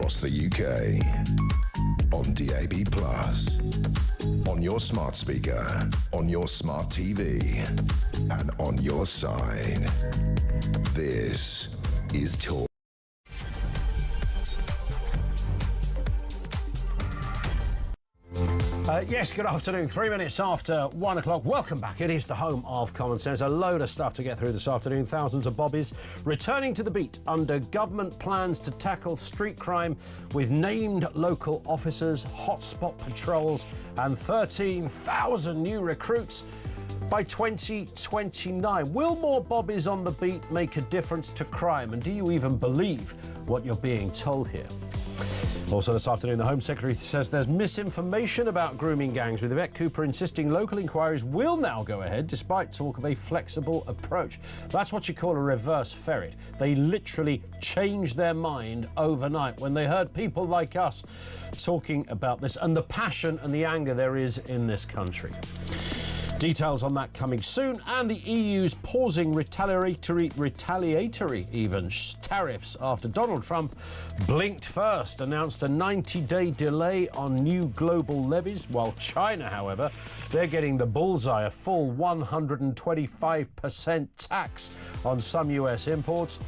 across the UK. On DAB+, on your smart speaker, on your smart TV, and on your side. This is Talk. Yes, good afternoon. 3 minutes after 1 o'clock. Welcome back. It is the home of common sense. A load of stuff to get through this afternoon. Thousands of bobbies returning to the beat under government plans to tackle street crime with named local officers, hotspot patrols, and 13,000 new recruits by 2029. Will more bobbies on the beat make a difference to crime? And do you even believe what you're being told here? Also this afternoon, the Home Secretary says there's misinformation about grooming gangs, with Yvette Cooper insisting local inquiries will now go ahead despite talk of a flexible approach. That's what you call a reverse ferret. They literally changed their mind overnight when they heard people like us talking about this and the passion and the anger there is in this country. Details on that coming soon, and the EU's pausing retaliatory even tariffs after Donald Trump blinked first, announced a 90-day delay on new global levies, while China, however, they're getting the bullseye, a full 125% tax on some US imports.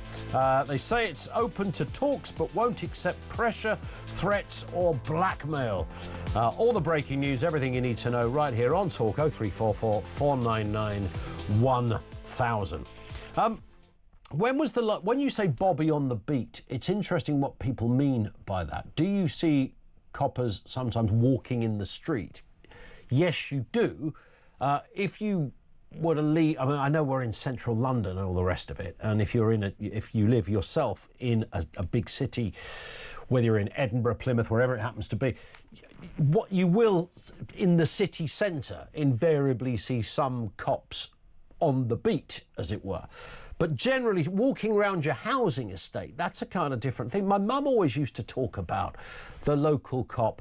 They say it's open to talks but won't accept pressure, threats or blackmail. All the breaking news, everything you need to know right here on Talk 0344 499 1000. When you say Bobby on the beat, it's interesting what people mean by that. Do you see coppers sometimes walking in the street? Yes, you do. If you were to leave, I mean, I know we're in central London and all the rest of it, and if you live yourself in a big city, whether you're in Edinburgh, Plymouth, wherever it happens to be, what you will, in the city centre, invariably see some cops on the beat, as it were. But generally, walking around your housing estate, that's a kind of different thing. My mum always used to talk about the local cop,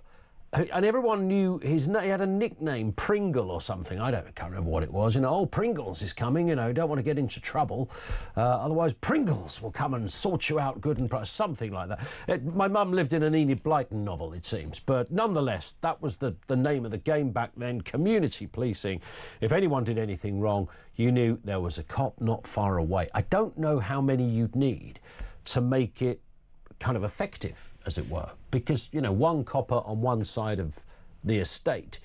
and everyone knew he had a nickname, Pringle or something. I can't remember what it was. You know, oh, Pringles is coming, you know, don't want to get into trouble. Otherwise, Pringles will come and sort you out good and price, something like that. My mum lived in an Enid Blyton novel, it seems. But nonetheless, that was the name of the game back then, community policing. If anyone did anything wrong, you knew there was a cop not far away. I don't know how many you'd need to make it kind of effective, as it were, because, you know, one copper on one side of the estate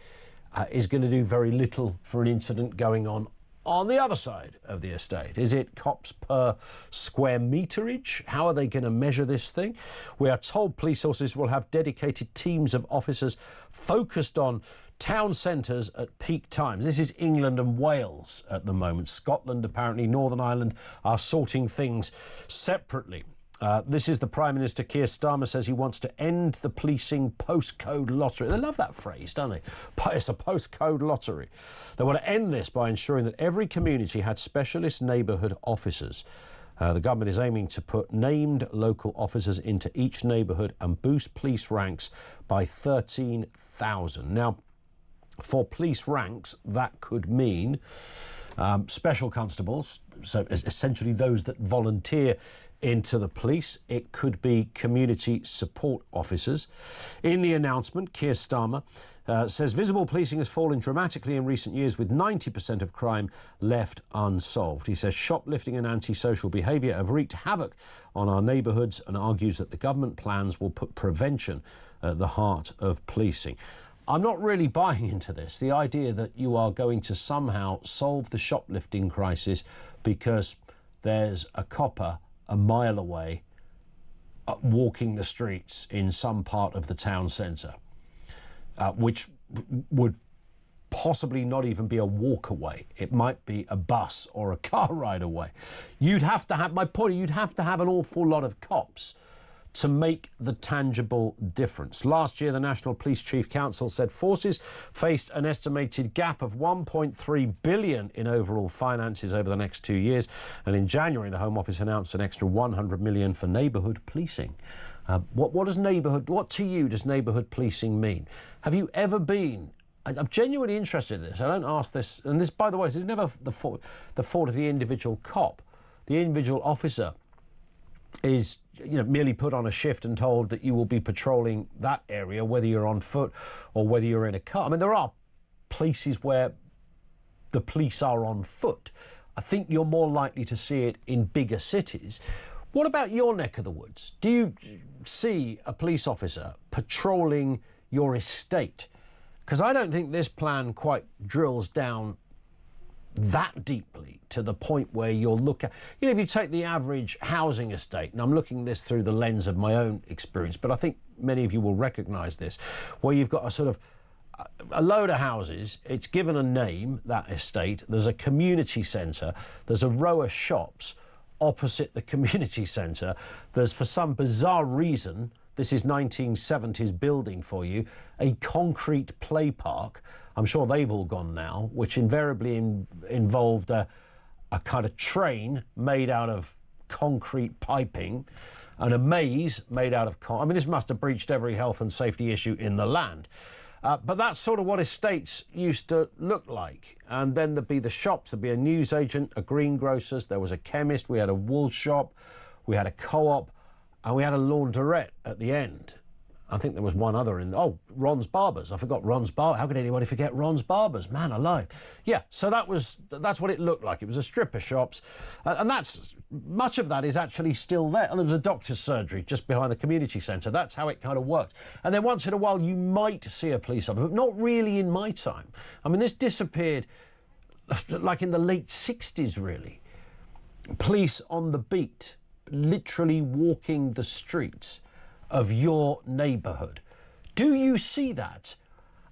is going to do very little for an incident going on the other side of the estate. Is it cops per square meterage? How are they going to measure this thing? We are told police sources will have dedicated teams of officers focused on town centres at peak times. This is England and Wales at the moment. Scotland, apparently, Northern Ireland are sorting things separately. This is the Prime Minister. Keir Starmer says he wants to end the policing postcode lottery. They love that phrase, don't they? It's a postcode lottery. They want to end this by ensuring that every community had specialist neighbourhood officers. The government is aiming to put named local officers into each neighbourhood and boost police ranks by 13,000. Now, for police ranks, that could mean special constables, so essentially those that volunteer into the police. It could be community support officers. In the announcement, Keir Starmer says visible policing has fallen dramatically in recent years, with 90% of crime left unsolved. He says shoplifting and antisocial behaviour have wreaked havoc on our neighbourhoods, and argues that the government plans will put prevention at the heart of policing. I'm not really buying into this, the idea that you are going to somehow solve the shoplifting crisis because there's a copper a mile away walking the streets in some part of the town centre, which would possibly not even be a walk away. It might be a bus or a car ride away. You'd have to have, my point, you'd have to have an awful lot of cops to make the tangible difference. Last year, the National Police Chief Council said forces faced an estimated gap of 1.3 billion in overall finances over the next 2 years. And in January, the Home Office announced an extra 100 million for neighbourhood policing. What to you does neighbourhood policing mean? Have you ever been? I'm genuinely interested in this. I don't ask this, and this, by the way, this is never the fault of the individual cop. The individual officer is merely put on a shift and told that you will be patrolling that area, whether you're on foot or whether you're in a car. I mean, there are places where the police are on foot. I think you're more likely to see it in bigger cities. What about your neck of the woods? Do you see a police officer patrolling your estate? Because I don't think this plan quite drills down that deeply to the point where you'll look at, if you take the average housing estate, and I'm looking at this through the lens of my own experience, but I think many of you will recognise this, where you've got a sort of a load of houses, it's given a name, that estate, there's a community centre, there's a row of shops opposite the community centre, there's, for some bizarre reason, this is 1970s building for you, a concrete play park. I'm sure they've all gone now, which invariably involved a kind of train made out of concrete piping and a maze made out of I mean, this must have breached every health and safety issue in the land. But that's sort of what estates used to look like. And then there'd be the shops, there'd be a newsagent, a greengrocer's, there was a chemist, we had a wool shop, we had a co-op, and we had a laundrette at the end. I think there was one other Ron's Barbers. I forgot Ron's Barbers. How could anybody forget Ron's Barbers? Man alive. Yeah, so that's what it looked like. It was a strip of shops. And much of that is actually still there. And there was a doctor's surgery just behind the community centre. That's how it kind of worked. And then once in a while you might see a police officer, but not really in my time. I mean, this disappeared like in the late 60s, really. Police on the beat, literally walking the streets of your neighbourhood. Do you see that?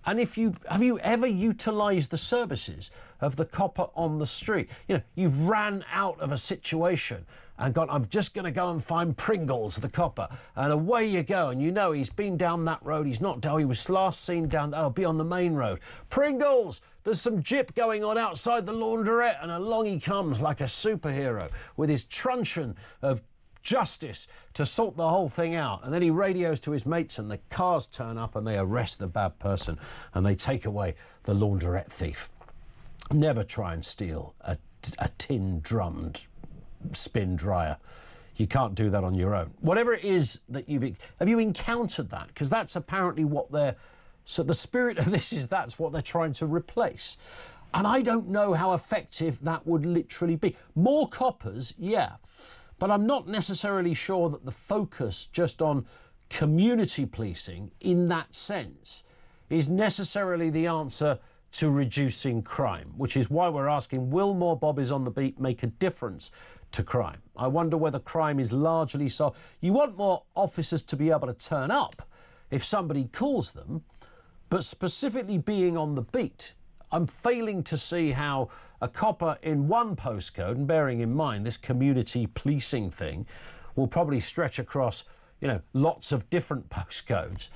And have you ever utilised the services of the copper on the street? You've ran out of a situation and gone, I'm just going to go and find Pringles, the copper, and away you go. And he's been down that road. He's not down. He was last seen down. Be on the main road. Pringles! There's some jip going on outside the laundrette, and along he comes like a superhero with his truncheon of justice to sort the whole thing out. And then he radios to his mates and the cars turn up and they arrest the bad person and they take away the laundrette thief. Never try and steal a tin drummed spin dryer. You can't do that on your own. Whatever it is that have you encountered that? Because that's apparently what so the spirit of this is that's what they're trying to replace. And I don't know how effective that would literally be. More coppers, yeah. But I'm not necessarily sure that the focus just on community policing in that sense is necessarily the answer to reducing crime, which is why we're asking, will more bobbies on the beat make a difference to crime? I wonder whether crime is largely solved. You want more officers to be able to turn up if somebody calls them, but specifically being on the beat, I'm failing to see how a copper in one postcode, and bearing in mind this community policing thing will probably stretch across, lots of different postcodes.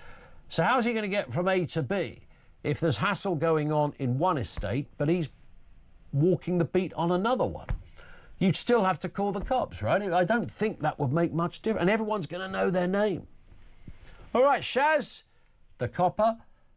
So how's he going to get from A to B if there's hassle going on in one estate, but he's walking the beat on another one? You'd still have to call the cops, right? I don't think that would make much difference. And everyone's going to know their name. All right, Shaz, the copper.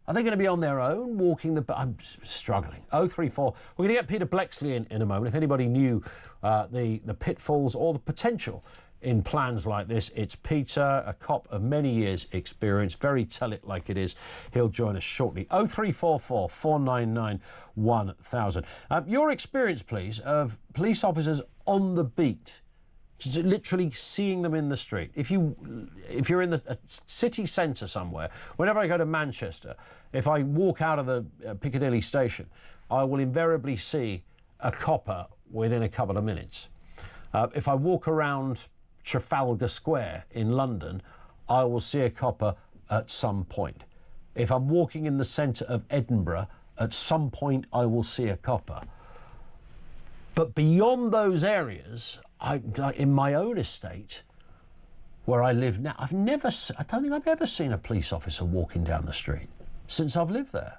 Are they going to be on their own, walking the... I'm struggling. 034. We're going to get Peter Blexley in a moment. If anybody knew the pitfalls or the potential in plans like this, it's Peter, a cop of many years' experience. Very tell it like it is. He'll join us shortly. 0344 499 1000. Your experience, please, of police officers on the beat. Just literally seeing them in the street. If you're in the city centre somewhere, whenever I go to Manchester, if I walk out of the Piccadilly station, I will invariably see a copper within a couple of minutes. If I walk around Trafalgar Square in London, I will see a copper at some point. If I'm walking in the centre of Edinburgh, at some point I will see a copper. But beyond those areas, in my own estate, where I live now, I don't think I've ever seen a police officer walking down the street since I've lived there.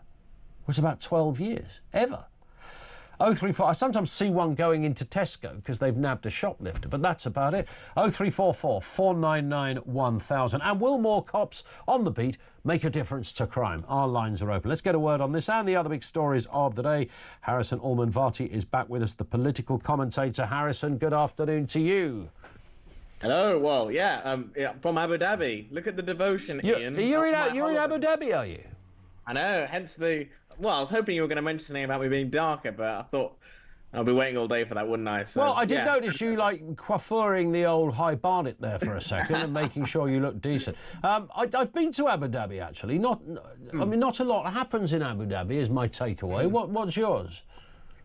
It was about 12 years, ever. 034, I sometimes see one going into Tesco because they've nabbed a shoplifter, but that's about it. 0344 499 1000. And will more cops on the beat make a difference to crime? Our lines are open. Let's get a word on this and the other big stories of the day. Harrison Allman-Varty is back with us, the political commentator. Harrison, good afternoon to you. Hello. Well, yeah, yeah, from Abu Dhabi. Look at the devotion, You're, Ian. you're On in my you're in Abu holiday. Dhabi, are you? I know. Hence the. Well, I was hoping you were going to mention something about me being darker, but I thought I'll be waiting all day for that, wouldn't I? Well, So I did yeah. notice you like coiffuring the old high barnet there for a second and making sure you look decent. I've been to Abu Dhabi actually. I mean, not a lot happens in Abu Dhabi, is my takeaway. What's yours?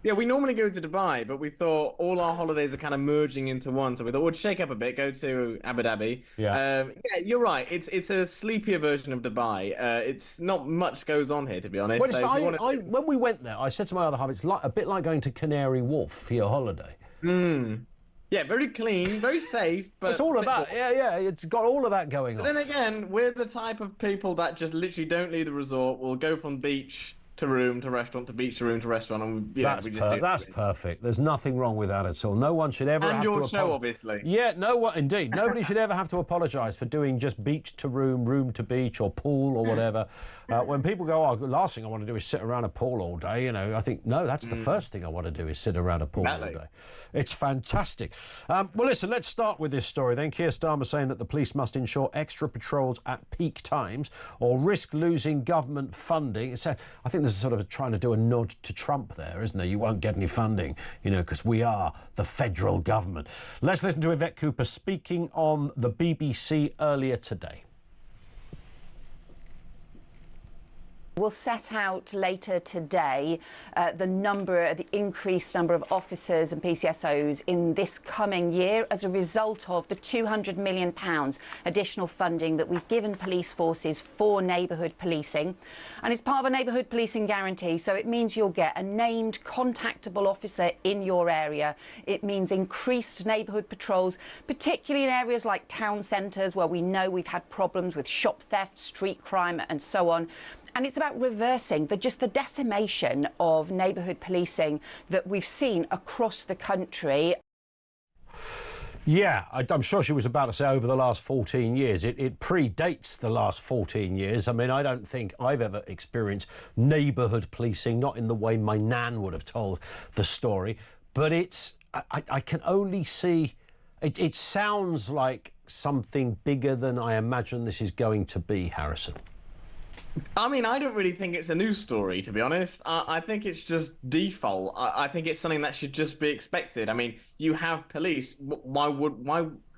Yeah, we normally go to Dubai, but we thought all our holidays are kind of merging into one. So we thought we'd shake up a bit, go to Abu Dhabi. Yeah. Yeah, you're right. It's a sleepier version of Dubai. It's not much goes on here, to be honest. Well, So if you want when we went there, I said to my other half, it's like a bit like going to Canary Wharf for your holiday. yeah, very clean, very safe, but It's all a of bit that. boring. Yeah, yeah. It's got all of that going But on. then again, we're the type of people that just literally don't leave the resort. We'll go from beach to room to restaurant to beach to room to restaurant, and we just do That's it. perfect. There's nothing wrong with that at all. No one should ever And have to your show, apologize. obviously. Yeah, no one indeed. Nobody should ever have to apologise for doing just beach to room, room to beach, or pool or whatever. When people go, "Oh, the last thing I want to do is sit around a pool all day," I think no, that's the first thing I want to do is sit around a pool all Exactly. day. It's fantastic. Well, listen, let's start with this story then. Keir Starmer saying that the police must ensure extra patrols at peak times or risk losing government funding. I think this is sort of trying to do a nod to Trump there, isn't there? You won't get any funding, because we are the federal government. Let's listen to Yvette Cooper speaking on the BBC earlier today. We'll set out later today the increased number of officers and PCSOs in this coming year as a result of the £200 million additional funding that we've given police forces for neighbourhood policing. And it's part of a neighbourhood policing guarantee, so it means you'll get a named contactable officer in your area. It means increased neighbourhood patrols, particularly in areas like town centres where we know we've had problems with shop theft, street crime and so on. And it's about reversing the decimation of neighbourhood policing that we've seen across the country. Yeah, I'm sure she was about to say over the last 14 years. It predates the last 14 years. I mean, I don't think I've ever experienced neighbourhood policing, not in the way my nan would have told the story. But I can only see, it sounds like something bigger than I imagine this is going to be, Harrison. I mean, I don't really think it's a news story, to be honest. I think it's just default. I think it's something that should just be expected. I mean, you have police. Why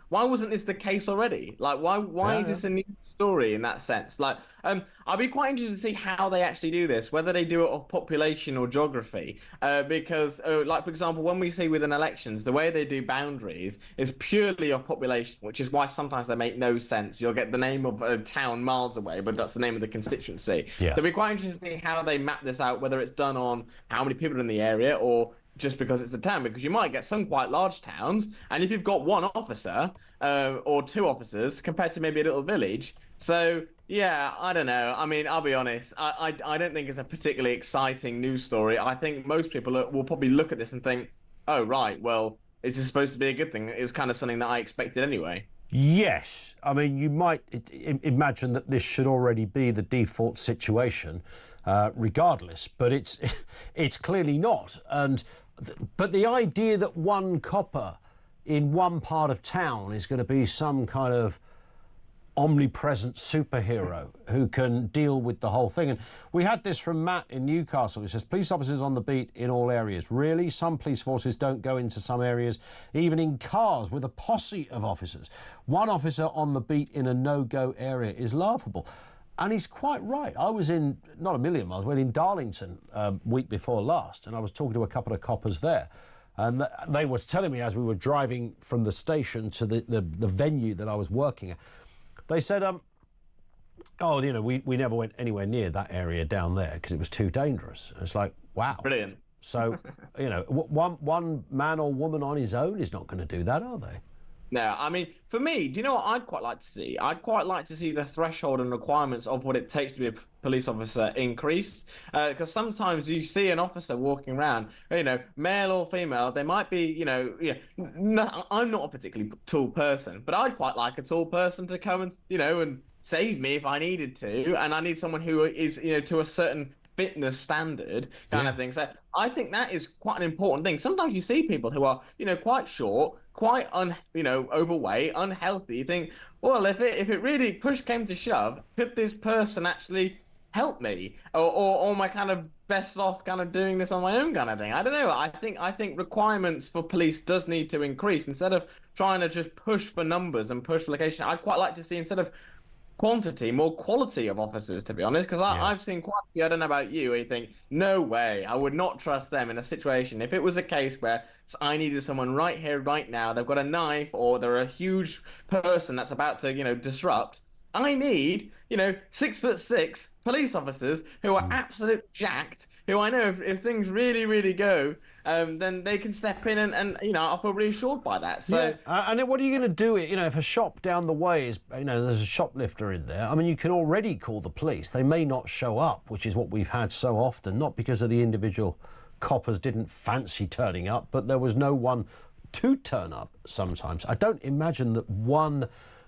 wasn't this the case already? Like, why is this a new story in that sense? Like, I'd be quite interested to see how they actually do this, whether they do it of population or geography. Because, like, for example, when we see within elections, the way they do boundaries is purely of population, which is why sometimes they make no sense. You'll get the name of a town miles away, but that's the name of the constituency. Yeah. So it'd be quite interesting to see how they map this out, whether it's done on how many people are in the area or just because it's a town, because you might get some quite large towns, and if you've got one officer or two officers compared to maybe a little village. So yeah, I don't know. I mean, I'll be honest. I don't think it's a particularly exciting news story. I think most people will probably look at this and think, oh right, well, is this supposed to be a good thing? It was kind of something that I expected anyway. Yes, I mean, you might imagine that this should already be the default situation, regardless, but it's clearly not. But the idea that one copper in one part of town is going to be some kind of omnipresent superhero who can deal with the whole thing. And we had this from Matt in Newcastle, who says, police officers on the beat in all areas. Really? Some police forces don't go into some areas, even in cars with a posse of officers. One officer on the beat in a no-go area is laughable. And he's quite right. I was in, not a million miles, but in Darlington week before last, and I was talking to a couple of coppers there. And they were telling me as we were driving from the station to the venue that I was working at, they said, we never went anywhere near that area down there because it was too dangerous. And it's like, wow. Brilliant. So, one man or woman on his own is not going to do that, are they? No, I mean, for me, do you know what I'd quite like to see? I'd quite like to see the threshold and requirements of what it takes to be a police officer increased. Because sometimes you see an officer walking around, male or female, they might be, I'm not a particularly tall person, but I'd quite like a tall person to come and, and save me if I needed to. And I need someone who is, to a certain fitness standard kind of thing. So I think that is quite an important thing. Sometimes you see people who are, quite short, quite overweight, unhealthy. You think, well, if it really push came to shove, could this person actually help me, or am I kind of best off kind of doing this on my own kind of thing? I don't know. I think requirements for police does need to increase instead of trying to just push for numbers and push for location. I'd quite like to see, instead of quantity, more quality of officers, to be honest, because I've seen quite a few. I don't know about you, you think, no way, I would not trust them in a situation. If it was a case where I needed someone right here, right now, they've got a knife or they're a huge person that's about to, disrupt, I need, 6'6" police officers who are absolute jacked, who I know if things really, really go, then they can step in and I feel reassured by that. So, and then what are you going to do? If a shop down the way is, there's a shoplifter in there. I mean, you can already call the police. They may not show up, which is what we've had so often, not because of the individual coppers didn't fancy turning up, but there was no one to turn up sometimes. I don't imagine that one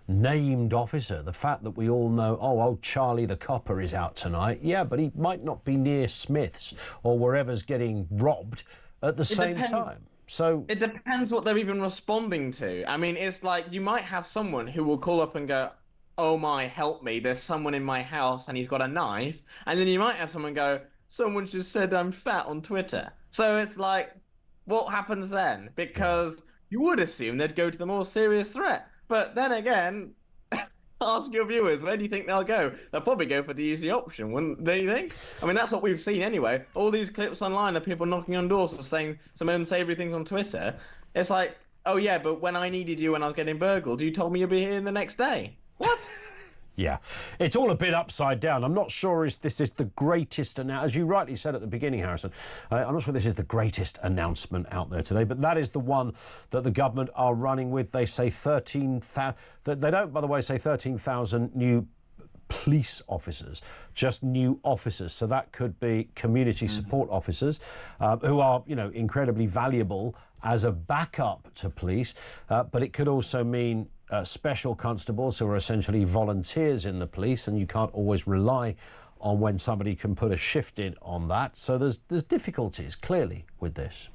named officer, the fact that we all know, old Charlie the copper is out tonight, but he might not be near Smith's or wherever's getting robbed at the same time. So it depends what they're even responding to. I mean, it's like you might have someone who will call up and go, oh my, help me, there's someone in my house and he's got a knife. And then you might have someone go, someone just said I'm fat on Twitter. So it's like, what happens then? Because you would assume they'd go to the more serious threat. But then again, ask your viewers, where do you think they'll go? They'll probably go for the easy option, don't you think? I mean, that's what we've seen anyway. All these clips online of people knocking on doors and saying some unsavory things on Twitter. It's like, oh yeah, but when I needed you when I was getting burgled, you told me you'd be here the next day. What? Yeah, it's all a bit upside down. I'm not sure if this is the greatest, as you rightly said at the beginning, Harrison, I'm not sure this is the greatest announcement out there today, but that is the one that the government are running with. They say 13,000, they don't, by the way, say 13,000 new police officers, just new officers. So that could be community support officers who are, incredibly valuable as a backup to police, but it could also mean special constables who are essentially volunteers in the police, and you can't always rely on when somebody can put a shift in on that. So there's difficulties, clearly, with this.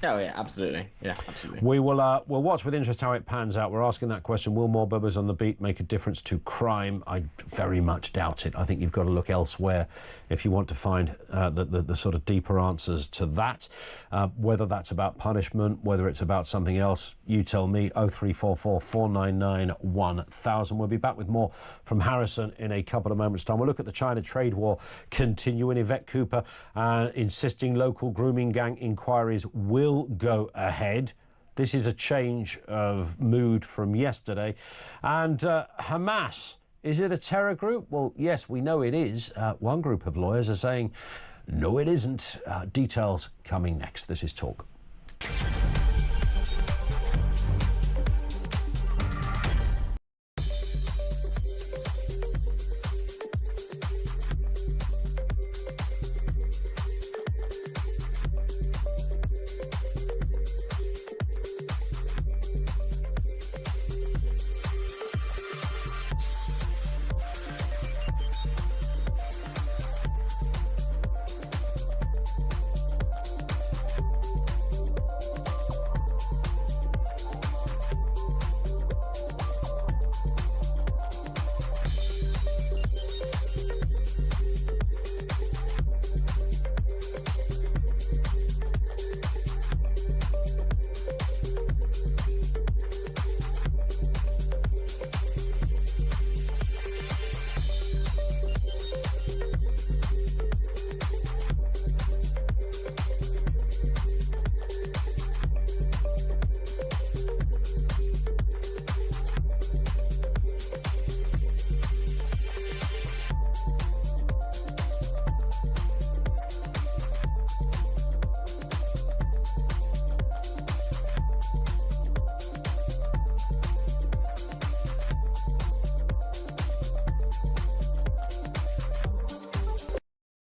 Oh, yeah, absolutely. Yeah, absolutely. We'll watch with interest how it pans out. We're asking that question, will more Bubbers on the beat make a difference to crime? I very much doubt it. I think you've got to look elsewhere if you want to find the sort of deeper answers to that. Whether that's about punishment, whether it's about something else, you tell me. 0344 499 1000. We'll be back with more from Harrison in a couple of moments' time. We'll look at the China trade war continuing. Yvette Cooper insisting local grooming gang inquiries will go ahead. This is a change of mood from yesterday. And Hamas, is it a terror group? Well, yes, we know it is. One group of lawyers are saying, no, it isn't. Details coming next. This is Talk.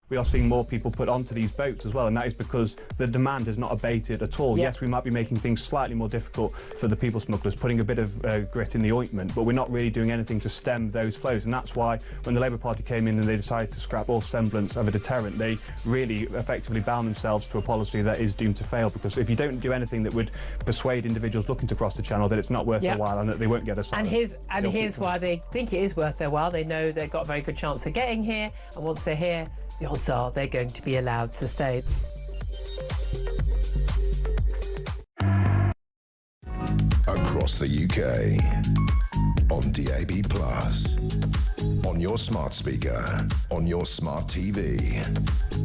We are seeing more people put onto these boats as well, and that is because the demand has not abated at all. Yes, we might be making things slightly more difficult for the people smugglers, putting a bit of grit in the ointment, but we're not really doing anything to stem those flows. And that's why when the Labour Party came in and they decided to scrap all semblance of a deterrent, they really effectively bound themselves to a policy that is doomed to fail, because if you don't do anything that would persuade individuals looking to cross the channel that it's not worth their while and that they won't get asylum. And here's why they think it is worth their while. They know they've got a very good chance of getting here, and once they're here, the odds are they're going to be allowed to stay. Across the UK, on DAB+, on your smart speaker, on your smart TV,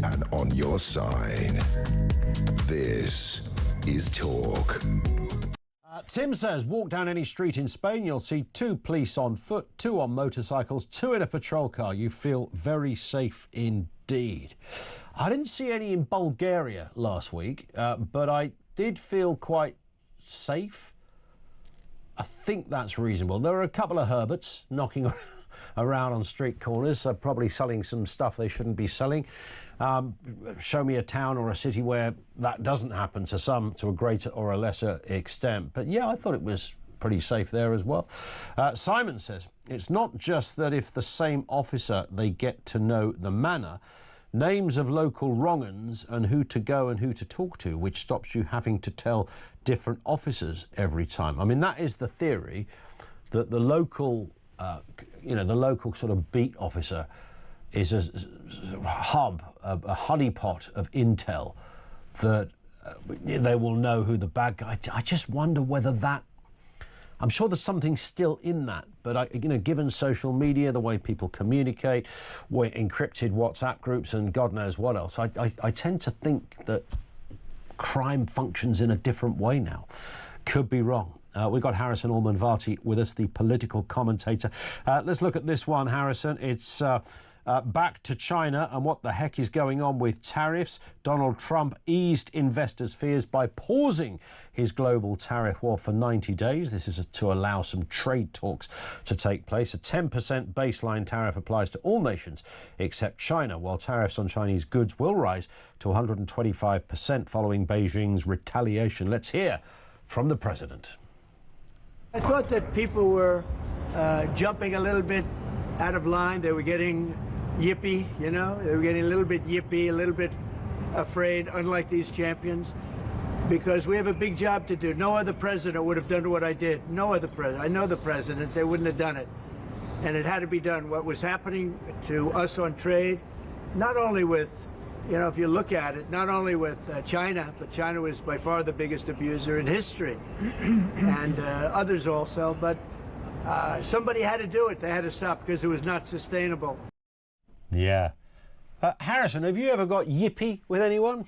and on your side. This is Talk. Tim says, walk down any street in Spain, you'll see 2 police on foot, 2 on motorcycles, 2 in a patrol car. You feel very safe indeed. I didn't see any in Bulgaria last week, but I did feel quite safe. I think that's reasonable. There are a couple of Herberts knocking around on street corners, probably selling some stuff they shouldn't be selling. Show me a town or a city where that doesn't happen, to a greater or a lesser extent. But yeah, I thought it was pretty safe there as well. Simon says, it's not just that if the same officer they get to know the manner, names of local wrong-uns and who to go and who to talk to, which stops you having to tell different officers every time. I mean, that is the theory, that the local, the local sort of beat officer is a hub, a honeypot of intel that they will know who the bad guy. I just wonder whether that. I'm sure there's something still in that, but given social media, the way people communicate, encrypted WhatsApp groups, and God knows what else, I tend to think that crime functions in a different way now. Could be wrong. We've got Harrison Allman-Varty with us, the political commentator. Let's look at this one, Harrison. It's back to China and what the heck is going on with tariffs. Donald Trump eased investors' fears by pausing his global tariff war for 90 days. This is to allow some trade talks to take place. A 10% baseline tariff applies to all nations except China, while tariffs on Chinese goods will rise to 125% following Beijing's retaliation. Let's hear from the president. I thought that people were jumping a little bit out of line. They were getting yippy, they were getting a little bit yippy, a little bit afraid, unlike these champions, because we have a big job to do. No other president would have done what I did. No other president. I know the presidents, they wouldn't have done it. And it had to be done. What was happening to us on trade, not only with, if you look at it, not only with China, but China was by far the biggest abuser in history, and others also, but somebody had to do it. They had to stop because it was not sustainable. Yeah. Harrison, have you ever got yippy with anyone?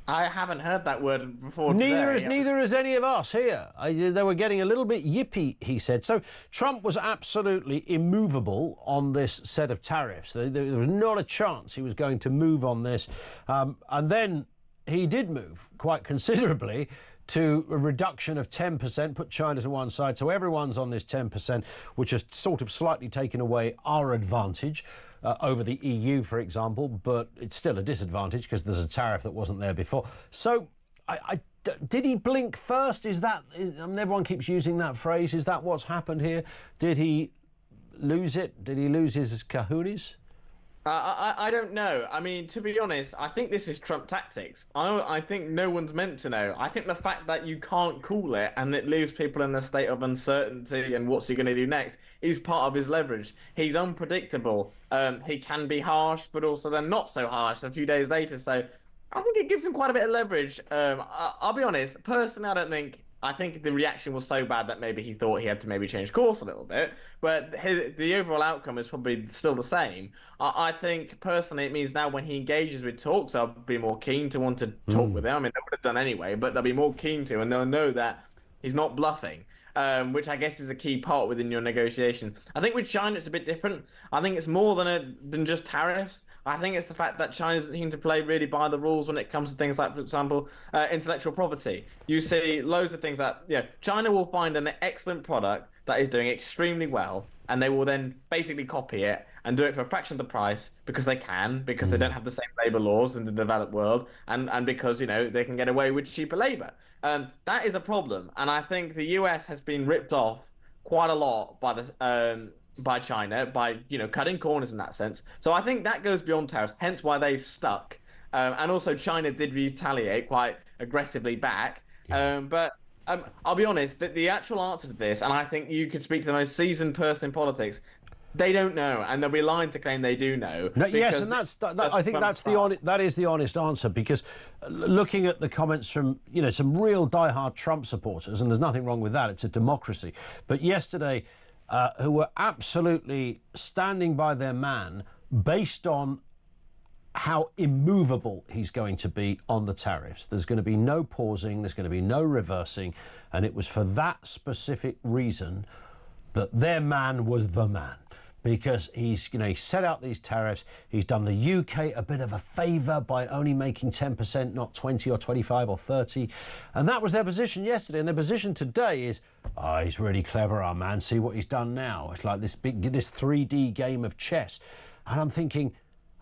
I haven't heard that word before Neither today. has any of us here. They were getting a little bit yippy, he said. So Trump was absolutely immovable on this set of tariffs. There was not a chance he was going to move on this. And then he did move quite considerably to a reduction of 10%, put China to one side. So everyone's on this 10%, which has sort of slightly taken away our advantage over the EU, for example, but it's still a disadvantage because there's a tariff that wasn't there before. So did he blink first? Everyone keeps using that phrase. Is that what's happened here? Did he lose it? Did he lose his kahunas? I don't know. I mean, to be honest, I think this is Trump tactics. I think no one's meant to know. I think the fact that you can't call it and it leaves people in a state of uncertainty and what's he going to do next is part of his leverage. He's unpredictable. He can be harsh, but also then not so harsh a few days later. So I think it gives him quite a bit of leverage. I'll be honest. Personally, I think the reaction was so bad that maybe he thought he had to maybe change course a little bit, but the overall outcome is probably still the same. I think personally it means now when he engages with talks, I'll be more keen to want to talk with him. I mean, they would have done anyway, but they'll be more keen to, and they'll know that he's not bluffing. Which I guess is a key part within your negotiation. I think with China it's a bit different. I think it's more than just tariffs. I think it's the fact that China doesn't seem to play really by the rules when it comes to things like, for example, intellectual property. You see loads of things that China will find an excellent product that is doing extremely well, and they will then basically copy it and do it for a fraction of the price because they can, because they don't have the same labor laws in the developed world, and because, you know, they can get away with cheaper labor. That is a problem, and I think the US has been ripped off quite a lot by China, by, you know, cutting corners in that sense. So I think that goes beyond tariffs, hence why they've stuck. And also China did retaliate quite aggressively back. But I'll be honest, that the actual answer to this, and I think you could speak to the most seasoned person in politics, they don't know, and they'll be lying to claim they do know. No, yes, and I think that is the honest answer, because looking at the comments from, you know, some real diehard Trump supporters, and there's nothing wrong with that, it's a democracy, but yesterday, who were absolutely standing by their man based on how immovable he's going to be on the tariffs. There's going to be no pausing, there's going to be no reversing, and it was for that specific reason that their man was the man. Because he's, you know, he set out these tariffs. He's done the UK a bit of a favour by only making 10%, not 20 or 25 or 30. And that was their position yesterday. And their position today is, oh, he's really clever, our man. See what he's done now. It's like this 3D game of chess. And I'm thinking,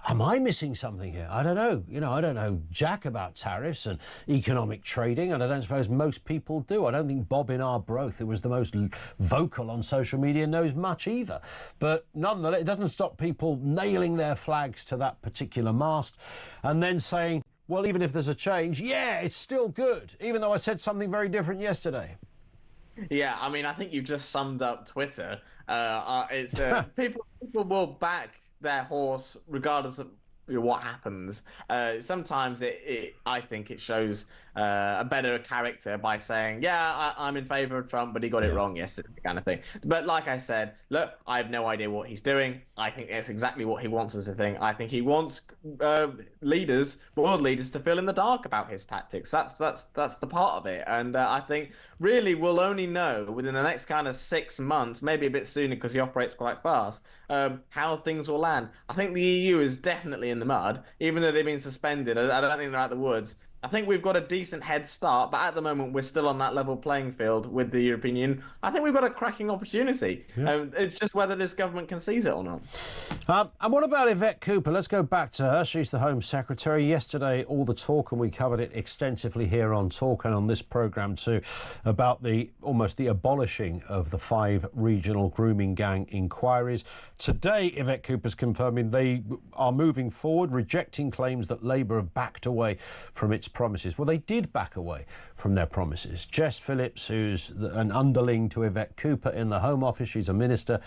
am I missing something here? I don't know. You know, I don't know jack about tariffs and economic trading, and I don't suppose most people do. I don't think Bob in Arbroath, who was the most vocal on social media, knows much either. But nonetheless, it doesn't stop people nailing their flags to that particular mast and then saying, well, even if there's a change, yeah, it's still good, even though I said something very different yesterday. Yeah, I mean, I think you've just summed up Twitter. It's people will back their horse regardless of what happens. Sometimes I think it shows a better character by saying, yeah, I'm in favor of Trump, but he got it wrong yesterday, kind of thing. But like I said, look, I have no idea what he's doing. I think it's exactly what he wants as a thing. I think he wants world leaders to fill in the dark about his tactics. That's the part of it. And I think really we'll only know within the next kind of 6 months, maybe a bit sooner because he operates quite fast, how things will land. I think the EU is definitely in the mud, even though they've been suspended. I don't think they're out the woods. I think we've got a decent head start, but at the moment we're still on that level playing field with the European Union. I think we've got a cracking opportunity. Yeah. It's just whether this government can seize it or not. And what about Yvette Cooper? Let's go back to her. She's the Home Secretary. Yesterday, all the talk, and we covered it extensively here on Talk and on this programme too, about almost the abolishing of the 5 regional grooming gang inquiries. Today, Yvette Cooper's confirming they are moving forward, rejecting claims that Labour have backed away from its promises. Well, they did back away from their promises. Jess Phillips, who's an underling to Yvette Cooper in the Home Office, she's a minister,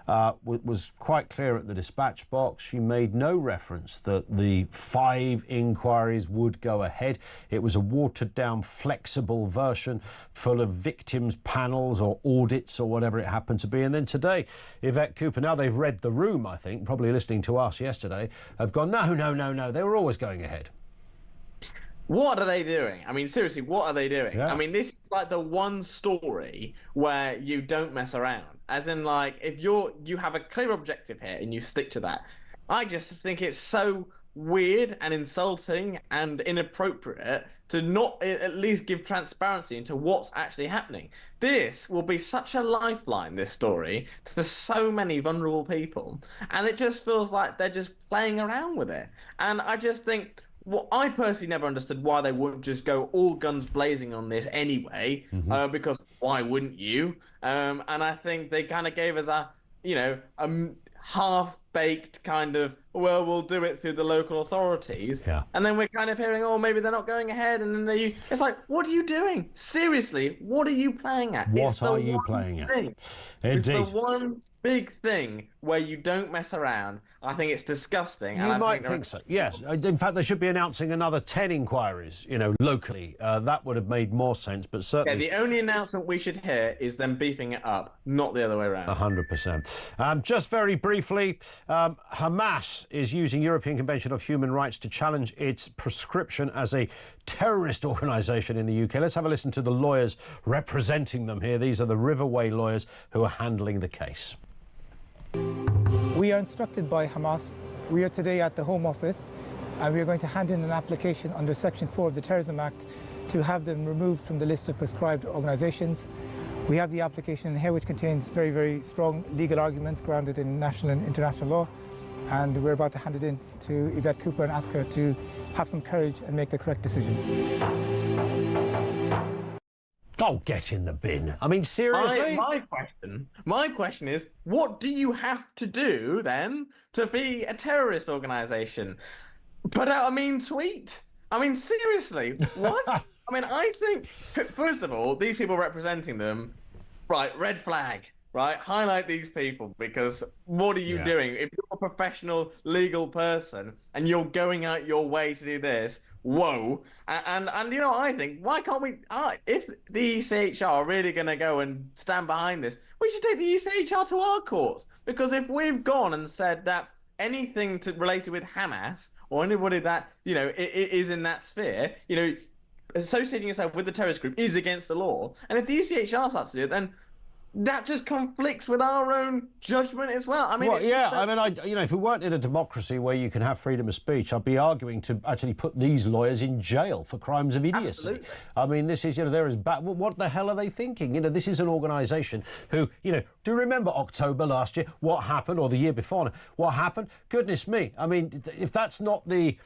was quite clear at the dispatch box. She made no reference that the 5 inquiries would go ahead. It was a watered-down, flexible version full of victims panels or audits or whatever it happened to be. And then today, Yvette Cooper, now they've read the room, I think, probably listening to us yesterday, have gone, no, they were always going ahead. What are they doing? I mean, seriously, what are they doing? Yeah. I mean, this is like the one story where you don't mess around. As in, like, if you have a clear objective here and you stick to that. I just think it's so weird and insulting and inappropriate to not at least give transparency into what's actually happening. This will be such a lifeline, this story, to so many vulnerable people. And it just feels like they're just playing around with it. And I just think... Well, I personally never understood why they wouldn't just go all guns blazing on this anyway, because why wouldn't you? And I think they kind of gave us a half-baked kind of, well, we'll do it through the local authorities. Yeah. And then we're kind of hearing, oh, maybe they're not going ahead. And then it's like, what are you doing? Seriously, what are you playing at? What are you playing at? Indeed. It's the one big thing where you don't mess around. I think it's disgusting. You might think so, yes. In fact, they should be announcing another 10 inquiries, locally. That would have made more sense, but certainly... Yeah, the only announcement we should hear is them beefing it up, not the other way around. 100%. Just very briefly, Hamas is using European Convention of Human Rights to challenge its prescription as a terrorist organisation in the UK. Let's have a listen to the lawyers representing them here. These are the Riverway lawyers who are handling the case. We are instructed by Hamas. We are today at the Home Office and we are going to hand in an application under Section 4 of the Terrorism Act to have them removed from the list of proscribed organisations. We have the application in here which contains very, very strong legal arguments grounded in national and international law, and we're about to hand it in to Yvette Cooper and ask her to have some courage and make the correct decision. Oh, get in the bin. I mean, seriously? My question is, what do you have to do then to be a terrorist organisation? Put out a mean tweet? I mean, seriously, what? I mean, I think, first of all, these people representing them, right, red flag, right? Highlight these people, because what are you doing? If you're a professional legal person and you're going out your way to do this, whoa. And you know, I think, why can't we, if the ECHR are really going to go and stand behind this, we should take the ECHR to our courts. Because if we've gone and said that anything related with Hamas or anybody that, you know, is in that sphere, you know, associating yourself with the terrorist group is against the law. And if the ECHR starts to do it, then that just conflicts with our own judgment as well. I mean, well, I mean, you know, if we weren't in a democracy where you can have freedom of speech, I'd be arguing to actually put these lawyers in jail for crimes of idiocy. Absolutely. I mean, this is, you know, they're as bad. What the hell are they thinking? You know, this is an organisation who, you know, do you remember October last year? What happened, or the year before? What happened? Goodness me. I mean, if that's not the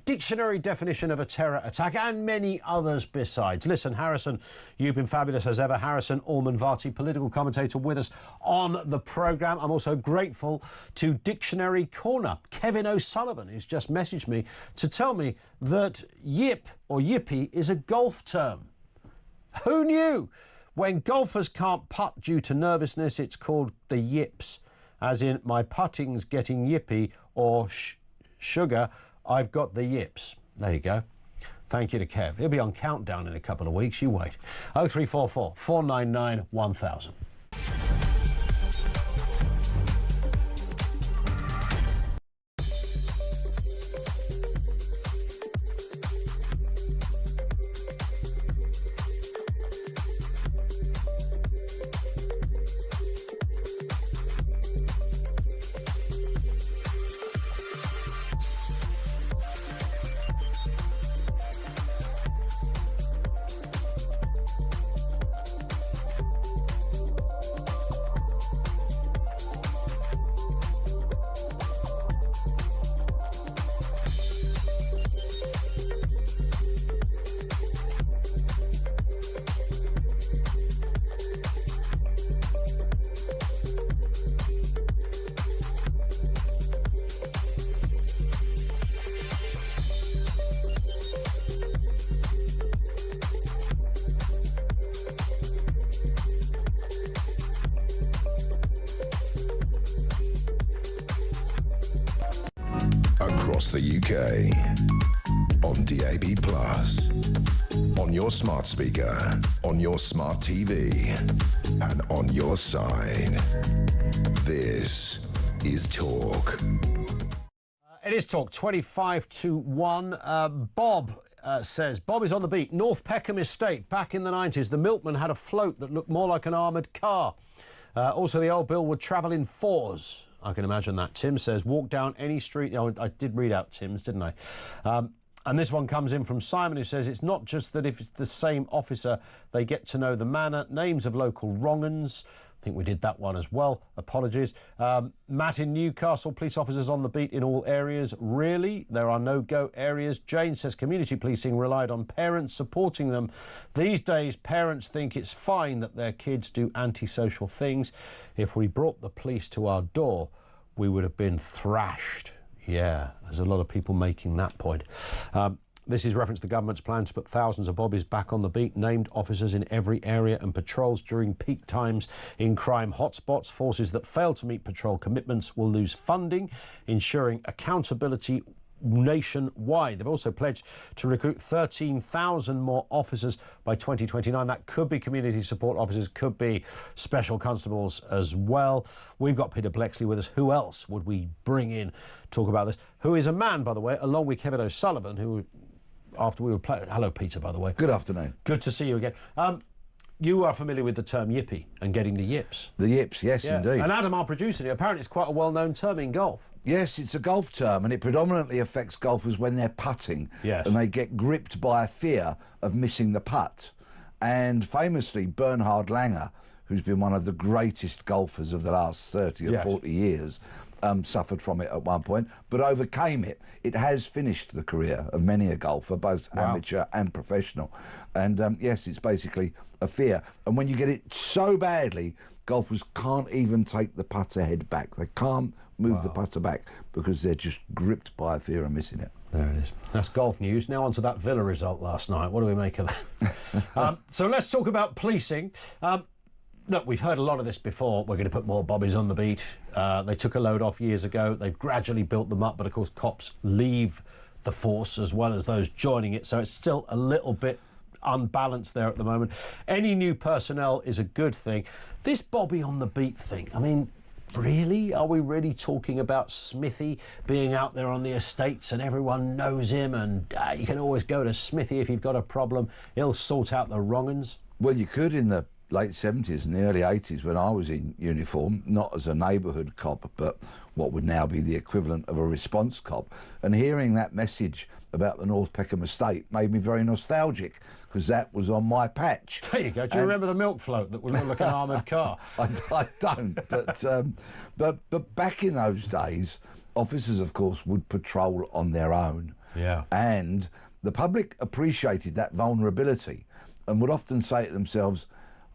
dictionary definition of a terror attack, and many others besides. Listen, Harrison, you've been fabulous as ever. Harrison Orman-Varty, political commentator, with us on the programme. I'm also grateful to Dictionary Corner, Kevin O'Sullivan, who's just messaged me to tell me that yip or yippee is a golf term. Who knew? When golfers can't putt due to nervousness, it's called the yips, as in my putting's getting yippy, or sugar, I've got the yips. There you go. Thank you to Kev. He'll be on Countdown in a couple of weeks. You wait. 0344 499 1000. Across the UK, on DAB+, on your smart speaker, on your smart TV, and on your side. This is Talk. It is Talk, 25 to 1. Bob says, Bob is on the beat. North Peckham Estate, back in the 90s, the milkman had a float that looked more like an armoured car. Also, the old bill would travel in fours. I can imagine that. Tim says, walk down any street. Oh, I did read out Tim's, didn't I? And this one comes in from Simon, who says, it's not just that if it's the same officer, they get to know the manner, names of local wrong-uns. I think we did that one as well. Apologies. Matt in Newcastle, police officers on the beat in all areas. Really? There are no-go areas. Jane says community policing relied on parents supporting them. These days, parents think it's fine that their kids do antisocial things. If we brought the police to our door, we would have been thrashed. Yeah, there's a lot of people making that point. This is reference to the government's plan to put thousands of bobbies back on the beat, named officers in every area and patrols during peak times in crime hotspots. Forces that fail to meet patrol commitments will lose funding, ensuring accountability nationwide. They've also pledged to recruit 13,000 more officers by 2029. That could be community support officers, could be special constables as well. We've got Peter Blexley with us. Who else would we bring in talk about this? Who is a man, by the way, along with Kevin O'Sullivan, who after we were playing... Hello, Peter, by the way. Good afternoon. Good to see you again. You are familiar with the term yippee and getting the yips. The yips, yes, indeed. And Adam, our producer, apparently it's quite a well-known term in golf. Yes, it's a golf term, and it predominantly affects golfers when they're putting. Yes. And they get gripped by a fear of missing the putt. And famously, Bernhard Langer, who's been one of the greatest golfers of the last 30 or 40 years, suffered from it at one point, but overcame it. It has finished the career of many a golfer, both amateur and professional. And yes, it's basically a fear. And when you get it so badly, golfers can't even take the putter head back. They can't move the putter back because they're just gripped by a fear of missing it. There it is. That's golf news. Now on to that Villa result last night. What do we make of that? So let's talk about policing. Look, we've heard a lot of this before. We're going to put more bobbies on the beat. They took a load off years ago. They've gradually built them up, but of course cops leave the force as well as those joining it, so it's still a little bit unbalanced there at the moment. Any new personnel is a good thing. This bobby on the beat thing, I mean, really? Are we really talking about Smithy being out there on the estates and everyone knows him and you can always go to Smithy if you've got a problem, he'll sort out the wrong-uns? Well, you could in the late 70s and the early 80s when I was in uniform, not as a neighbourhood cop, but what would now be the equivalent of a response cop. And hearing that message about the North Peckham estate made me very nostalgic because that was on my patch. There you go. Do you remember the milk float that would look like an armoured car? I don't, but back in those days, officers, of course, would patrol on their own. Yeah. And the public appreciated that vulnerability and would often say to themselves,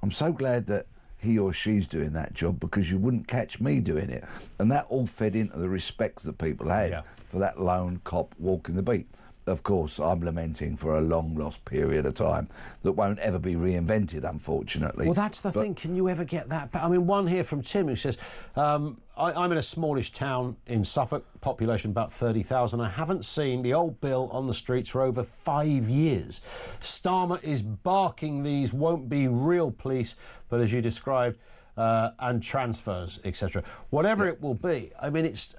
I'm so glad that he or she's doing that job because you wouldn't catch me doing it. And that all fed into the respect that people had for that lone cop walking the beat. Of course, I'm lamenting for a long-lost period of time that won't ever be reinvented, unfortunately. Well, that's the thing. Can you ever get that? I mean, one here from Tim who says, I'm in a smallish town in Suffolk, population about 30,000. I haven't seen the old Bill on the streets for over 5 years. Starmer is barking these won't be real police, but as you described, and transfers, etc. Whatever it will be, I mean, it's...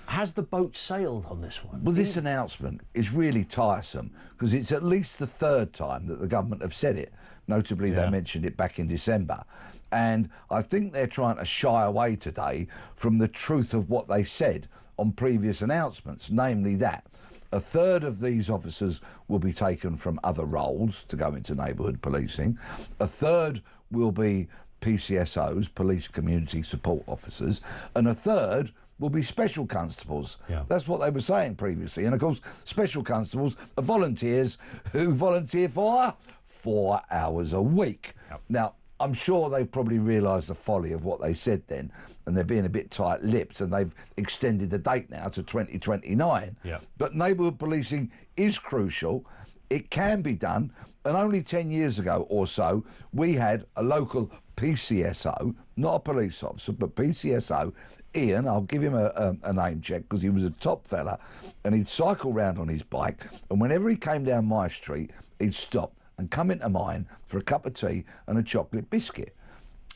Has the boat sailed on this one? Well, this announcement is really tiresome because it's at least the third time that the government have said it. Notably, they mentioned it back in December. And I think they're trying to shy away today from the truth of what they said on previous announcements, namely that a third of these officers will be taken from other roles to go into neighbourhood policing. A third will be PCSOs, police community support officers, and a third will be special constables. That's what they were saying previously. And of course, special constables are volunteers who volunteer for 4 hours a week. Now, I'm sure they've probably realised the folly of what they said then, and they're being a bit tight-lipped, and they've extended the date now to 2029. But neighbourhood policing is crucial. It can be done, and only 10 years ago or so, we had a local PCSO, not a police officer, but PCSO, Ian, I'll give him a name check because he was a top fella, and he'd cycle round on his bike, and whenever he came down my street, he'd stop and come into mine for a cup of tea and a chocolate biscuit.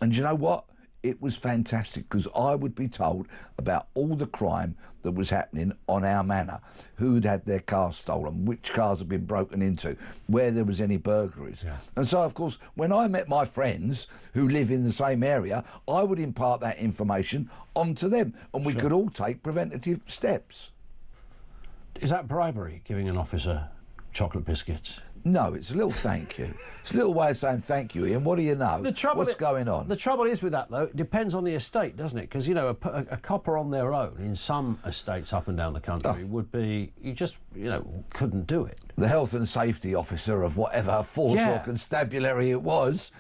And you know what? It was fantastic because I would be told about all the crime that was happening on our manor, who'd had their cars stolen, which cars had been broken into, where there was any burglaries. And so, of course, when I met my friends who live in the same area, I would impart that information onto them, and we could all take preventative steps. Is that bribery, giving an officer chocolate biscuits? No, it's a little thank you. It's a little way of saying thank you, Ian. What do you know? What's going on? The trouble is with that, though, it depends on the estate, doesn't it? Because, you know, a copper on their own in some estates up and down the country would be, you just, you know, couldn't do it. The health and safety officer of whatever force or constabulary it was,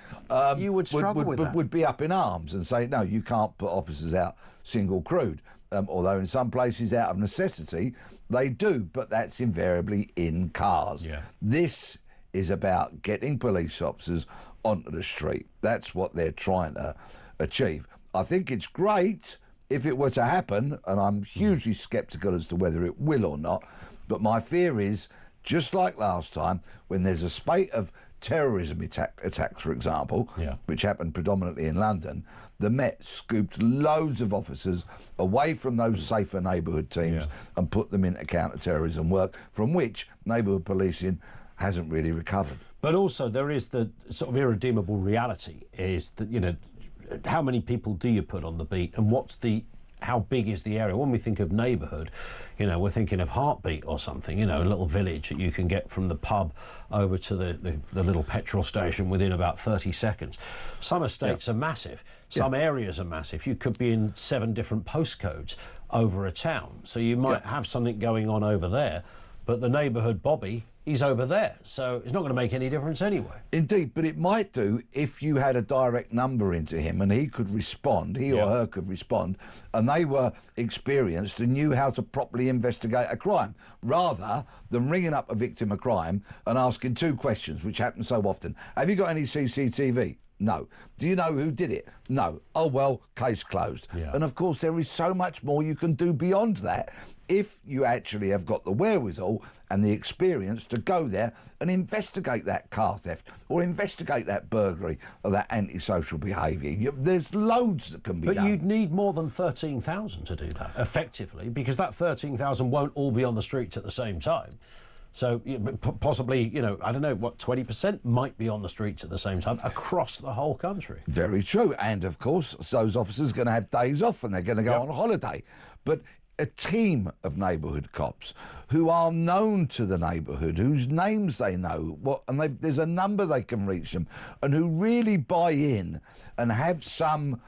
you would struggle with that. Would be up in arms and say, no, you can't put officers out single crewed. Although in some places out of necessity they do, but that's invariably in cars. This is about getting police officers onto the street. That's what they're trying to achieve. I think it's great if it were to happen, and I'm hugely sceptical as to whether it will or not, but my fear is, just like last time, when there's a spate of terrorism attacks, for example, which happened predominantly in London, the Met scooped loads of officers away from those safer neighbourhood teams and put them into counter-terrorism work, from which neighbourhood policing hasn't really recovered. But also there is the sort of irredeemable reality is that, you know, how many people do you put on the beat and what's the how big is the area? When we think of neighbourhood, you know, we're thinking of Heartbeat or something, you know, a little village that you can get from the pub over to the little petrol station within about 30 seconds. Some estates are massive. Some areas are massive. You could be in 7 different postcodes over a town. So you might have something going on over there, but the neighbourhood Bobby, he's over there, so it's not going to make any difference anyway. Indeed, but it might do if you had a direct number into him and he could respond, he or her could respond, and they were experienced and knew how to properly investigate a crime, rather than ringing up a victim of crime and asking 2 questions, which happens so often. Have you got any CCTV? No. Do you know who did it? No. Oh, well, case closed. And of course, there is so much more you can do beyond that if you actually have got the wherewithal and the experience to go there and investigate that car theft or investigate that burglary or that antisocial behaviour. There's loads that can be done. But you'd need more than 13,000 to do that, effectively, because that 13,000 won't all be on the streets at the same time. So possibly, you know, I don't know, what, 20% might be on the streets at the same time across the whole country. Very true. And, of course, those officers are going to have days off and they're going to go on holiday. But a team of neighbourhood cops who are known to the neighbourhood, whose names they know, and there's a number they can reach them, and who really buy in and have some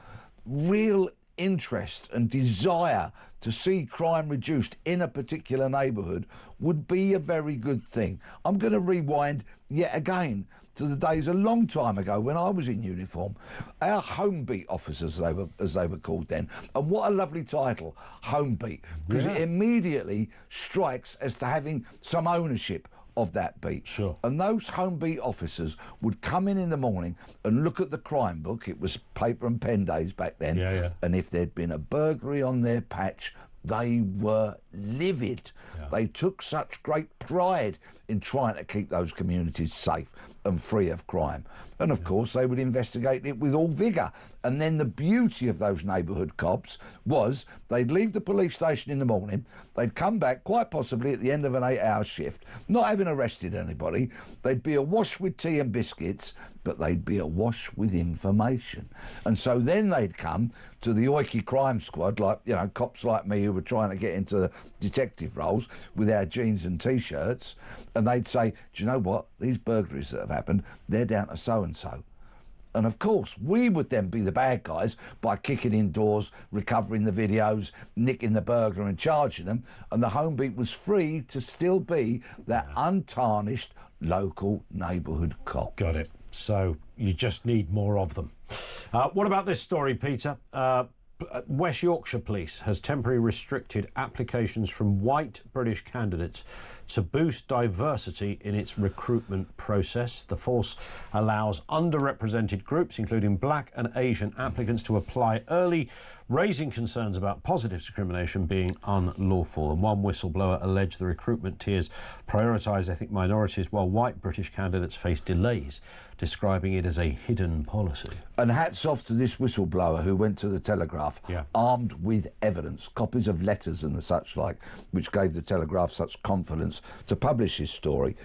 real interest and desire to see crime reduced in a particular neighbourhood would be a very good thing. I'm going to rewind yet again to the days a long time ago when I was in uniform. Our home beat officers, as they were called then, and what a lovely title, home beat, because it immediately strikes as to having some ownership of that beat. Sure. And those home beat officers would come in the morning and look at the crime book. It was paper and pen days back then. And if there'd been a burglary on their patch, they were livid. They took such great pride in trying to keep those communities safe and free of crime. And of course, they would investigate it with all vigour. And then the beauty of those neighbourhood cops was they'd leave the police station in the morning, they'd come back, quite possibly at the end of an 8-hour shift, not having arrested anybody. They'd be awash with tea and biscuits, but they'd be awash with information. And so then they'd come to the Oiki crime squad, like, you know, cops like me who were trying to get into the detective roles with our jeans and T-shirts, and they'd say, do you know what, these burglaries that have happened, they're down to so-and-so. And of course, we would then be the bad guys by kicking in doors, recovering the videos, nicking the burglar and charging them, and the home beat was free to still be that untarnished local neighbourhood cop. Got it. So you just need more of them. What about this story, Peter? West Yorkshire Police has temporarily restricted applications from white British candidates to boost diversity in its recruitment process. The force allows underrepresented groups, including black and Asian applicants, to apply early, raising concerns about positive discrimination being unlawful. And one whistleblower alleged the recruitment tiers prioritise ethnic minorities while white British candidates face delays, describing it as a hidden policy. And hats off to this whistleblower who went to the Telegraph armed with evidence, copies of letters and the such like, which gave the Telegraph such confidence to publish his story.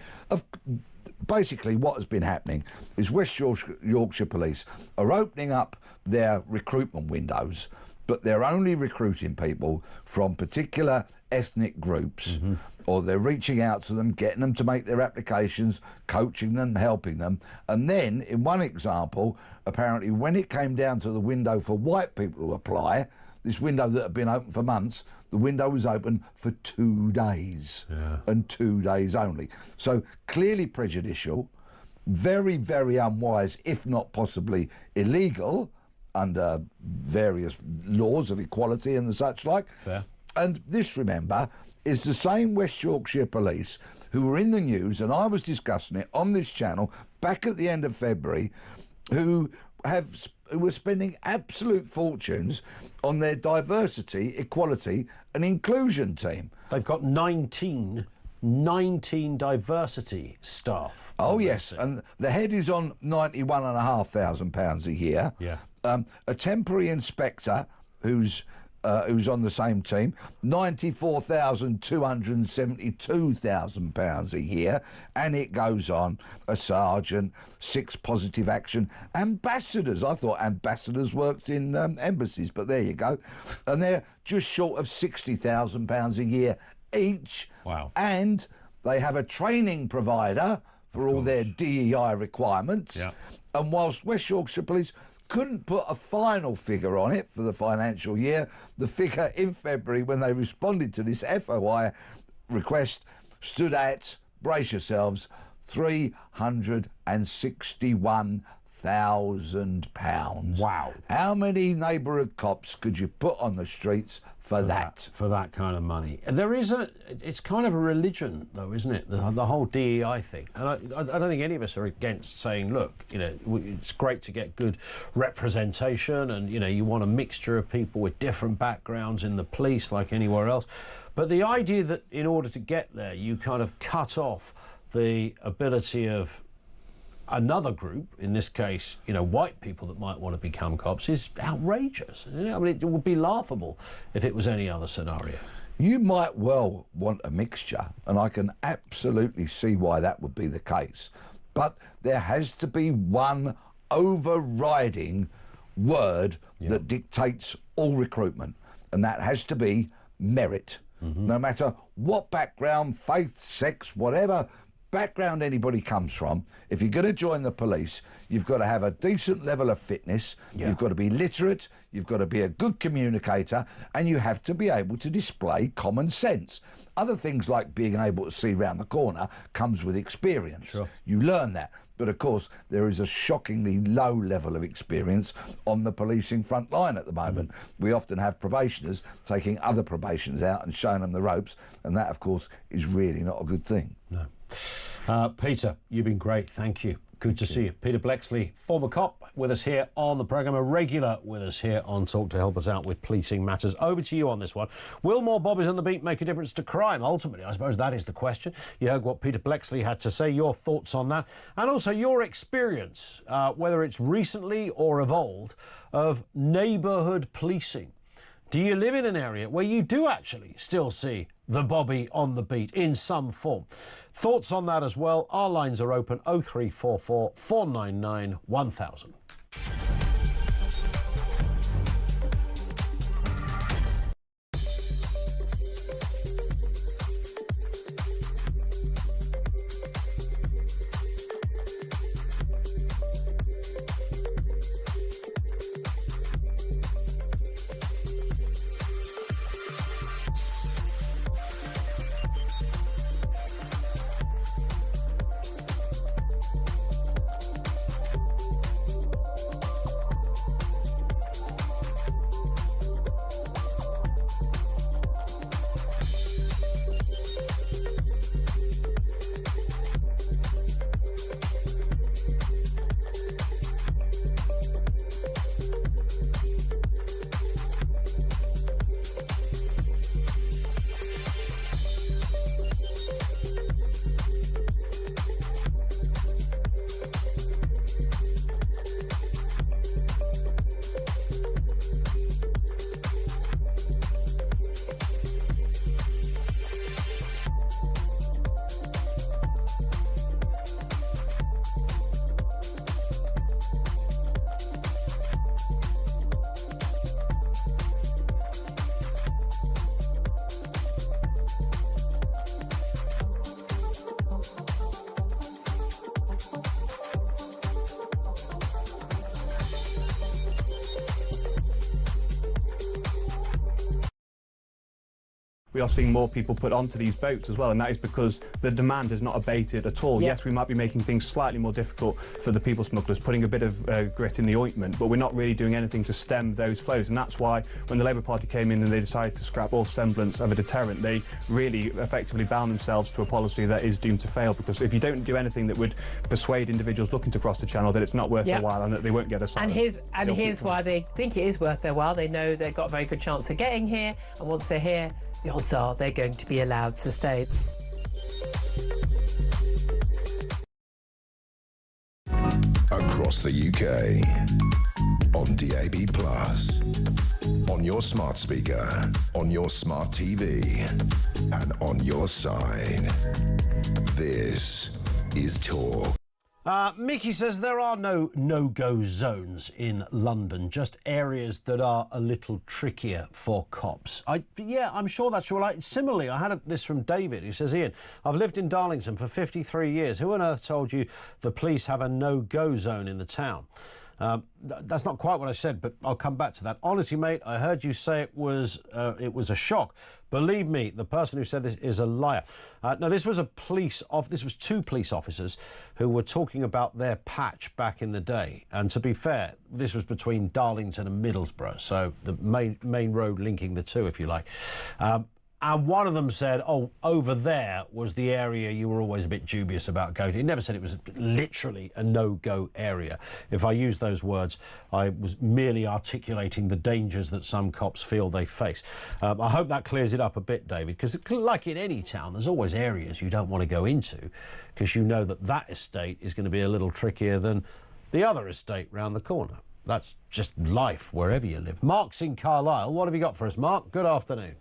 Basically, what has been happening is West Yorkshire Police are opening up their recruitment windows, but they're only recruiting people from particular ethnic groups, or they're reaching out to them, getting them to make their applications, coaching them, helping them. And then, in one example, apparently when it came down to the window for white people to apply, this window that had been open for months, the window was open for 2 days, and 2 days only. So clearly prejudicial, very, very unwise, if not possibly illegal, under various laws of equality and the such like. And this, remember, is the same West Yorkshire Police who were in the news, and I was discussing it on this channel back at the end of February, who were spending absolute fortunes on their diversity, equality and inclusion team. They've got 19 diversity staff. Oh, yes, and the head is on £91,500 a year. A temporary inspector who's who's on the same team, £94,272,000 a year, and it goes on. A sergeant, 6 positive action ambassadors. I thought ambassadors worked in embassies, but there you go. And they're just short of £60,000 a year each. Wow. And they have a training provider for all their DEI requirements. Yeah. And whilst West Yorkshire Police couldn't put a final figure on it for the financial year, the figure in February when they responded to this FOI request stood at, brace yourselves, £361,000. Wow. How many neighbourhood cops could you put on the streets for that? For that kind of money. There is it's kind of a religion, though, isn't it? The whole DEI thing. And I don't think any of us are against saying, look, you know, it's great to get good representation, and, you know, you want a mixture of people with different backgrounds in the police like anywhere else. But the idea that in order to get there, you kind of cut off the ability of another group, in this case, you know, white people that might want to become cops, is outrageous, isn't it? I mean, it would be laughable if it was any other scenario. You might well want a mixture, and I can absolutely see why that would be the case. But there has to be one overriding word that dictates all recruitment, and that has to be merit. No matter what background, faith, sex, whatever background anybody comes from, if you're going to join the police, you've got to have a decent level of fitness, you've got to be literate, you've got to be a good communicator, and you have to be able to display common sense. Other things like being able to see round the corner comes with experience. Sure. You learn that. But of course, there is a shockingly low level of experience on the policing front line at the moment. We often have probationers taking other probationers out and showing them the ropes, and that, of course, is really not a good thing. No. Peter, you've been great. Thank you. Good to see you. Peter Blexley, former cop, with us here on the programme, a regular with us here on Talk to help us out with policing matters. Over to you on this one. Will more bobbies on the beat make a difference to crime? Ultimately, I suppose that is the question. You heard what Peter Blexley had to say, your thoughts on that, and also your experience, whether it's recently or evolved, of neighbourhood policing. Do you live in an area where you do actually still see the bobby on the beat in some form? Thoughts on that as well. Our lines are open, 0344 499 1000. We are seeing more people put onto these boats as well, and that is because the demand has not abated at all. Yes, we might be making things slightly more difficult for the people smugglers, putting a bit of grit in the ointment, but we're not really doing anything to stem those flows. And that's why when the Labour Party came in and they decided to scrap all semblance of a deterrent, they really effectively bound themselves to a policy that is doomed to fail, because if you don't do anything that would persuade individuals looking to cross the channel that it's not worth their while and that they won't get asylum. And here's why they think it is worth their while. They know they've got a very good chance of getting here, and once they're here, the odds are they're going to be allowed to stay. Across across the UK. On DAB+, on your smart speaker, on your smart TV, and on your side. This is Talk. Mickey says there are no no-go zones in London, just areas that are a little trickier for cops. Yeah, I'm sure that's right. Similarly, I had this from David, who says, Ian, I've lived in Darlington for 53 years. Who on earth told you the police have a no-go zone in the town? That's not quite what I said, but I'll come back to that. Honestly, mate, I heard you say it was a shock. Believe me, the person who said this is a liar. No, this was this was two police officers who were talking about their patch back in the day. And to be fair, this was between Darlington and Middlesbrough, so the main road linking the two, if you like. And one of them said, oh, over there was the area you were always a bit dubious about going to. He never said it was literally a no-go area. If I use those words, I was merely articulating the dangers that some cops feel they face. I hope that clears it up a bit, David, because like in any town, there's always areas you don't want to go into because you know that estate is going to be a little trickier than the other estate round the corner. That's just life wherever you live. Mark's in Carlisle. What have you got for us, Mark? Good afternoon.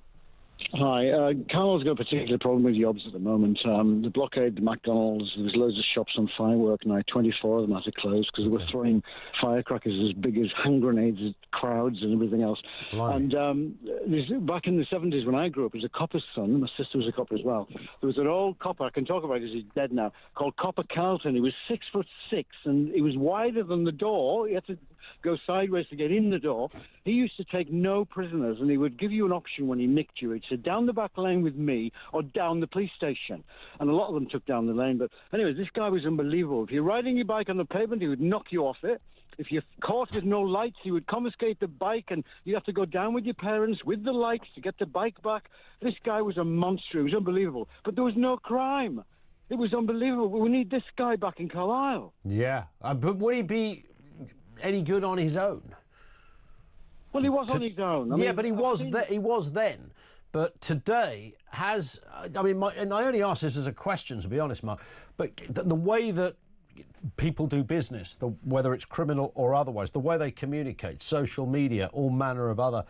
Hi. Carlisle's got a particular problem with jobs at the moment. The blockade, the McDonald's, there was loads of shops on firework night. 24 of them had to close because they were throwing firecrackers as big as hand grenades at crowds and everything else. Blimey. And back in the 70s when I grew up, as a copper's son, my sister was a copper as well, there was an old copper, I can talk about it because he's dead now, called Copper Carlton. He was 6'6", and he was wider than the door. He had to go sideways to get in the door. He used to take no prisoners, and he would give you an option when he nicked you. He'd say, down the back lane with me or down the police station. And a lot of them took down the lane. But anyway, this guy was unbelievable. If you're riding your bike on the pavement, he would knock you off it. If you're caught with no lights, he would confiscate the bike, and you have to go down with your parents with the lights to get the bike back. This guy was a monster. He was unbelievable. But there was no crime. It was unbelievable. We need this guy back in Carlisle. Yeah. But would he be any good on his own? Well, he was on his own. But he was then. But today and I only ask this as a question, to be honest, Mark, but the way that people do business, whether it's criminal or otherwise, the way they communicate, social media, all manner of other,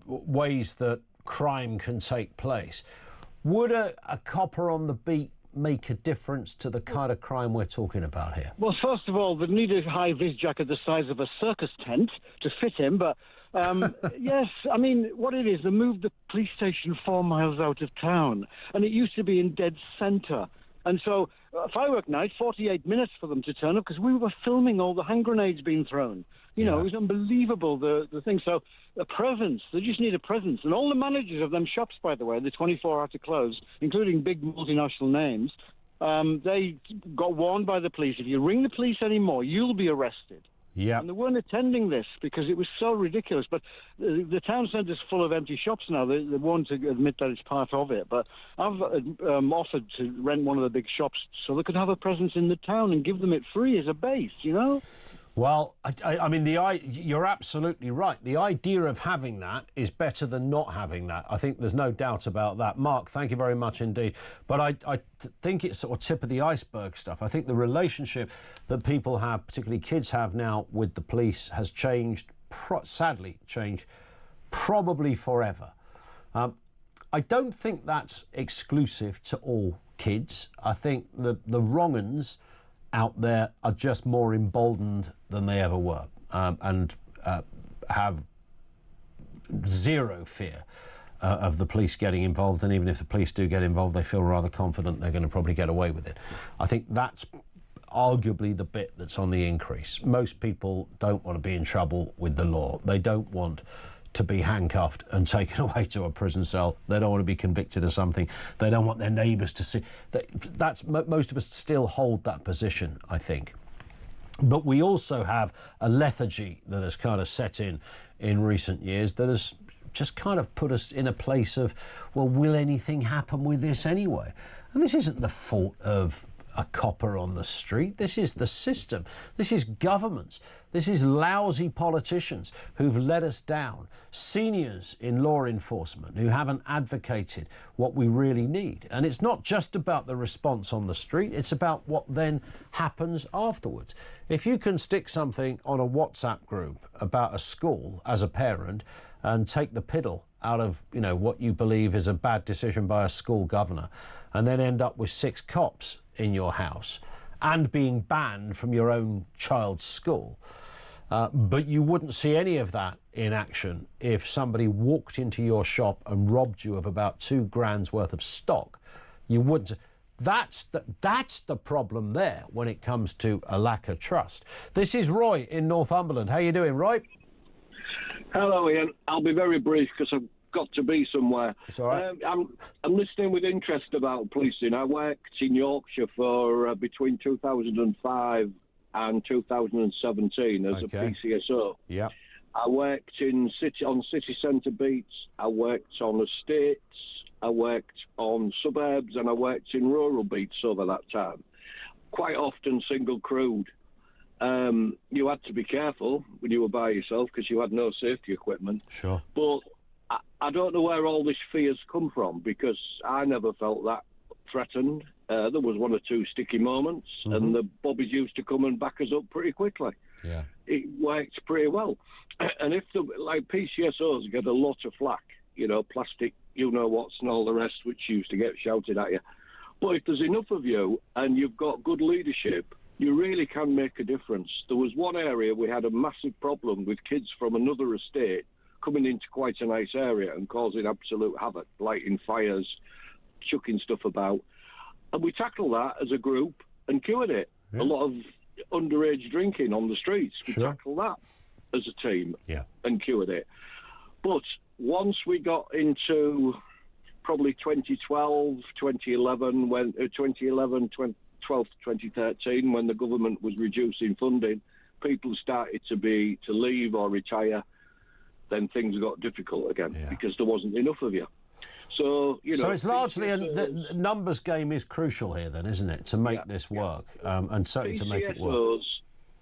ways that crime can take place, would a copper on the beat make a difference to the kind of crime we're talking about here? Well, first of all, they need a high-vis jacket the size of a circus tent to fit him, but yes, I mean, what it is, they moved the police station 4 miles out of town, and it used to be in dead centre. And so, firework night, 48 minutes for them to turn up, because we were filming all the hand grenades being thrown. It was unbelievable, the thing. So, a presence, they just need a presence. And all the managers of them shops, by the way, the 24 had to close, including big multinational names, they got warned by the police, if you ring the police anymore, you'll be arrested. Yeah. And they weren't attending this because it was so ridiculous. But the town centre's full of empty shops now. They won't admit that it's part of it. But I've offered to rent one of the big shops so they could have a presence in the town and give them it free as a base, Well, I mean, you're absolutely right. The idea of having that is better than not having that. I think there's no doubt about that. Mark, thank you very much indeed. But I think it's sort of tip of the iceberg stuff. I think the relationship that people have, particularly kids have now with the police, has changed, sadly changed, probably forever. I don't think that's exclusive to all kids. I think the wrong uns out there are just more emboldened than they ever were, and have zero fear of the police getting involved, and even if the police do get involved, they feel rather confident they're going to probably get away with it. I think that's arguably the bit that's on the increase. Most people don't want to be in trouble with the law. They don't want to be handcuffed and taken away to a prison cell. They don't want to be convicted of something. They don't want their neighbours to see. Most of us still hold that position, I think. But we also have a lethargy that has kind of set in recent years that has just kind of put us in a place of, well, will anything happen with this anyway? And this isn't the fault of a copper on the street. This is the system. This is governments. This is lousy politicians who've let us down. Seniors in law enforcement who haven't advocated what we really need. And it's not just about the response on the street, it's about what then happens afterwards. If you can stick something on a WhatsApp group about a school as a parent and take the piddle out of, you know, what you believe is a bad decision by a school governor, and then end up with 6 cops in your house and being banned from your own child's school. But you wouldn't see any of that in action if somebody walked into your shop and robbed you of about £2,000 worth of stock. You wouldn't. That's the problem there when it comes to a lack of trust. This is Roy in Northumberland. How you doing, Roy? Hello, Ian. I'll be very brief because I've got to be somewhere. It's all right. I'm listening with interest about policing. I worked in Yorkshire for between 2005 and 2017 as a PCSO. Yeah. I worked on city centre beats. I worked on estates. I worked on suburbs, and I worked in rural beats over that time. Quite often single crewed. You had to be careful when you were by yourself because you had no safety equipment. Sure. But I don't know where all this fear's come from because I never felt that threatened. There was 1 or 2 sticky moments, and the bobbies used to come and back us up pretty quickly. Yeah. It worked pretty well. And if PCSOs get a lot of flack, you know, plastic, you know what's and all the rest, which used to get shouted at you. But if there's enough of you and you've got good leadership, you really can make a difference. There was one area we had a massive problem with kids from another estate coming into quite a nice area and causing absolute havoc, lighting fires, chucking stuff about. And we tackled that as a group and cured it. Yeah. A lot of underage drinking on the streets. We tackled that as a team and cured it. But once we got into probably 2012, 2013, when the government was reducing funding, people started to leave or retire. Then things got difficult again because there wasn't enough of you. So, you know. So it's largely the numbers game is crucial here, then, isn't it, to make this work, and certainly to make it work.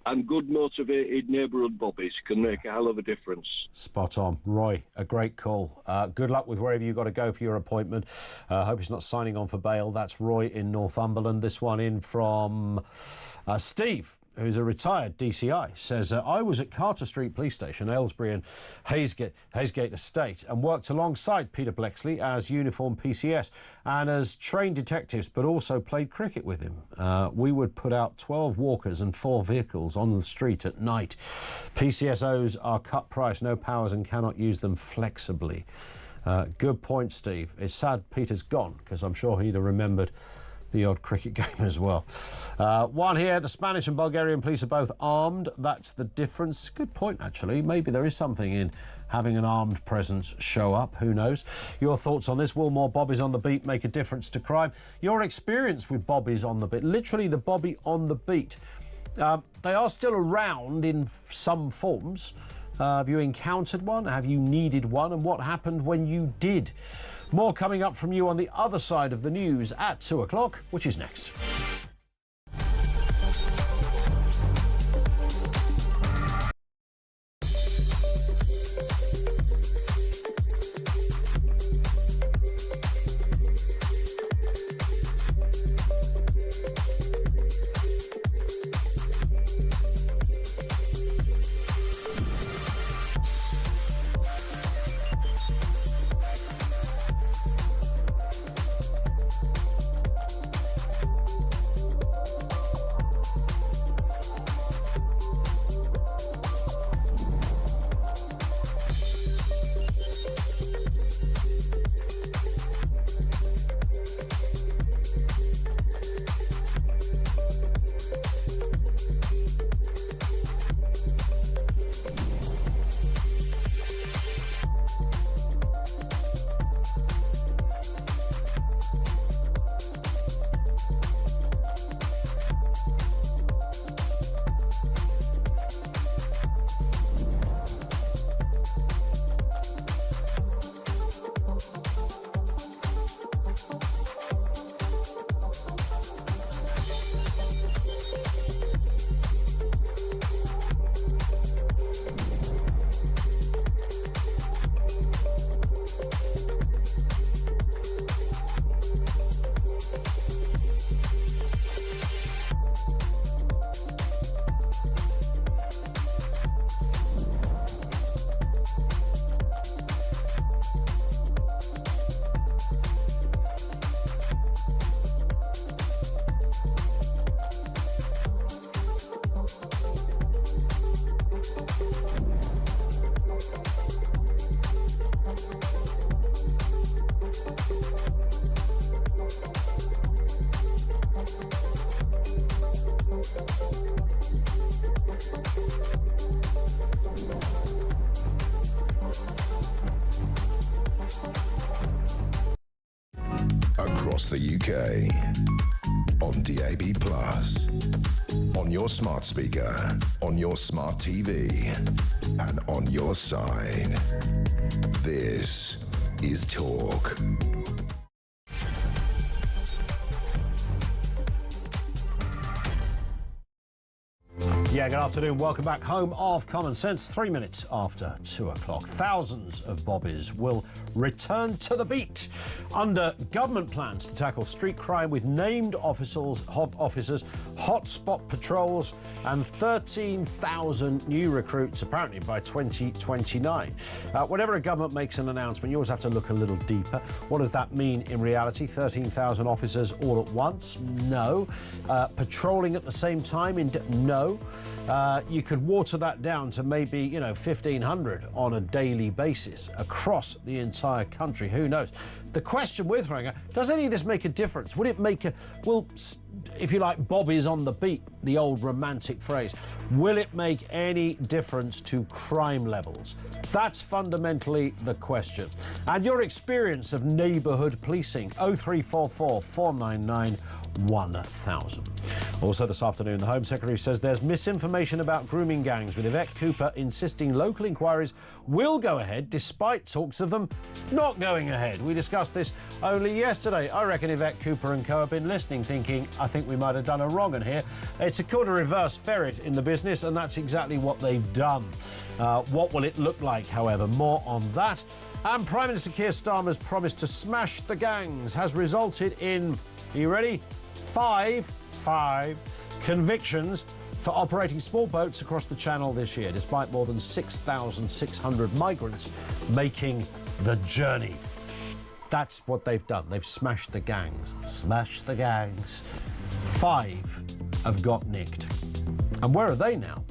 And good motivated neighbourhood bobbies can make a hell of a difference. Spot on. Roy, a great call. Good luck with wherever you've got to go for your appointment. Hope it's not signing on for bail. That's Roy in Northumberland. This one in from Steve, who's a retired DCI, says, I was at Carter Street Police Station, Aylesbury and Haysgate Estate, and worked alongside Peter Blexley as uniformed PCS and as trained detectives, but also played cricket with him. We would put out 12 walkers and 4 vehicles on the street at night. PCSOs are cut price, no powers, and cannot use them flexibly. Good point, Steve. It's sad Peter's gone, because I'm sure he'd have remembered the odd cricket game as well. One here, the Spanish and Bulgarian police are both armed. That's the difference. Good point, actually. Maybe there is something in having an armed presence show up. Who knows? Your thoughts on this? Will more bobbies on the beat make a difference to crime? Your experience with bobbies on the beat, literally the bobby on the beat. They are still around in some forms. Have you encountered one? Have you needed one? And what happened when you did? More coming up from you on the other side of the news at 2 o'clock, which is next. across the UK. On DAB+, on your smart speaker, on your smart TV, and on your side. This is Talk. Yeah, good afternoon. Welcome back home of Common Sense. 3 minutes after 2 o'clock. Thousands of bobbies will return to the beat under government plans to tackle street crime with named officers, hotspot patrols, and 13,000 new recruits, apparently by 2029. Whenever a government makes an announcement, you always have to look a little deeper. What does that mean in reality? 13,000 officers all at once? No. Patrolling at the same time? No. You could water that down to maybe, 1,500 on a daily basis across the entire country. Who knows? The question we're throwing out, does any of this make a difference? Would it make if you like, Bob is on the beat, the old romantic phrase, will it make any difference to crime levels? That's fundamentally the question. And your experience of neighbourhood policing, 0344 499 1000. Also this afternoon, the Home Secretary says there's misinformation about grooming gangs, with Yvette Cooper insisting local inquiries will go ahead despite talks of them not going ahead. We discussed this only yesterday. I reckon Yvette Cooper and co have been listening, thinking, I think we might have done a wrong in here. It's called a reverse ferret in the business, and that's exactly what they've done. What will it look like, however? More on that. And Prime Minister Keir Starmer's promise to smash the gangs has resulted in, are you ready? Five convictions for operating small boats across the Channel this year, despite more than 6,600 migrants making the journey. That's what they've done. They've smashed the gangs. Smashed the gangs. 5 have got nicked. And where are they now?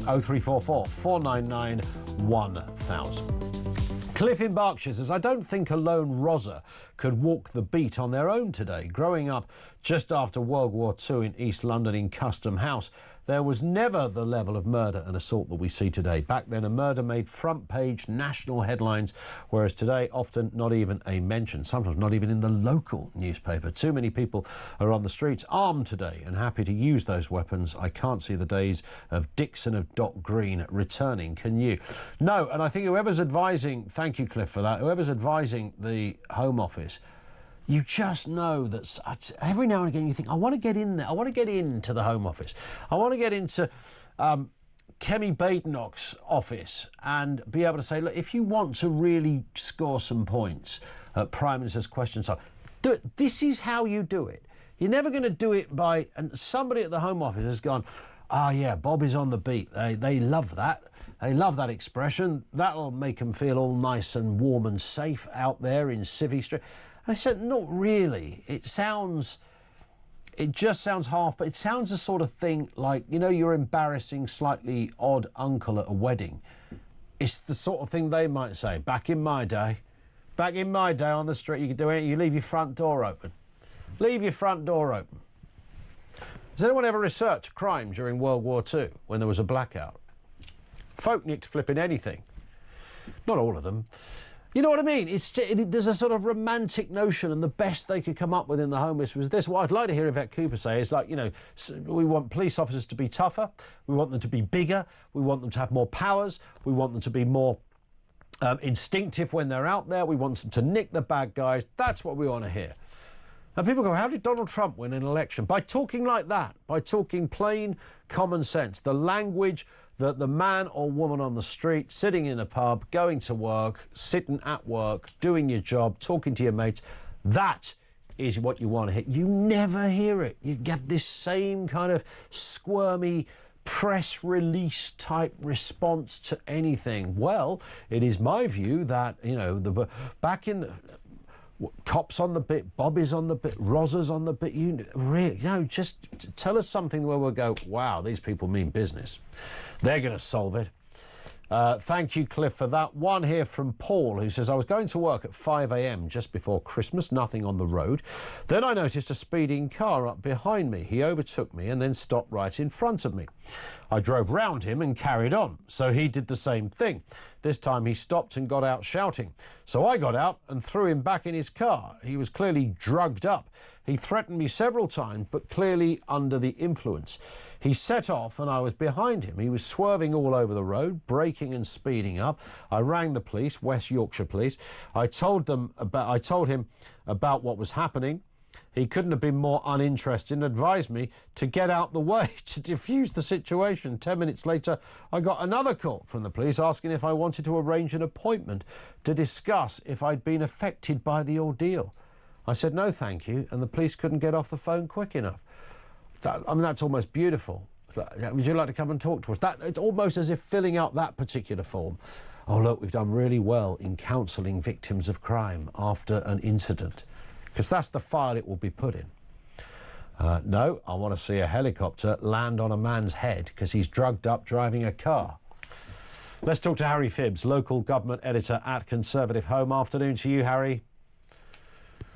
0344 499 1000. Cliff in Berkshire says, I don't think a lone Rosa could walk the beat on their own today. Growing up just after World War II in East London in Custom House, there was never the level of murder and assault that we see today. Back then, a murder made front-page national headlines, whereas today, often not even a mention, sometimes not even in the local newspaper. Too many people are on the streets armed today and happy to use those weapons. I can't see the days of Dixon of Dock Green returning, can you? No, and I think whoever's advising, thank you, Cliff, for that, whoever's advising the Home Office, you just know that every now and again you think, I want to get in there. I want to get into the Home Office. I want to get into Kemi Badenoch's office and be able to say, look, if you want to really score some points at Prime Minister's question time, this is how you do it. You're never going to do it by... And somebody at the Home Office has gone, yeah, Bob is on the beat. They love that. They love that expression. That'll make them feel all nice and warm and safe out there in Civvy Street. I said, not really. It just sounds half, but it sounds the sort of thing like, your embarrassing, slightly odd uncle at a wedding. It's the sort of thing they might say. Back in my day on the street, you could do anything. You leave your front door open. Leave your front door open. Has anyone ever researched crime during World War II when there was a blackout? Folk nicked flipping anything. Not all of them. You know what I mean? There's a sort of romantic notion, and the best they could come up with in the Home Office was this. What I'd like to hear Yvette Cooper say is, like, we want police officers to be tougher, we want them to be bigger, we want them to have more powers, we want them to be more instinctive when they're out there, we want them to nick the bad guys. That's what we want to hear. And people go, how did Donald Trump win an election? By talking like that, by talking plain common sense, the language that the man or woman on the street, sitting in a pub, going to work, sitting at work, doing your job, talking to your mates, that is what you want to hear. You never hear it. You get this same kind of squirmy press release type response to anything. Well, it is my view that, back in the... Cops on the bit, Bobby's on the bit, Rosa's on the bit. Just tell us something where we'll go, wow, these people mean business. They're going to solve it. Thank you, Cliff, for that. One here from Paul, who says, I was going to work at 5 a.m. just before Christmas, nothing on the road. Then I noticed a speeding car up behind me. He overtook me and then stopped right in front of me. I drove round him and carried on. So he did the same thing. This time he stopped and got out shouting. So I got out and threw him back in his car. He was clearly drugged up. He threatened me several times, but clearly under the influence. He set off and I was behind him. He was swerving all over the road, braking and speeding up. I rang the police, West Yorkshire Police. I told him about what was happening. He couldn't have been more uninterested and advised me to get out the way to defuse the situation. 10 minutes later, I got another call from the police asking if I wanted to arrange an appointment to discuss if I'd been affected by the ordeal. I said, no, thank you, and the police couldn't get off the phone quick enough. That's almost beautiful. Would you like to come and talk to us? It's almost as if filling out that particular form. Oh, look, we've done really well in counselling victims of crime after an incident. Because that's the file it will be put in. No, I want to see a helicopter land on a man's head because he's drugged up driving a car. Let's talk to Harry Phibbs, local government editor at Conservative Home. Afternoon to you, Harry.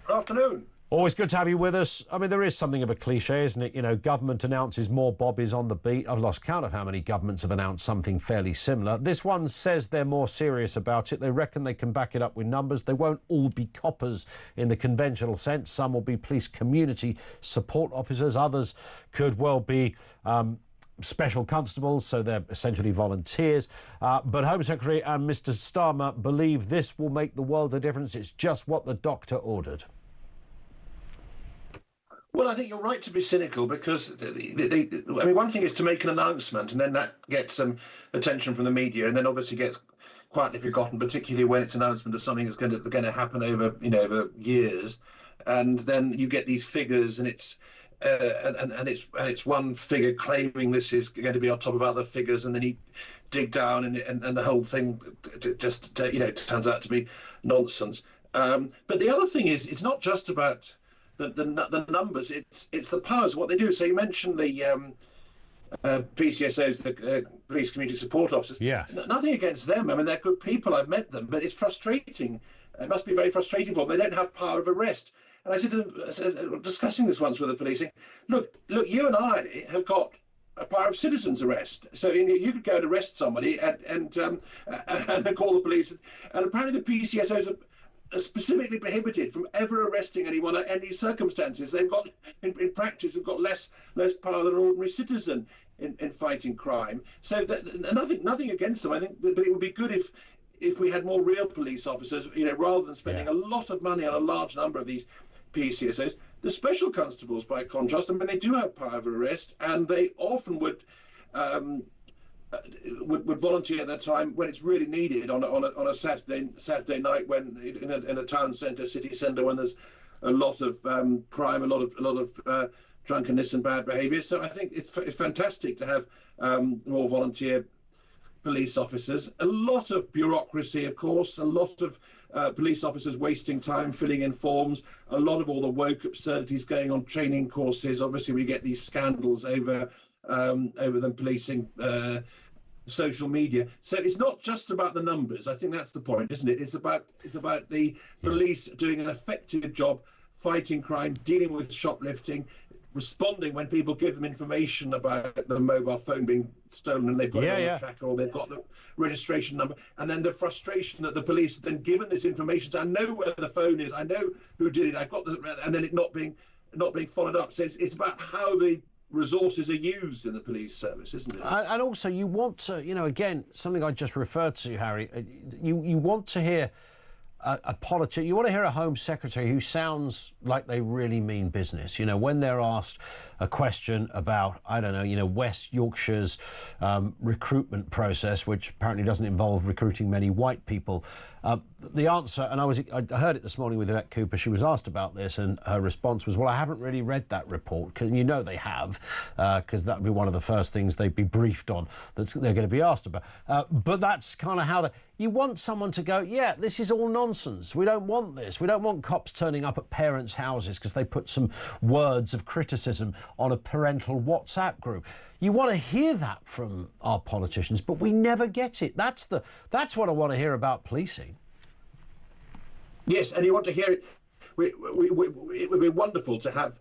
Good afternoon. Always good to have you with us. I mean, there is something of a cliche, isn't it? You know, government announces more bobbies on the beat. I've lost count of how many governments have announced something fairly similar. This one says they're more serious about it. They reckon they can back it up with numbers. They won't all be coppers in the conventional sense. Some will be police community support officers. Others could well be special constables, so they're essentially volunteers. But Home Secretary and Mr Starmer believe this will make the world a difference. It's just what the doctor ordered. Well, I think you're right to be cynical because, one thing is to make an announcement and then that gets some attention from the media and then obviously gets quietly forgotten, particularly when it's an announcement of something that's going to happen over, over years. And then you get these figures and it's one figure claiming this is going to be on top of other figures, and then you dig down and the whole thing just, turns out to be nonsense. But the other thing is, it's not just about the numbers, it's the powers, what they do. So you mentioned the PCSOs, the police community support officers. Yeah. Nothing against them. I mean, they're good people. I've met them, but it's frustrating. It must be very frustrating for them. They don't have power of arrest. And I said to them, discussing this once with the policing, look, you and I have got a power of citizens arrest. So you could go and arrest somebody and then call the police. And apparently the PCSOs are specifically prohibited from ever arresting anyone at any circumstances. They've got, in practice, they've got less power than an ordinary citizen in fighting crime. So nothing against them. I think, but it would be good if we had more real police officers, rather than spending a lot of money on a large number of these PCSOs. The special constables, by contrast, I mean, they do have power of arrest, and they often would volunteer at that time when it's really needed on a Saturday night, when in a town centre, city centre, when there's a lot of crime, a lot of drunkenness and bad behaviour. So I think it's fantastic to have more volunteer police officers. A lot of bureaucracy, of course, a lot of police officers wasting time filling in forms, a lot of all the woke absurdities going on training courses. Obviously, we get these scandals over them policing social media. So it's not just about the numbers. I think that's the point, isn't it? It's about the police doing an effective job fighting crime, dealing with shoplifting, responding when people give them information about the mobile phone being stolen and they've got it on the tracker or they've got the registration number, and then the frustration that the police then given this information, so I know where the phone is, I know who did it, I got and then it not being followed up. So it's about how the resources are used in the police service, isn't it? And also, you want to, again, something I just referred to, Harry, you want to hear a politician, you want to hear a Home Secretary who sounds like they really mean business. When they're asked a question about, I don't know, West Yorkshire's recruitment process, which apparently doesn't involve recruiting many white people, the answer, and I heard it this morning with Yvette Cooper. She was asked about this, and her response was, well, I haven't really read that report. And you know they have, because that would be one of the first things they'd be briefed on that they're going to be asked about. But that's kind of how you want someone to go, yeah, this is all nonsense. We don't want this. We don't want cops turning up at parents' houses because they put some words of criticism on a parental WhatsApp group. You want to hear that from our politicians, but we never get it. That's what I want to hear about policing. Yes, and you want to hear it. It would be wonderful to have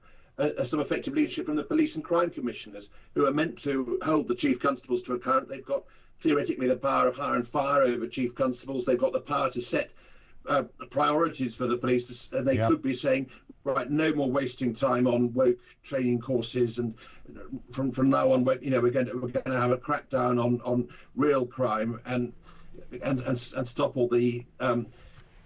some effective leadership from the police and crime commissioners, who are meant to hold the chief constables to account. They've got theoretically the power of hire and fire over chief constables. They've got the power to set priorities for the police. They could be saying, right, no more wasting time on woke training courses, and from now on, we're going to have a crackdown on real crime and stop all the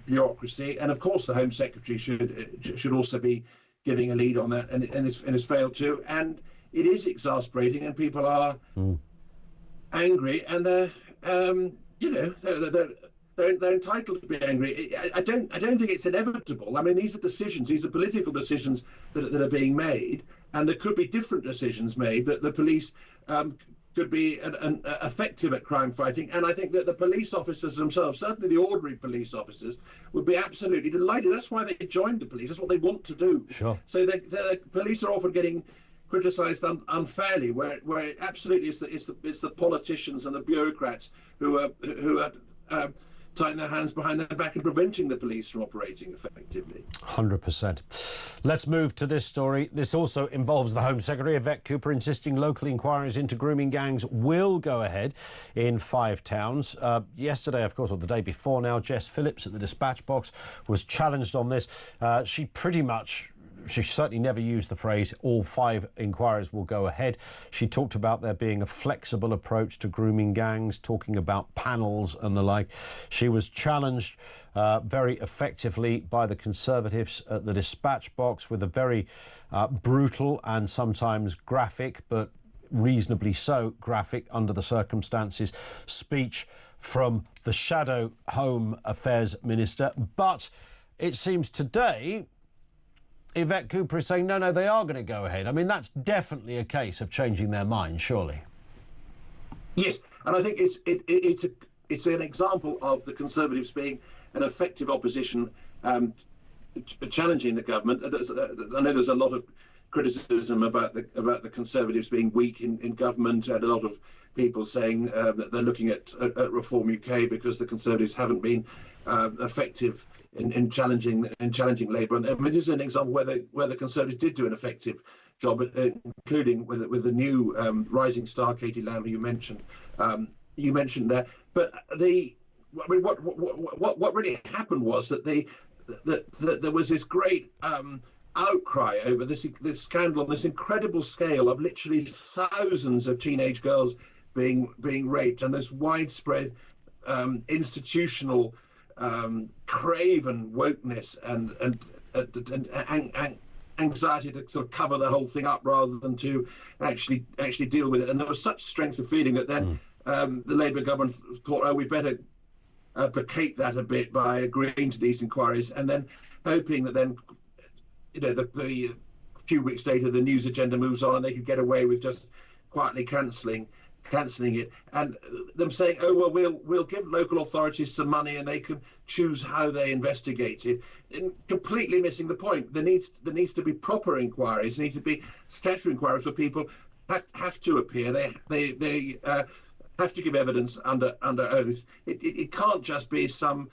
bureaucracy. And of course, the Home Secretary should also be giving a lead on that, and has failed to. And it is exasperating, and people are angry, and they're entitled to be angry. I don't think it's inevitable. I mean, these are decisions. These are political decisions that are being made, and there could be different decisions made that the police could be effective at crime fighting. And I think that the police officers themselves, certainly the ordinary police officers, would be absolutely delighted. That's why they joined the police. That's what they want to do. Sure. So the police are often getting criticised unfairly, where absolutely it's the politicians and the bureaucrats who are tying their hands behind their back and preventing the police from operating effectively. 100%. Let's move to this story. This also involves the Home Secretary, Yvette Cooper, insisting local inquiries into grooming gangs will go ahead in 5 towns. Yesterday, of course, or the day before now, Jess Phillips at the Dispatch Box was challenged on this. She certainly never used the phrase all 5 inquiries will go ahead. She talked about there being a flexible approach to grooming gangs, talking about panels and the like. She was challenged very effectively by the Conservatives at the Dispatch Box with a very brutal and sometimes graphic, but reasonably so graphic under the circumstances, speech from the Shadow Home Affairs Minister. But it seems today Yvette Cooper is saying, no, they are going to go ahead. I mean, that's definitely a case of changing their mind, surely. Yes, and I think it's an example of the Conservatives being an effective opposition, challenging the government. I know there's a lot of criticism about the Conservatives being weak in government, and a lot of people saying that they're looking at Reform UK because the Conservatives haven't been effective in challenging Labour. And this is an example where the Conservatives did do an effective job, including with the new rising star Katie Lamb, who you mentioned there. But what really happened was that there was this great outcry over this scandal on this incredible scale of literally thousands of teenage girls being raped, and this widespread institutional craven wokeness and anxiety to sort of cover the whole thing up rather than to actually deal with it. And there was such strength of feeling that then the Labour government thought, oh, we better placate that a bit by agreeing to these inquiries, and then hoping that then, the few weeks later the news agenda moves on and they could get away with just quietly cancelling it, and them saying, oh well, we'll give local authorities some money and they can choose how they investigate it, and completely missing the point. There needs to be proper inquiries. There need to be statutory inquiries where people have to appear. They have to give evidence under oath. It can't just be some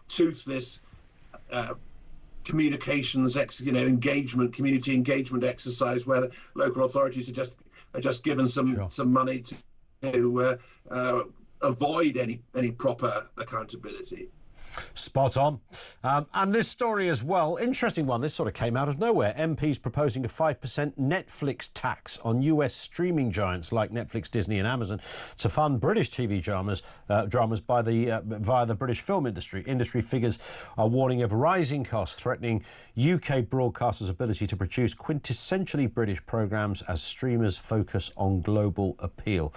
toothless communications community engagement exercise where the local authorities are just given some money to avoid any proper accountability. Spot on. And this story as well, interesting one, this sort of came out of nowhere. MPs proposing a 5% Netflix tax on US streaming giants like Netflix, Disney and Amazon to fund British TV dramas via the British film industry. Industry figures are warning of rising costs threatening UK broadcasters' ability to produce quintessentially British programmes as streamers focus on global appeal.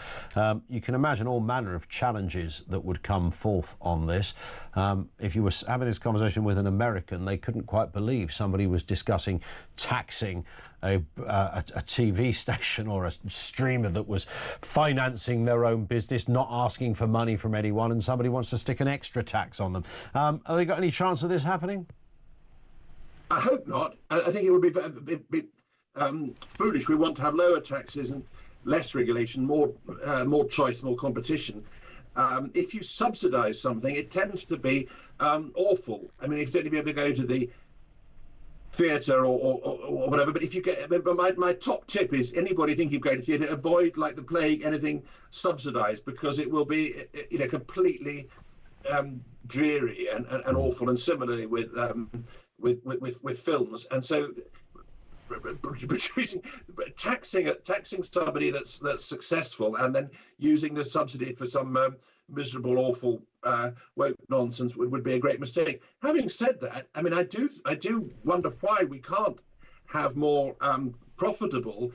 You can imagine all manner of challenges that would come forth on this. if you were having this conversation with an American, they couldn't quite believe somebody was discussing taxing a TV station or a streamer that was financing their own business, not asking for money from anyone, and somebody wants to stick an extra tax on them. Have they got any chance of this happening? I hope not. I think it would be foolish. We want to have lower taxes and less regulation, more choice, more competition. If you subsidise something, it tends to be awful. I mean, if you ever go to the theatre or whatever, but if you get, my top tip is anybody thinking of going to theatre, avoid like the plague anything subsidised, because it will be completely dreary and awful. And similarly with films, and so taxing somebody that's successul and then using the subsidy for some miserable, awful woke nonsense would be a great mistake. Having said that, I mean, I do wonder why we can't have more profitable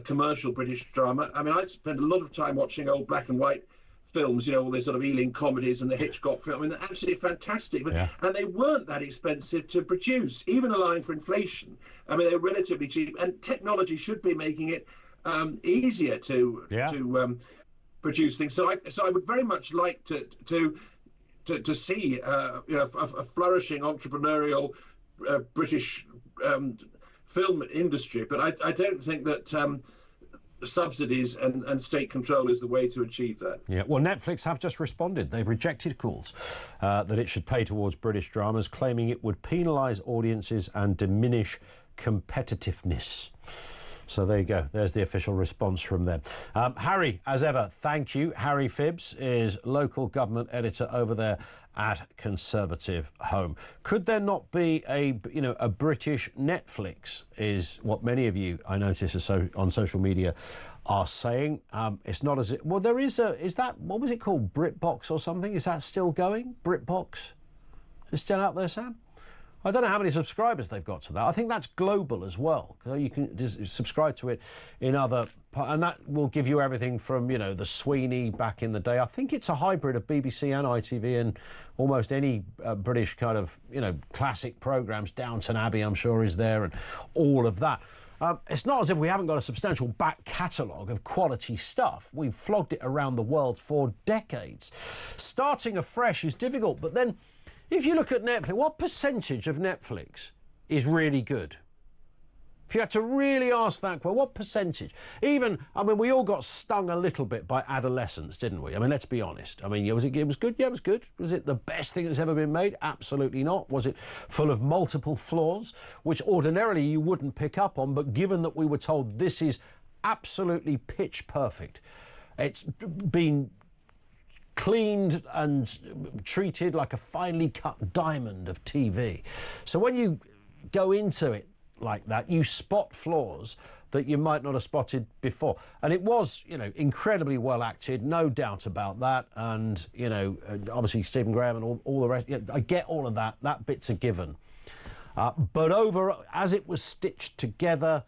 commercial British drama. I mean, I spend a lot of time watching old black and white films, all these sort of Ealing comedies and the Hitchcock film. I mean, they're absolutely fantastic, and they weren't that expensive to produce, even allowing for inflation. I mean, they're relatively cheap, and technology should be making it easier to produce things. So I would very much like to see a flourishing entrepreneurial British film industry, but I don't think that subsidies and state control is the way to achieve that. Yeah, well, Netflix have just responded. They've rejected calls that it should pay towards British dramas, claiming it would penalise audiences and diminish competitiveness. So there you go. There's the official response from them. Harry, as ever, thank you. Harry Phibbs is local government editor over there at Conservative Home. Could there not be a British Netflix, is what many of you, I notice, on social media are saying. It's not as it, well, there is that, what was it called, BritBox or something? Is that still going? BritBox? Is it still out there, Sam? I don't know how many subscribers they've got to that. I think that's global as well. You can just subscribe to it in other, and that will give you everything from, the Sweeney back in the day. I think it's a hybrid of BBC and ITV and almost any British kind of, classic programmes. Downton Abbey, I'm sure, is there, and all of that. It's not as if we haven't got a substantial back catalogue of quality stuff. We've flogged it around the world for decades. Starting afresh is difficult, but then if you look at Netflix, what percentage of Netflix is really good? If you had to really ask that question, what percentage? We all got stung a little bit by adolescence, didn't we? I mean, let's be honest. I mean, it was good? Yeah, it was good. Was it the best thing that's ever been made? Absolutely not. Was it full of multiple flaws, which ordinarily you wouldn't pick up on, but given that we were told this is absolutely pitch perfect, it's been cleaned and treated like a finely cut diamond of TV. So when you go into it like that, you spot flaws that you might not have spotted before. And it was, incredibly well acted, no doubt about that. And, obviously Stephen Graham and all the rest, I get all of that. That bit's a given. But as it was stitched together,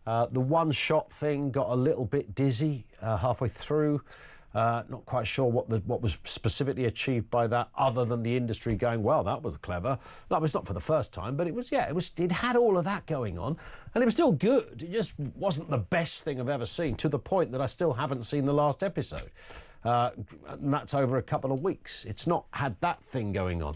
the one-shot thing got a little bit dizzy halfway through. Not quite sure what was specifically achieved by that, other than the industry going, well, that was clever. That was not for the first time, but it had all of that going on, and it was still good. It just wasn't the best thing I've ever seen, to the point that I still haven't seen the last episode. And that's over a couple of weeks. It's not had that thing going on.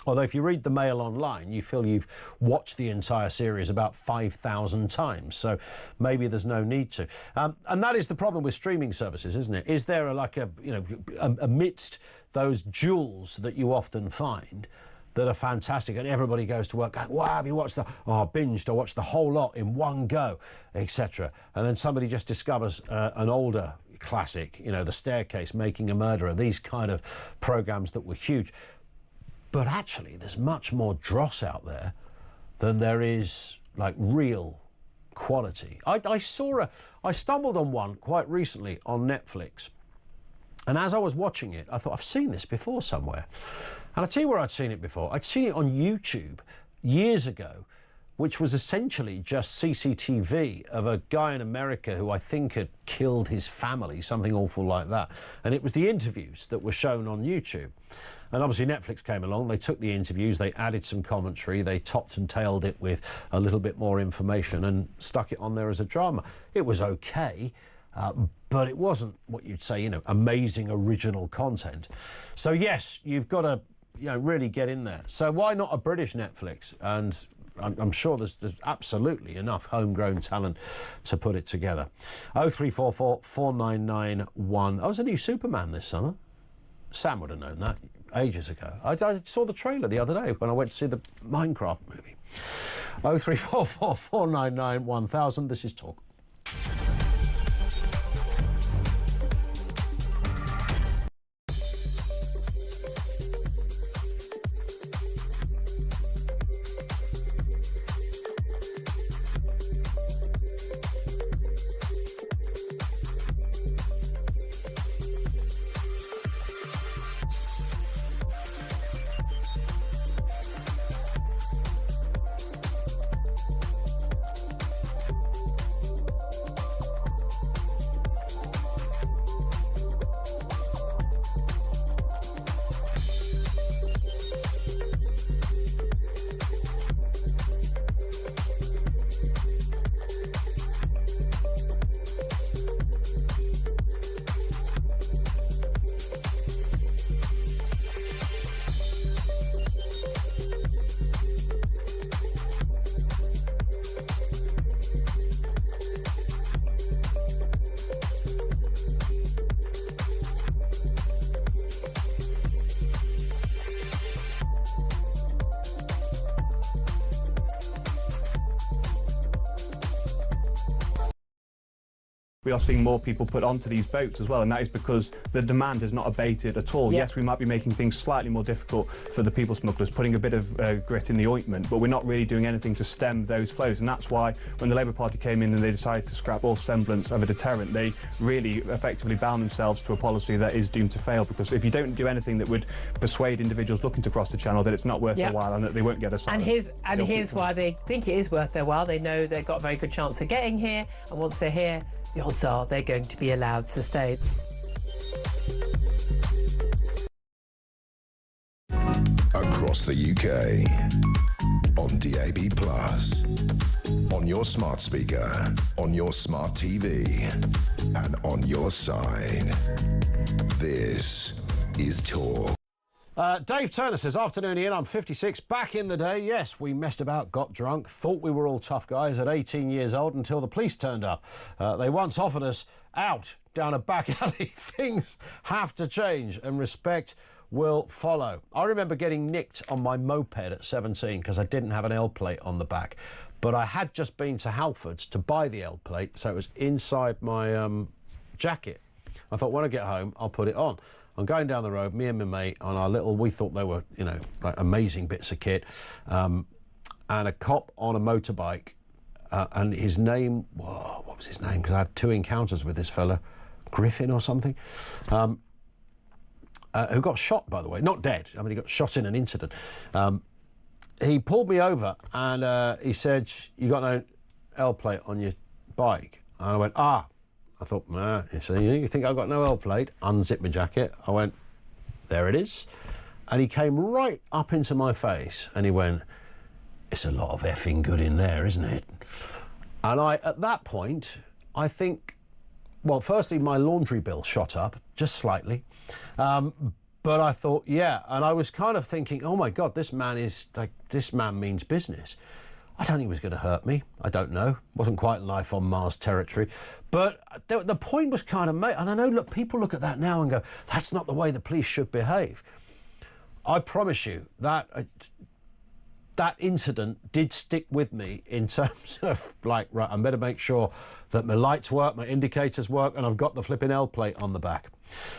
Although if you read the Mail online, you feel you've watched the entire series about 5,000 times, so maybe there's no need to. And that is the problem with streaming services, isn't it? Is there amidst those jewels that you often find that are fantastic, and everybody goes to work going, wow, have you watched binged or watched the whole lot in one go, etc. And then somebody just discovers an older classic, The Staircase, Making a Murderer, these kind of programmes that were huge. But actually, there's much more dross out there than there is, real quality. I stumbled on one quite recently on Netflix. And as I was watching it, I thought, I've seen this before somewhere. And I'll tell you where I'd seen it before. I'd seen it on YouTube years ago which was essentially just CCTV of a guy in America who I think had killed his family, something awful like that. And it was the interviews that were shown on YouTube. And obviously Netflix came along, they took the interviews, they added some commentary, they topped and tailed it with a little bit more information and stuck it on there as a drama. It was okay, but it wasn't what you'd say, you know, amazing original content. So yes, you've got to, you know, really get in there. So why not a British Netflix? And I'm sure there's absolutely enough homegrown talent to put it together. 0344 499 1. I was a new Superman this summer. Sam would have known that ages ago. I saw the trailer the other day when I went to see the Minecraft movie. 0344 499 1000. This is Talk. We are seeing more people put onto these boats as well, and that is because the demand has not abated at all. Yes, we might be making things slightly more difficult for the people smugglers, putting a bit of grit in the ointment, but we're not really doing anything to stem those flows. And that's why when the Labour Party came in and they decided to scrap all semblance of a deterrent, they really effectively bound themselves to a policy that is doomed to fail, because if you don't do anything that would persuade individuals looking to cross the channel that it's not worth their while and that they won't get asylum. And here's why they think it is worth their while. They know they've got a very good chance of getting here, and once they're here, the odds are they're going to be allowed to stay. Across the UK, on DAB+, on your smart speaker, on your smart TV, and on your side. This is Talk. Dave Turner says, afternoon Ian, I'm 56, back in the day, yes, we messed about, got drunk, thought we were all tough guys at 18 years old until the police turned up. They once offered us out down a back alley. Things have to change and respect will follow. I remember getting nicked on my moped at 17 because I didn't have an L plate on the back, but I had just been to Halfords to buy the L plate, so it was inside my jacket. I thought when I get home, I'll put it on. I'm going down the road, me and my mate, on our little, we thought they were, you know, like amazing bits of kit, and a cop on a motorbike, and his name, whoa, what was his name? Because I had 2 encounters with this fella, Griffin or something, who got shot, by the way, not dead, I mean, he got shot in an incident. He pulled me over and he said, you got no L plate on your bike? And I went, ah. I thought, nah, you think I've got no L plate? Unzipped my jacket. I went, there it is. And he came right up into my face and he went, it's a lot of effing good in there, isn't it? And at that point, I think, well, firstly, my laundry bill shot up just slightly. But I thought, yeah. And I was kind of thinking, oh my God, this man means business. I don't think it was going to hurt me. I don't know. Wasn't quite life on Mars territory. But the point was kind of made. And I know, look, people look at that now and go, that's not the way the police should behave. I promise you that that incident did stick with me in terms of, like, right, I better make sure that my lights work, my indicators work, and I've got the flipping L plate on the back.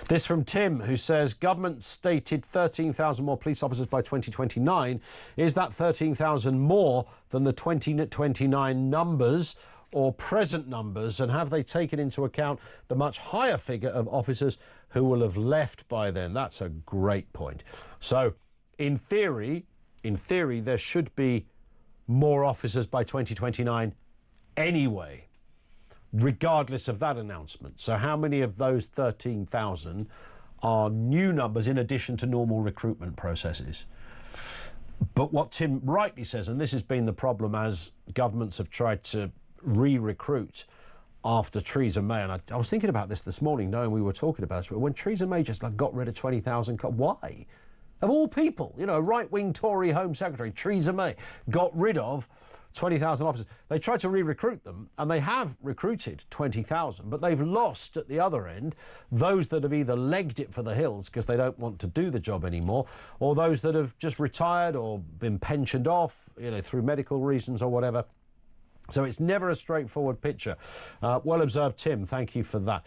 This from Tim, who says, government stated 13,000 more police officers by 2029. Is that 13,000 more than the 2029 numbers or present numbers? And have they taken into account the much higher figure of officers who will have left by then? That's a great point. So, in theory, there should be more officers by 2029 anyway, regardless of that announcement. So how many of those 13,000 are new numbers in addition to normal recruitment processes? But what Tim rightly says, and this has been the problem as governments have tried to re-recruit after Theresa May, and I was thinking about this morning, knowing we were talking about it, when Theresa May just got rid of 20,000, why? Of all people, you know, a right-wing Tory Home Secretary, Theresa May, got rid of 20,000 officers. They tried to re-recruit them, and they have recruited 20,000, but they've lost at the other end those that have either legged it for the hills because they don't want to do the job anymore, or those that have just retired or been pensioned off, you know, through medical reasons or whatever. So it's never a straightforward picture. Well observed, Tim. Thank you for that.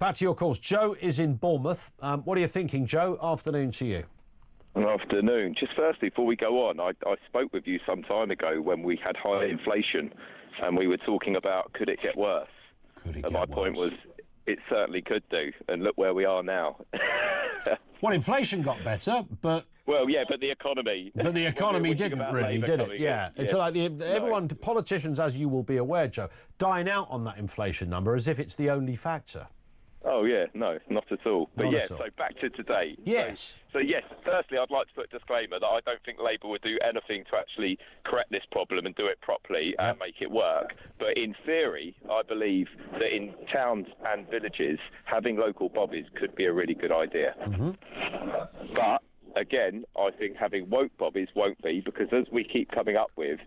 Back to your calls. Joe is in Bournemouth. What are you thinking, Joe? Afternoon to you. Good afternoon. Just firstly, before we go on, I spoke with you some time ago when we had high inflation and we were talking about could it get worse? My point was it certainly could do, and look where we are now. Well, inflation got better, but... Well, yeah, but the economy... But the economy didn't really, did it? Yeah. It's like everyone, politicians, as you will be aware, Joe, dine out on that inflation number as if it's the only factor. Oh, yeah, no, not at all. But yeah, so back to today. Yes. So yes, firstly, I'd like to put a disclaimer that I don't think Labour would do anything to actually correct this problem and do it properly and make it work. But in theory, I believe that in towns and villages, having local bobbies could be a really good idea. But again, I think having woke bobbies won't be, because as we keep coming up with,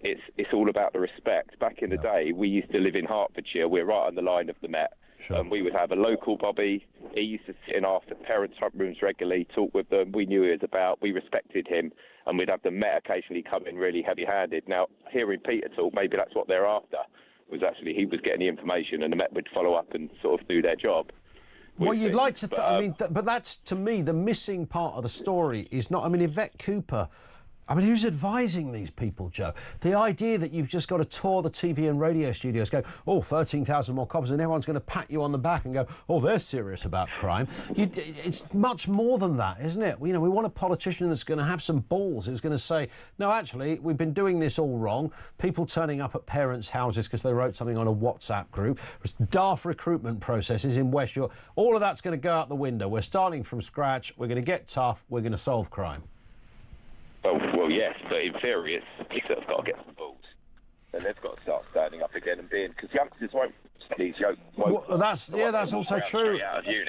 it's all about the respect. Back in the day, we used to live in Hertfordshire. We're right on the line of the Met. Sure. And we would have a local bobby. He used to sit in our parents' front rooms regularly, talk with them. We knew who he was about. We respected him. And we'd have the Met occasionally come in really heavy-handed. Now, hearing Peter talk, maybe that's what they're after, was actually he was getting the information and the Met would follow up and sort of do their job. Well, you'd like to... I mean, but that's, to me, the missing part of the story is not... I mean, Yvette Cooper... I mean, who's advising these people, Joe? The idea that you've just got to tour the TV and radio studios, go, oh, 13,000 more coppers, and everyone's going to pat you on the back and go, oh, they're serious about crime. It's much more than that, isn't it? You know, we want a politician that's going to have some balls, who's going to say, no, actually, we've been doing this all wrong. People turning up at parents' houses because they wrote something on a WhatsApp group. Daft recruitment processes in West York. All of that's going to go out the window. We're starting from scratch. We're going to get tough. We're going to solve crime. Well, yes, but in theory, it's sort of got to get some balls. And they've got to start standing up again and being... Because youngsters won't... Well, that's also true.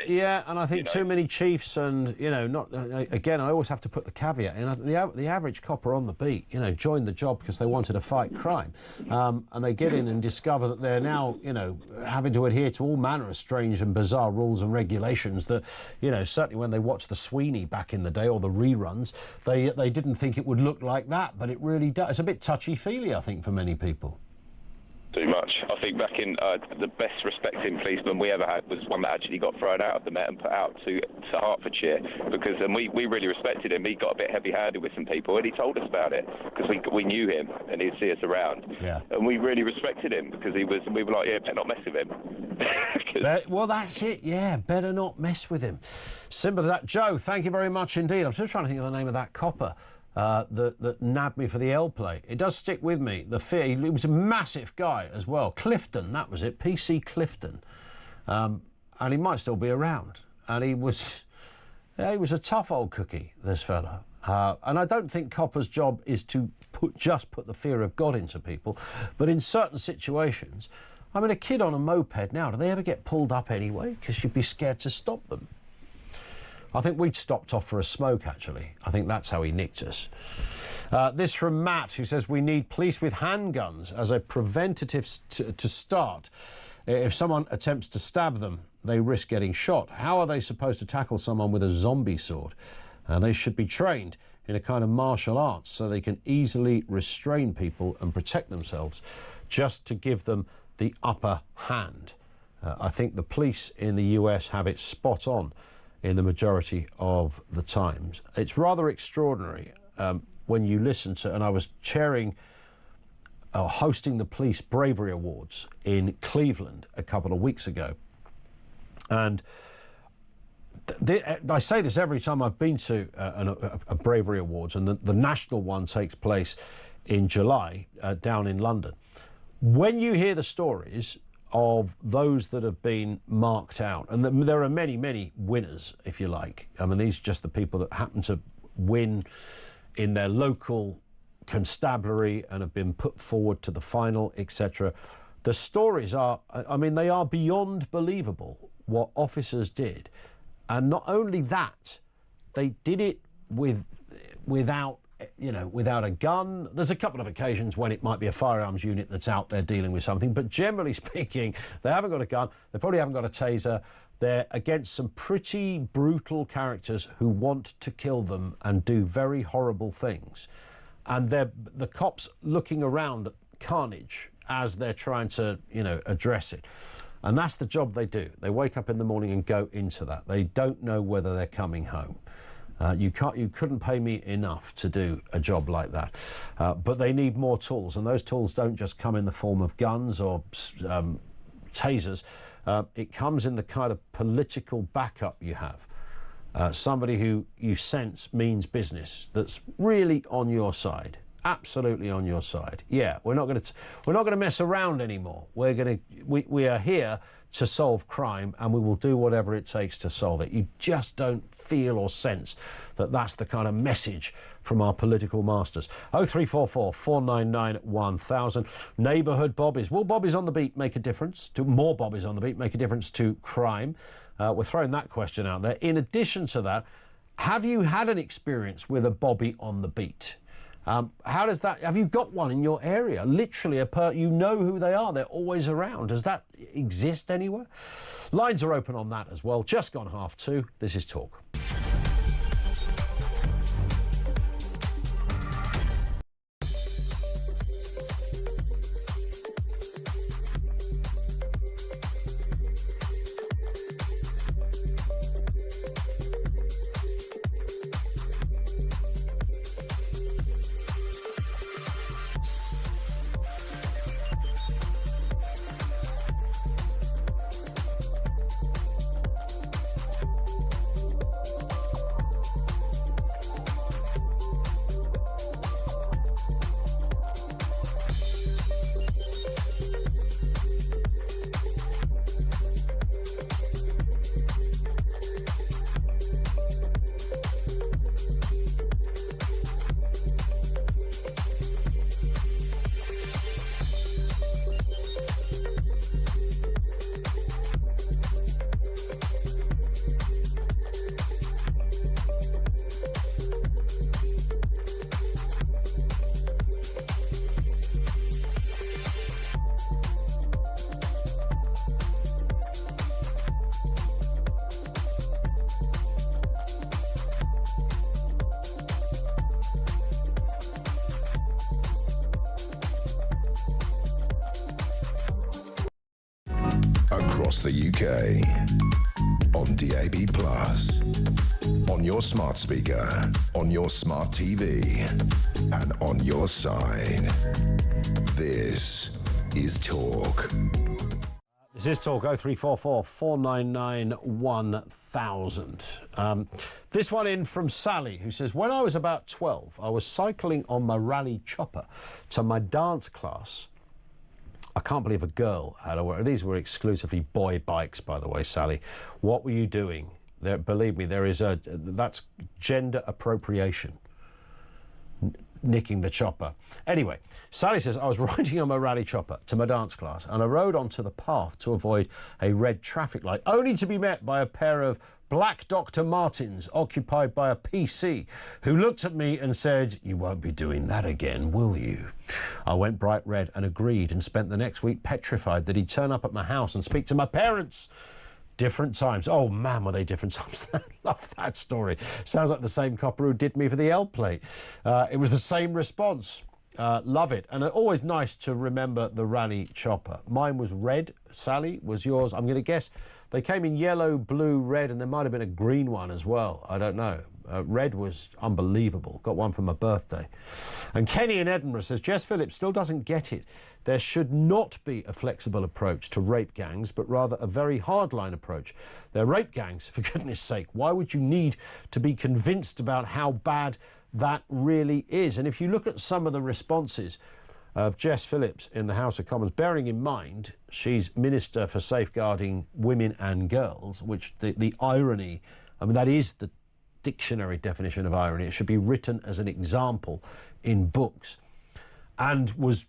Yeah, and I think too many chiefs and, you know, not... again, I always have to put the caveat in. The average copper on the beat, you know, joined the job because they wanted to fight crime. And they get in and discover that they're now, you know, having to adhere to all manner of strange and bizarre rules and regulations that, you know, certainly when they watched the Sweeney back in the day or the reruns, they didn't think it would look like that, but it really does. It's a bit touchy-feely, I think, for many people. Too much. I think back in the best respecting policeman we ever had was one that actually got thrown out of the Met and put out to Hertfordshire, because we really respected him. He got a bit heavy-handed with some people and he told us about it because we knew him and he'd see us around. Yeah. And we really respected him because we were like, yeah, better not mess with him. Well, that's it, yeah, better not mess with him. Simple as that. Joe, thank you very much indeed. I'm still trying to think of the name of that copper. That nabbed me for the L play. It does stick with me, the fear. He was a massive guy as well. Clifton, that was it, PC Clifton. And he might still be around. And he was a tough old cookie, this fella. And I don't think coppers' job is to just put the fear of God into people. But in certain situations, I mean, a kid on a moped now, do they ever get pulled up anyway? Because you'd be scared to stop them. I think we'd stopped off for a smoke, actually. I think that's how he nicked us. This from Matt, who says we need police with handguns as a preventative to start. If someone attempts to stab them, they risk getting shot. How are they supposed to tackle someone with a zombie sword? They should be trained in a kind of martial arts so they can easily restrain people and protect themselves, just to give them the upper hand. I think the police in the US have it spot on in the majority of the times. It's rather extraordinary when you listen to, and I was hosting the Police Bravery Awards in Cleveland a couple of weeks ago. And I say this every time I've been to a Bravery Awards, and the national one takes place in July down in London. When you hear the stories of those that have been marked out, and there are many, many winners, if you like. I mean, these are just the people that happen to win in their local constabulary and have been put forward to the final, etc. The stories are, I mean, they are beyond believable what officers did. And not only that, they did it without a gun. There's a couple of occasions when it might be a firearms unit that's out there dealing with something, but generally speaking, they haven't got a gun, they probably haven't got a taser. They're against some pretty brutal characters who want to kill them and do very horrible things. And the cops looking around at carnage as they're trying to, address it. And that's the job they do. They wake up in the morning and go into that. They don't know whether they're coming home. You couldn't pay me enough to do a job like that. But they need more tools, and those tools don't just come in the form of guns or tasers. It comes in the kind of political backup you have. Somebody who you sense means business, that's really on your side, absolutely on your side. Yeah, we're not going to mess around anymore. We are here to solve crime, and we will do whatever it takes to solve it. You just don't feel or sense that that's the kind of message from our political masters. 0344 499 1000. Neighbourhood bobbies. Will bobbies on the beat make a difference? Do more bobbies on the beat make a difference to crime? We're throwing that question out there. In addition to that, have you had an experience with a bobby on the beat? How does that, have you got one in your area? Literally, you know who they are, they're always around. Does that exist anywhere? Lines are open on that as well. Just gone 2:30. This is Talk. Across the UK, on DAB+, on your smart speaker, on your smart TV, and on your side. This is Talk. This is Talk. 0344 499 1000. This one in from Sally, who says, when I was about 12, I was cycling on my rally chopper to my dance class. I can't believe a girl had a... These were exclusively boy bikes, by the way, Sally. What were you doing? Believe me, that's gender appropriation. Nicking the chopper. Anyway, Sally says, I was riding on my rally chopper to my dance class, and I rode onto the path to avoid a red traffic light, only to be met by a pair of black Dr. Martens occupied by a PC, who looked at me and said, you won't be doing that again, will you? I went bright red and agreed, and spent the next week petrified that he'd turn up at my house and speak to my parents. Different times. Oh man, were they different times. Love that story. Sounds like the same copper who did me for the L plate. It was the same response. Love it. And always nice to remember the rally chopper. Mine was red. Sally, was yours? I'm going to guess they came in yellow, blue, red, and there might have been a green one as well. I don't know. Red was unbelievable. Got one for my birthday. And Kenny in Edinburgh says, Jess Phillips still doesn't get it. There should not be a flexible approach to rape gangs, but rather a very hardline approach. They're rape gangs, for goodness sake. Why would you need to be convinced about how bad that really is? And if you look at some of the responses of Jess Phillips in the House of Commons, bearing in mind she's Minister for Safeguarding Women and Girls, which the irony, I mean, that is the dictionary definition of irony. It should be written as an example in books, and was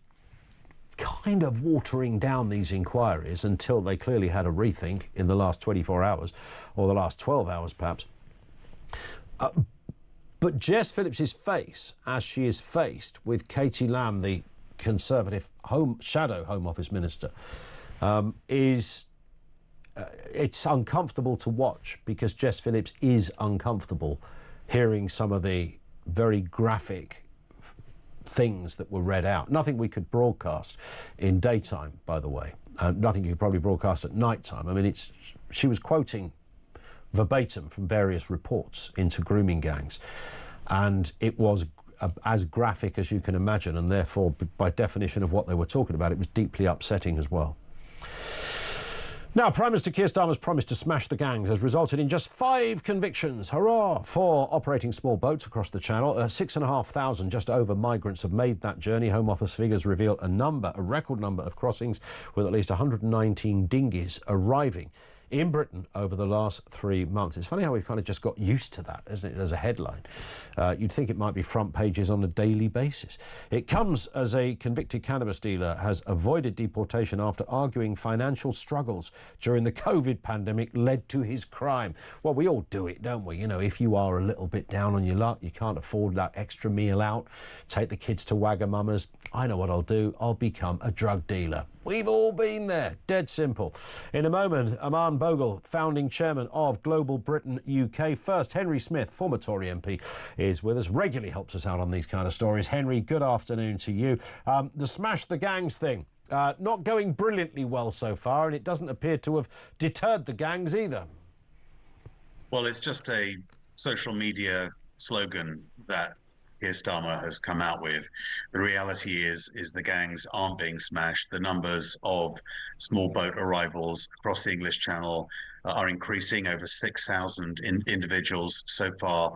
kind of watering down these inquiries until they clearly had a rethink in the last 24 hours, or the last 12 hours perhaps. But Jess Phillips's face, as she is faced with Katie Lamb, the Conservative shadow Home Office Minister, it's uncomfortable to watch, because Jess Phillips is uncomfortable hearing some of the very graphic things that were read out. Nothing we could broadcast in daytime, by the way. Nothing you could probably broadcast at night time. I mean, she was quoting verbatim from various reports into grooming gangs, and it was as graphic as you can imagine, and therefore, by definition of what they were talking about, it was deeply upsetting as well. Now, Prime Minister Keir Starmer's promise to smash the gangs has resulted in just 5 convictions. Hurrah! For operating small boats across the Channel. 6,500, just over, migrants have made that journey. Home Office figures reveal a record number of crossings, with at least 119 dinghies arriving in Britain over the last 3 months. It's funny how we've kind of just got used to that, isn't it, as a headline? You'd think it might be front pages on a daily basis. It comes as a convicted cannabis dealer has avoided deportation after arguing financial struggles during the COVID pandemic led to his crime. Well, we all do it, don't we? You know, if you are a little bit down on your luck, you can't afford that extra meal out, take the kids to Wagamama's. I know what I'll do. I'll become a drug dealer. We've all been there. Dead simple. In a moment, Aman Bogle, founding chairman of Global Britain UK. First, Henry Smith, former Tory MP, is with us. Regularly helps us out on these kind of stories. Henry, good afternoon to you. The smash the gangs thing, not going brilliantly well so far, and it doesn't appear to have deterred the gangs either. Well, it's just a social media slogan that Keir Starmer has come out with. The reality is the gangs aren't being smashed. The numbers of small boat arrivals across the English Channel are increasing, over 6,000 individuals so far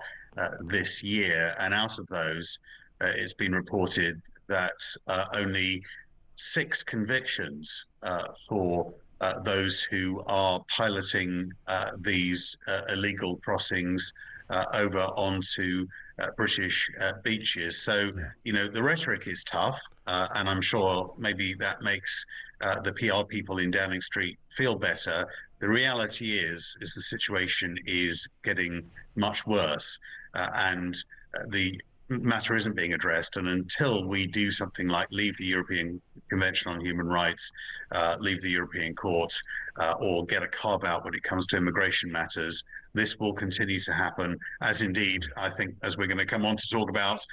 this year. And out of those, it's been reported that only 6 convictions for those who are piloting these illegal crossings over onto British beaches. So, you know, the rhetoric is tough, and I'm sure maybe that makes the PR people in Downing Street feel better. The reality is the situation is getting much worse, and the matter isn't being addressed. And until we do something like leave the European Convention on Human Rights, leave the European Court, or get a carve-out when it comes to immigration matters, this will continue to happen, as indeed, I think, as we're going to come on to talk about,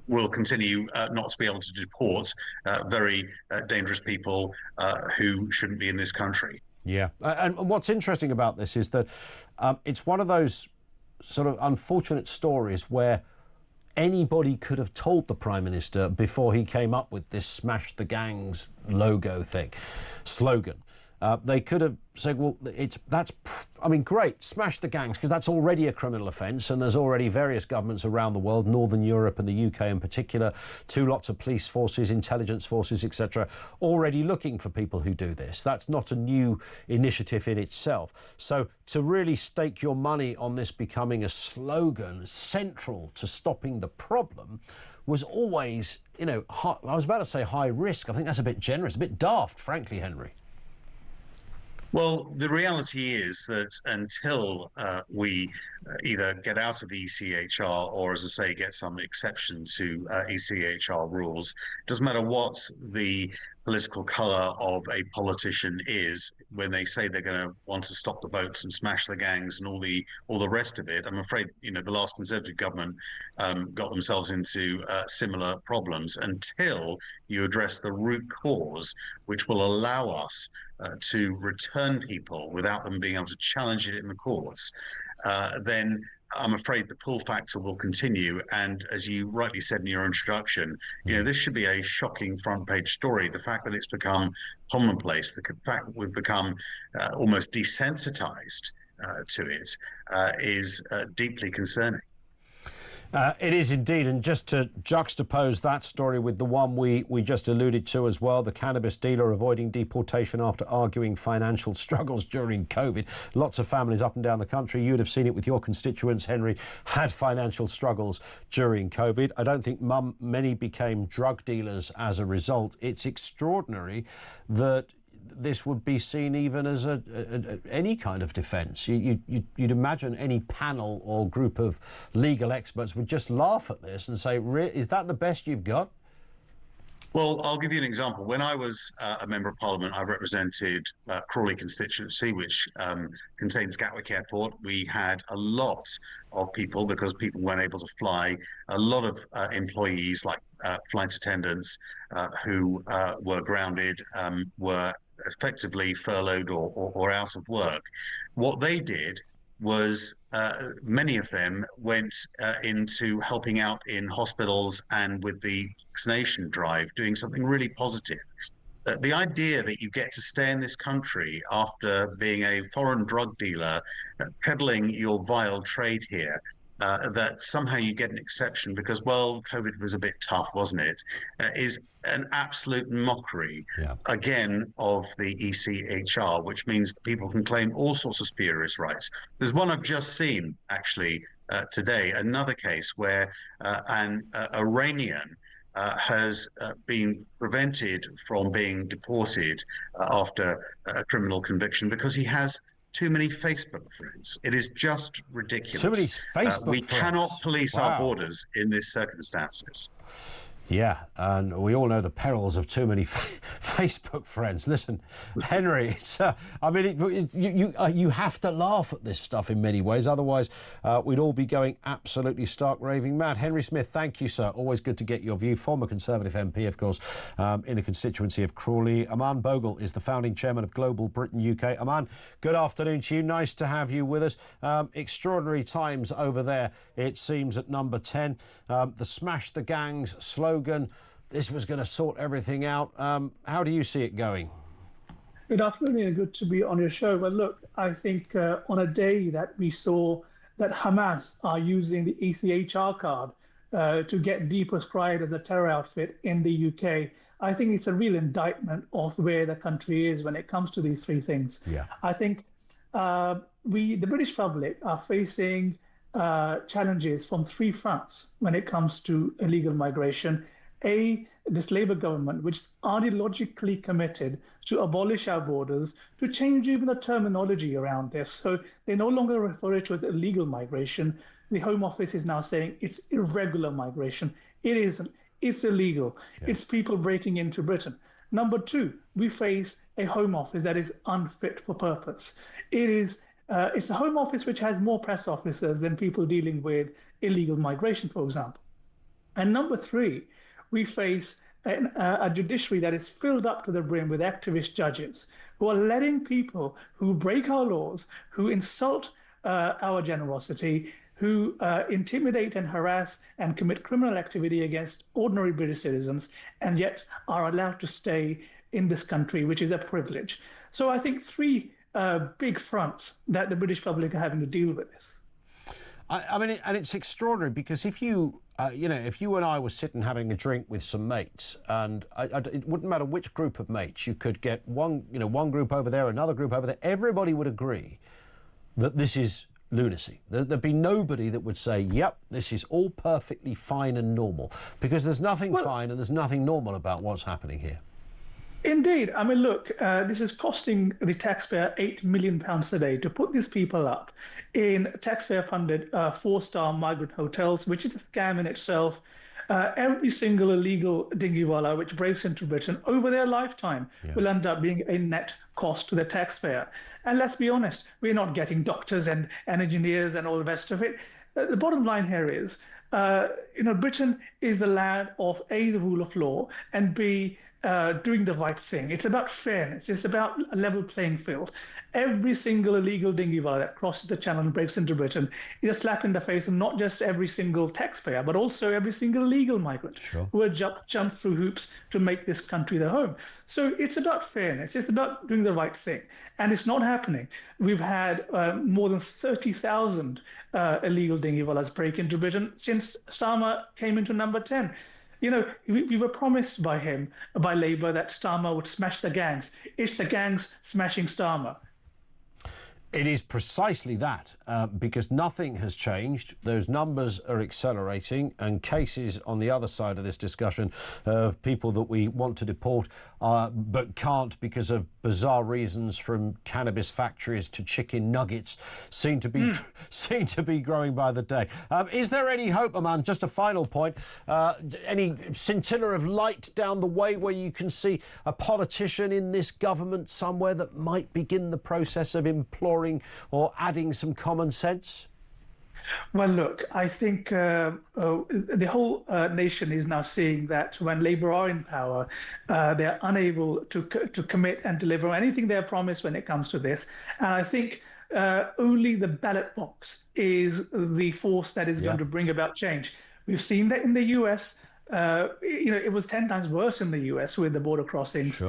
will continue not to be able to deport very dangerous people who shouldn't be in this country. Yeah, and what's interesting about this is that it's one of those sort of unfortunate stories where anybody could have told the Prime Minister before he came up with this smash the gangs slogan. They could have said, well, I mean, great, smash the gangs, because that's already a criminal offence, and there's already various governments around the world, Northern Europe and the UK in particular, lots of police forces, intelligence forces, etc., already looking for people who do this. That's not a new initiative in itself. So to really stake your money on this becoming a slogan central to stopping the problem was always, you know, I was about to say high risk. I think that's a bit generous, a bit daft, frankly, Henry. Well, the reality is that until we either get out of the ECHR or, as I say, get some exception to ECHR rules, it doesn't matter what the political colour of a politician is, when they say they're going to want to stop the boats and smash the gangs and all the rest of it. I'm afraid, you know, the last Conservative government got themselves into similar problems. Until you address the root cause, which will allow us to return people without them being able to challenge it in the courts, then I'm afraid the pull factor will continue. And as you rightly said in your introduction, this should be a shocking front page story. The fact that it's become commonplace, the fact that we've become almost desensitized to it is deeply concerning. It is indeed, and just to juxtapose that story with the one we just alluded to as well, the cannabis dealer avoiding deportation after arguing financial struggles during COVID. Lots of families up and down the country, you'd have seen it with your constituents, Henry, had financial struggles during COVID. I don't think many became drug dealers as a result. It's extraordinary that this would be seen even as any kind of defence. You'd imagine any panel or group of legal experts would just laugh at this and say, is that the best you've got? Well, I'll give you an example. When I was a Member of Parliament, I represented Crawley constituency, which contains Gatwick Airport. We had a lot of people, because people weren't able to fly, a lot of employees like flight attendants who were grounded, were effectively furloughed or out of work. What they did was many of them went into helping out in hospitals and with the vaccination drive, doing something really positive. The idea that you get to stay in this country after being a foreign drug dealer, peddling your vile trade here, that somehow you get an exception because, well, COVID was a bit tough, wasn't it? Is an absolute mockery, again, of the ECHR, which means that people can claim all sorts of spurious rights. There's one I've just seen, actually, today, another case where an Iranian has been prevented from being deported after a criminal conviction because he has too many Facebook friends. It is just ridiculous. Too many Facebook friends. We cannot police our borders in these circumstances. Yeah, and we all know the perils of too many Facebook friends. Listen, Henry, it's, you have to laugh at this stuff in many ways. Otherwise, we'd all be going absolutely stark raving mad. Henry Smith, thank you, sir. Always good to get your view. Former Conservative MP, of course, in the constituency of Crawley. Aman Bogle is the founding chairman of Global Britain UK. Aman, good afternoon to you. Nice to have you with us. Extraordinary times over there, it seems, at number 10. The Smash the Gangs slogan. This was going to sort everything out. How do you see it going? Good afternoon, and good to be on your show. Well, look, I think on a day that we saw that Hamas are using the ECHR card to get deprescribed as a terror outfit in the UK, I think it's a real indictment of where the country is when it comes to these three things. Yeah. I think the British public, are facing challenges from three fronts when it comes to illegal migration. This Labour government, which is ideologically committed to abolish our borders, to change even the terminology around this. So they no longer refer it to as illegal migration. The Home Office is now saying it's irregular migration. It isn't. It's illegal. Yeah. It's people breaking into Britain. Number two, we face a Home Office that is unfit for purpose. It's a Home Office which has more press officers than people dealing with illegal migration, for example. And number three, we face a judiciary that is filled up to the brim with activist judges who are letting people who break our laws, who insult our generosity, who intimidate and harass and commit criminal activity against ordinary British citizens, and yet are allowed to stay in this country, which is a privilege. So I think three big fronts that the British public are having to deal with this. I mean, and it's extraordinary because if you and I were sitting having a drink with some mates, and it wouldn't matter which group of mates, you could get one group over there, another group over there. Everybody would agree that this is lunacy. There'd be nobody that would say, yep, this is all perfectly fine and normal, because there's nothing fine and there's nothing normal about what's happening here. Indeed. I mean, look, this is costing the taxpayer £8 million a day to put these people up in taxpayer-funded four-star migrant hotels, which is a scam in itself. Every single illegal dinghywala which breaks into Britain over their lifetime will end up being a net cost to the taxpayer. And let's be honest, we're not getting doctors and engineers and all the rest of it. The bottom line here is, Britain is the land of A, the rule of law, and B, doing the right thing. It's about fairness. It's about a level playing field. Every single illegal dinghy-wala that crosses the channel and breaks into Britain is a slap in the face of not just every single taxpayer, but also every single legal migrant who have jumped through hoops to make this country their home. So it's about fairness. It's about doing the right thing. And it's not happening. We've had more than 30,000 illegal dinghy-walas break into Britain since Starmer came into number 10. You know, we were promised by him, by Labour, that Starmer would smash the gangs. It's the gangs smashing Starmer. It is precisely that, because nothing has changed. Those numbers are accelerating, and cases on the other side of this discussion of people that we want to deport but can't because of bizarre reasons, from cannabis factories to chicken nuggets, seem to be growing by the day. Is there any hope, Aman? Just a final point. Any scintilla of light down the way where you can see a politician in this government somewhere that might begin the process of imploring or adding some common sense? Well, look, I think the whole nation is now seeing that when Labour are in power, they're unable to commit and deliver anything they're promised when it comes to this. And I think only the ballot box is the force that is going to bring about change. We've seen that in the US. You know, it was 10 times worse in the US with the border crossings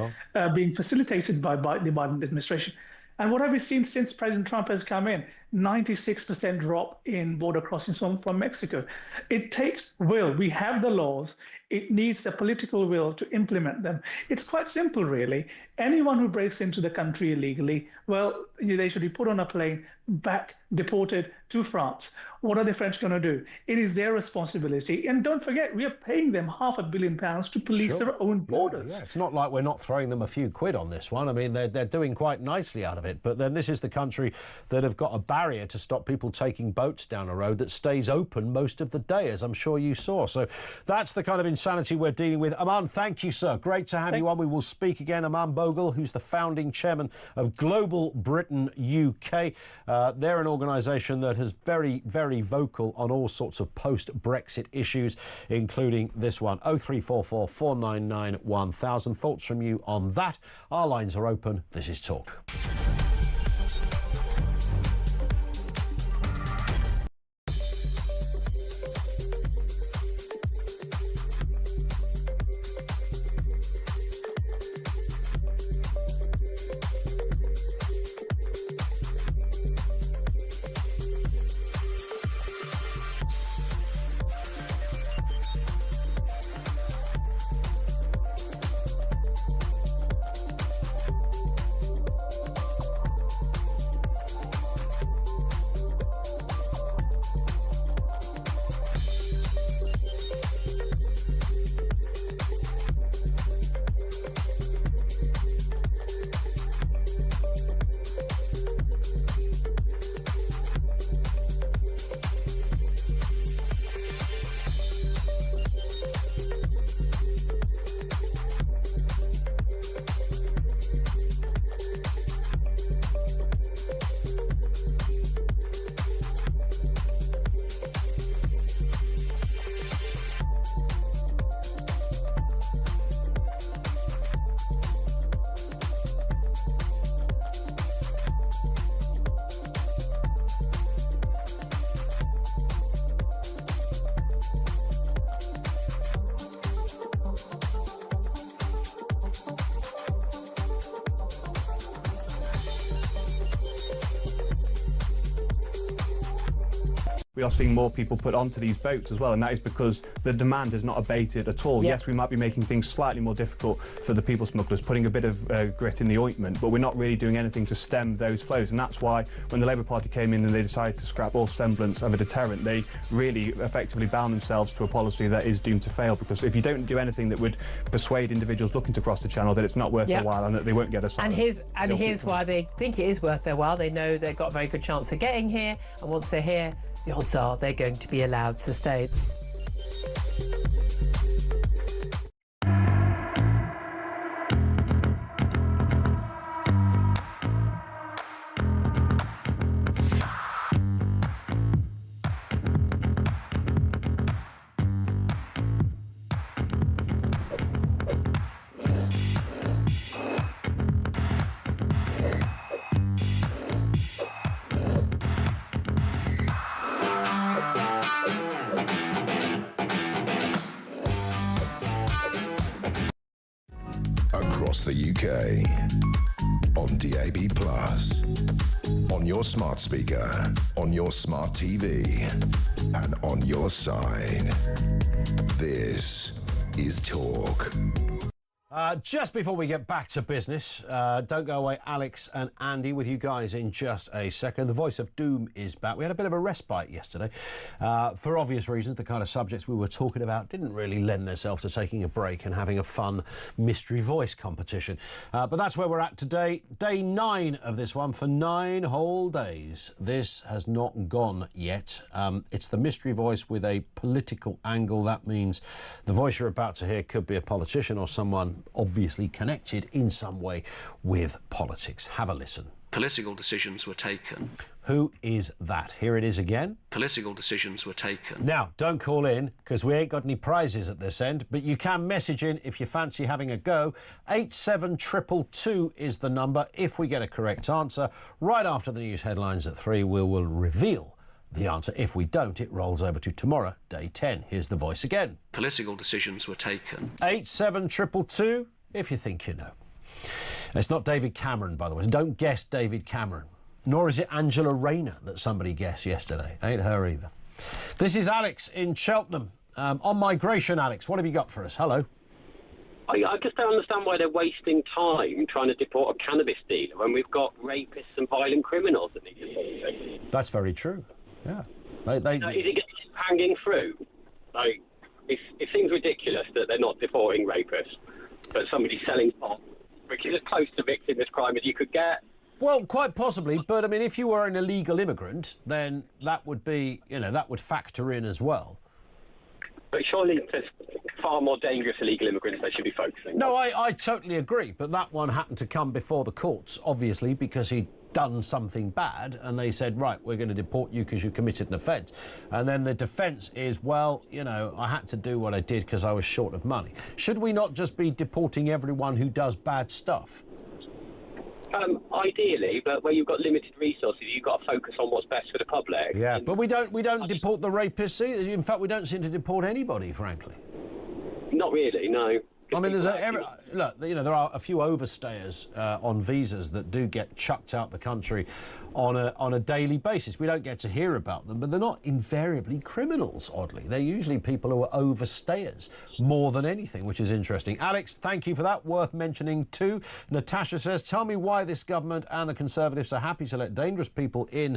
being facilitated by the Biden administration. And what have we seen since President Trump has come in? 96% drop in border crossings from Mexico. It takes will. We have the laws. It needs the political will to implement them. It's quite simple, really. Anyone who breaks into the country illegally, well, they should be put on a plane, back, deported to France. What are the French going to do? It is their responsibility. And don't forget, we are paying them £500 million to police their own borders. Yeah, it's not like we're not throwing them a few quid on this one. I mean, they're doing quite nicely out of it. But then this is the country that have got a barrier to stop people taking boats down a road that stays open most of the day, as I'm sure you saw. So that's the kind of insanity we're dealing with. Aman, thank you, sir. Great to have you on. We will speak again. Aman Bogle, who's the founding chairman of Global Britain UK. They're an organisation that is very, very vocal on all sorts of post-Brexit issues, including this one. 0344 499 1000. Thoughts from you on that? Our lines are open. This is Talk. We are seeing more people put onto these boats as well, and that is because the demand has not abated at all. Yes, we might be making things slightly more difficult for the people smugglers, putting a bit of grit in the ointment, but we're not really doing anything to stem those flows. And that's why when the Labour Party came in and they decided to scrap all semblance of a deterrent, they really effectively bound themselves to a policy that is doomed to fail, because if you don't do anything that would persuade individuals looking to cross the channel that it's not worth their while and that they won't get asylum. And here's why they think it is worth their while. They know they've got a very good chance of getting here, and once they're here, the odds are they're going to be allowed to stay. UK. On DAB+, on your smart speaker, on your smart TV, and on your side. This is Talk. Just before we get back to business, don't go away, Alex and Andy with you guys in just a second. The voice of doom is back. We had a bit of a respite yesterday. For obvious reasons, the kind of subjects we were talking about didn't really lend themselves to taking a break and having a fun mystery voice competition. But that's where we're at today. Day 9 of this one for 9 whole days. This has not gone yet. It's the mystery voice with a political angle. That means the voice you're about to hear could be a politician or someone obviously connected in some way with politics. Have a listen. Political decisions were taken. Who is that? Here it is again. Political decisions were taken. Now, don't call in, because we ain't got any prizes at this end, but you can message in if you fancy having a go. 87222 is the number. If we get a correct answer, right after the news headlines at 3, we will reveal the answer. If we don't, it rolls over to tomorrow, day 10. Here's the voice again. Political decisions were taken. 87222, if you think you know. It's not David Cameron, by the way. Don't guess David Cameron. Nor is it Angela Rayner that somebody guessed yesterday. Ain't her either. This is Alex in Cheltenham. On migration, Alex, what have you got for us? Hello. I just don't understand why they're wasting time trying to deport a cannabis dealer when we've got rapists and violent criminals that need deporting. That's very true. Yeah. Is it hanging through? Like, it seems ridiculous that they're not deporting rapists, but somebody's selling pot, which is as close to victim this crime as you could get. Well, quite possibly, but I mean, if you were an illegal immigrant, then that would be, that would factor in as well. But surely there's far more dangerous illegal immigrants they should be focusing. No, I totally agree, but that one happened to come before the courts, obviously, because he'd done something bad, and they said, right, we're going to deport you because you committed an offence. And then the defence is, well, I had to do what I did because I was short of money. Should we not just be deporting everyone who does bad stuff? Ideally, but where you've got limited resources, you've got to focus on what's best for the public. Yeah, but we don't deport the rapists either. In fact, we don't seem to deport anybody, frankly. Not really, no. I mean, look, there are a few overstayers on visas that do get chucked out the country on a daily basis. We don't get to hear about them, but they're not invariably criminals, oddly. They're usually people who are overstayers more than anything, which is interesting. Alex, thank you for that. Worth mentioning too. Natasha says, tell me why this government and the Conservatives are happy to let dangerous people in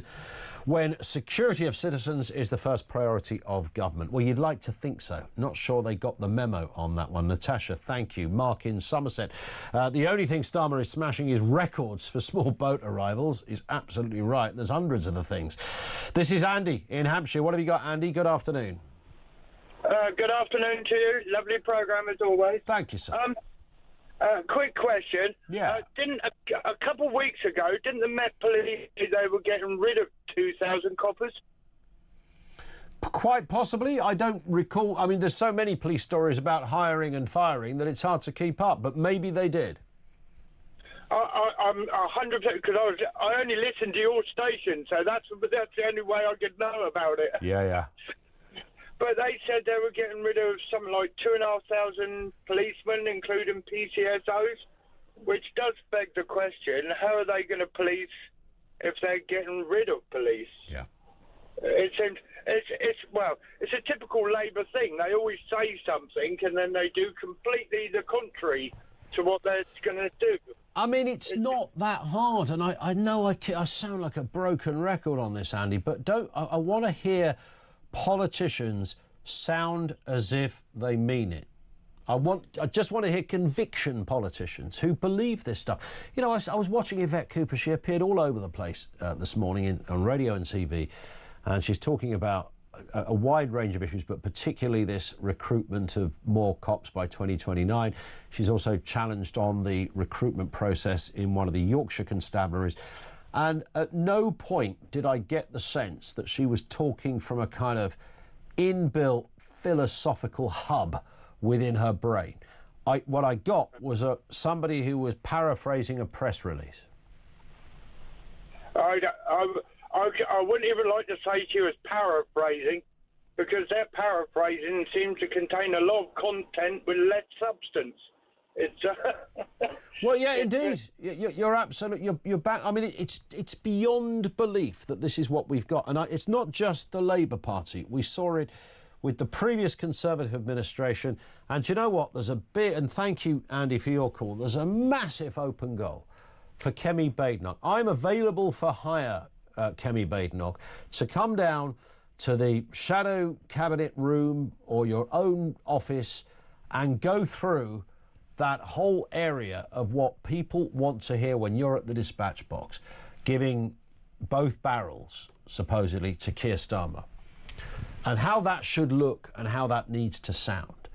when security of citizens is the first priority of government. Well, you'd like to think so. Not sure they got the memo on that one. Natasha, thank you. Mark in Somerset. The only thing Starmer is smashing is records for small boat arrivals. Is absolutely right. There's hundreds of the things. This is Andy in Hampshire. What have you got, Andy? Good afternoon. Good afternoon to you. Lovely programme as always. Thank you, sir. Quick question. Yeah. Didn't a couple of weeks ago, didn't the Met Police say they were getting rid of 2,000 coppers? Quite possibly. I don't recall. I mean, there's so many police stories about hiring and firing that it's hard to keep up, but maybe they did. I'm 100%, because I only listen to your station, so that's the only way I could know about it. Yeah. But they said they were getting rid of something like 2,500 policemen, including PCSOs, which does beg the question, how are they going to police if they're getting rid of police? Yeah. It seems, it's a typical Labour thing. They always say something and then they do completely the contrary to what they're going to do. I mean, it's not that hard, and I know I sound like a broken record on this, Andy, but I want to hear politicians sound as if they mean it. I just want to hear conviction politicians who believe this stuff. I was watching Yvette Cooper. She appeared all over the place this morning on radio and TV, and she's talking about a wide range of issues, but particularly this recruitment of more cops by 2029. She's also challenged on the recruitment process in one of the Yorkshire constabularies. And at no point did I get the sense that she was talking from a kind of inbuilt philosophical hub within her brain. What I got was somebody who was paraphrasing a press release. I wouldn't even like to say she was paraphrasing, because their paraphrasing seems to contain a lot of content with less substance. It's Well, yeah, indeed. You're absolutely. You're back. I mean, it's beyond belief that this is what we've got, and it's not just the Labour Party. We saw it with the previous Conservative administration, and do you know what? There's a bit, and thank you, Andy, for your call. There's a massive open goal for Kemi Badenoch. I'm available for hire, Kemi Badenoch, to come down to the shadow cabinet room or your own office and go through that whole area of what people want to hear when you're at the dispatch box, giving both barrels, supposedly, to Keir Starmer, and how that should look and how that needs to sound.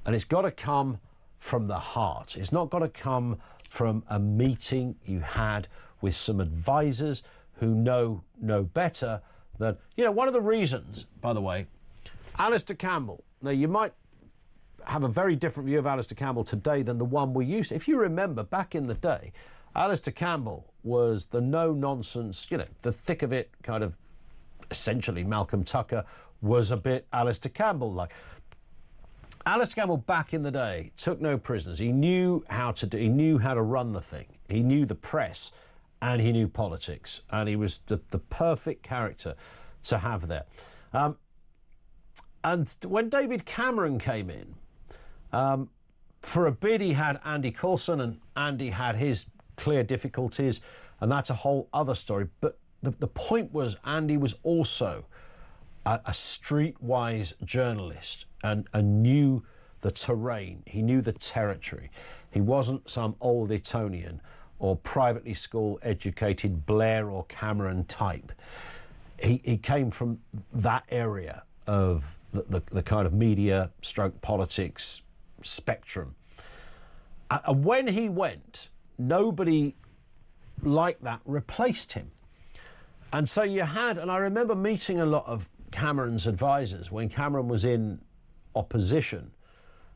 And it's got to come from the heart. It's not got to come from a meeting you had with some advisors who know better than... You know, one of the reasons, by the way, Alistair Campbell, now you might have a very different view of Alistair Campbell today than the one we used to. If you remember, back in the day, Alistair Campbell was the no-nonsense, you know, the thick of it kind of, essentially Malcolm Tucker was a bit Alistair Campbell-like. Alistair Campbell back in the day took no prisoners. He knew how to do, he knew how to run the thing. He knew the press and he knew politics, and he was the perfect character to have there. And when David Cameron came in, for a bit he had Andy Coulson, and Andy had his clear difficulties, and that's a whole other story. But the point was, Andy was also a streetwise journalist and knew the terrain. He knew the territory. He wasn't some old Etonian or privately school educated Blair or Cameron type. He came from that area of the kind of media stroke politics spectrum. And when he went, nobody like that replaced him. And so you had, and I remember meeting a lot of Cameron's advisors when Cameron was in opposition,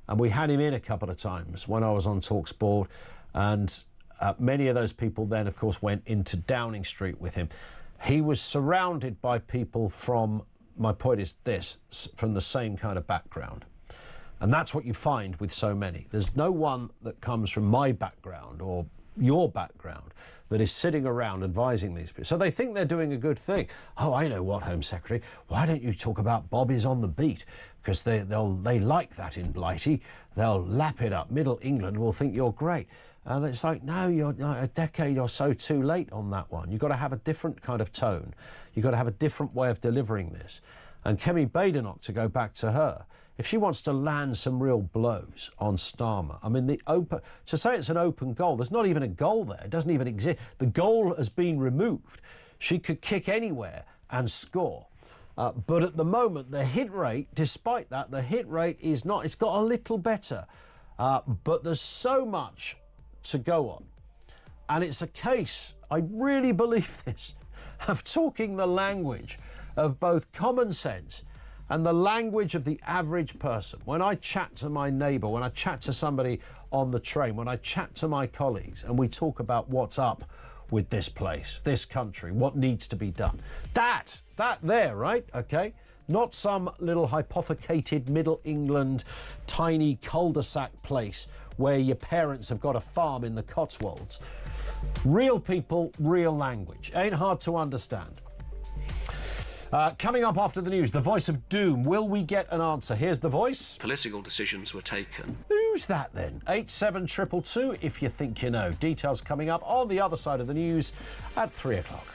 and we had him in a couple of times when I was on TalkSport, and many of those people then, of course, went into Downing Street with him. He was surrounded by people from, my point is this, from the same kind of background. And that's what you find with so many. There's no one that comes from my background or your background that is sitting around advising these people. So they think they're doing a good thing. Oh, I know what, Home Secretary. Why don't you talk about Bobby's on the beat? Because they like that in Blighty. They'll lap it up. Middle England will think you're great. And it's like, no, you're a decade or so too late on that one. You've got to have a different kind of tone. You've got to have a different way of delivering this. And Kemi Badenoch, to go back to her, if she wants to land some real blows on Starmer, I mean, to say it's an open goal, there's not even a goal there. It doesn't even exist. The goal has been removed. She could kick anywhere and score. But at the moment, the hit rate, despite that, the hit rate is not, it's got a little better. But there's so much to go on. And it's a case, I really believe this, of talking the language of both common sense and the language of the average person. When I chat to my neighbour, when I chat to somebody on the train, when I chat to my colleagues, and we talk about what's up with this place, this country, what needs to be done. That there, right? Okay? Not some little hypothecated Middle England tiny cul-de-sac place where your parents have got a farm in the Cotswolds. Real people, real language. Ain't hard to understand. Coming up after the news, the voice of doom. Will we get an answer? Here's the voice. Political decisions were taken. Who's that then? 87222 if you think you know. Details coming up on the other side of the news at 3 o'clock.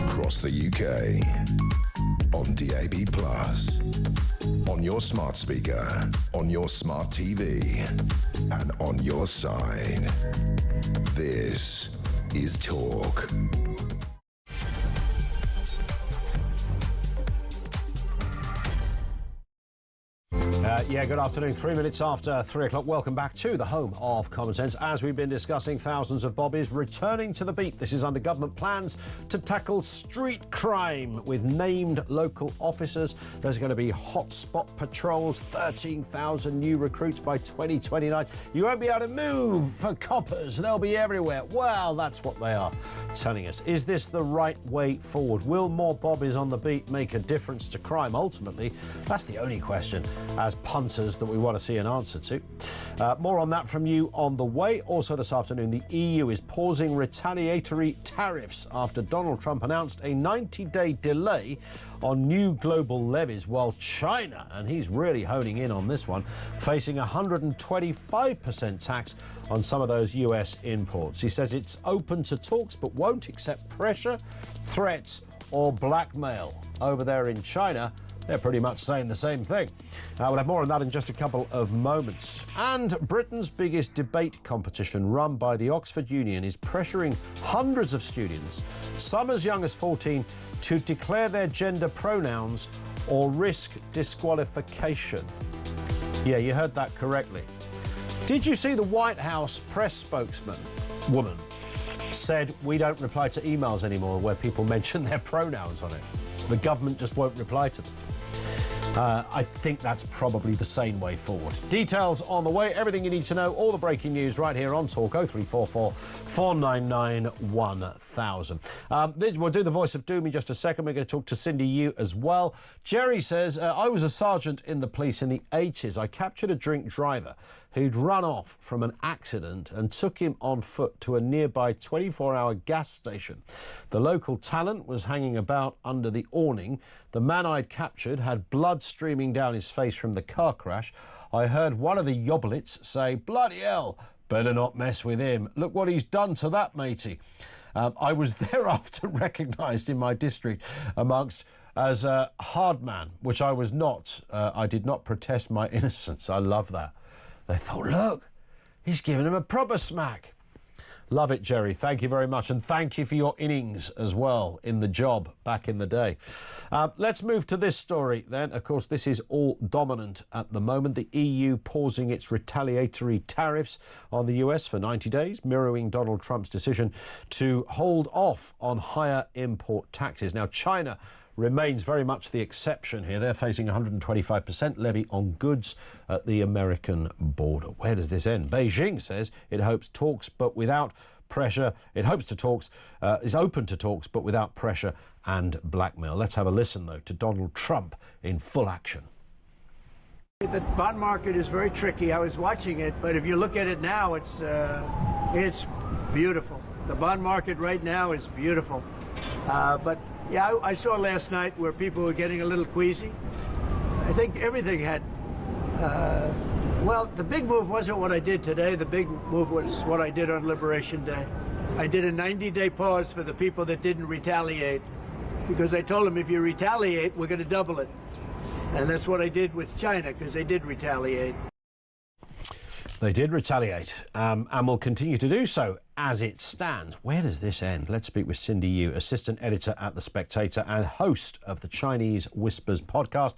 across the UK, on DAB+, on your smart speaker, on your smart TV, and on your side. This is Talk. Good afternoon. 3 minutes after 3 o'clock. Welcome back to the home of common sense. As we've been discussing, thousands of bobbies returning to the beat. This is under government plans to tackle street crime with named local officers. There's going to be hotspot patrols, 13,000 new recruits by 2029. You won't be able to move for coppers. They'll be everywhere. Well, that's what they are telling us. Is this the right way forward? Will more bobbies on the beat make a difference to crime? Ultimately, that's the only question as punters that we want to see an answer to. More on that from you on the way. Also this afternoon, the EU is pausing retaliatory tariffs after Donald Trump announced a 90-day delay on new global levies, while China, and he's really honing in on this one, facing 125% tax on some of those US imports. He says it's open to talks but won't accept pressure, threats or blackmail. Over there in China, they're pretty much saying the same thing. We'll have more on that in just a couple of moments. And Britain's biggest debate competition, run by the Oxford Union, is pressuring hundreds of students, some as young as 14, to declare their gender pronouns or risk disqualification. Yeah, you heard that correctly. Did you see the White House press spokesman, woman, said we don't reply to emails anymore where people mention their pronouns on it? The government just won't reply to them. I think that's probably the sane way forward. Details on the way, everything you need to know, all the breaking news right here on Talk. 0344 499 1000. We'll do the voice of doom in just a second. We're going to talk to Cindy Yu as well. Jerry says, I was a sergeant in the police in the 80s. I captured a drink driver who'd run off from an accident and took him on foot to a nearby 24-hour gas station. The local talent was hanging about under the awning. The man I'd captured had blood streaming down his face from the car crash. I heard one of the yoblets say, "Bloody hell, better not mess with him. Look what he's done to that matey." I was thereafter recognised in my district amongst as a hard man, which I was not. I did not protest my innocence. I love that. They thought, look, he's giving him a proper smack. Love it, Jerry. Thank you very much. And thank you for your innings as well in the job back in the day. Let's move to this story then. Of course, this is all dominant at the moment. The EU pausing its retaliatory tariffs on the US for 90 days, mirroring Donald Trump's decision to hold off on higher import taxes. Now, China remains very much the exception here. They're facing 125% levy on goods at the American border. Where does this end? Beijing says it hopes talks, but without pressure. It hopes to talks, is open to talks, but without pressure and blackmail. Let's have a listen, though, to Donald Trump in full action. The bond market is very tricky. I was watching it, but if you look at it now, it's beautiful. The bond market right now is beautiful. But yeah, I saw last night where people were getting a little queasy. I think everything had, well, the big move wasn't what I did today. The big move was what I did on Liberation Day. I did a 90-day pause for the people that didn't retaliate, because I told them if you retaliate, we're going to double it. And that's what I did with China, because they did retaliate. They did retaliate, and will continue to do so as it stands. Where does this end? Let's speak with Cindy Yu, assistant editor at The Spectator and host of the Chinese Whispers podcast.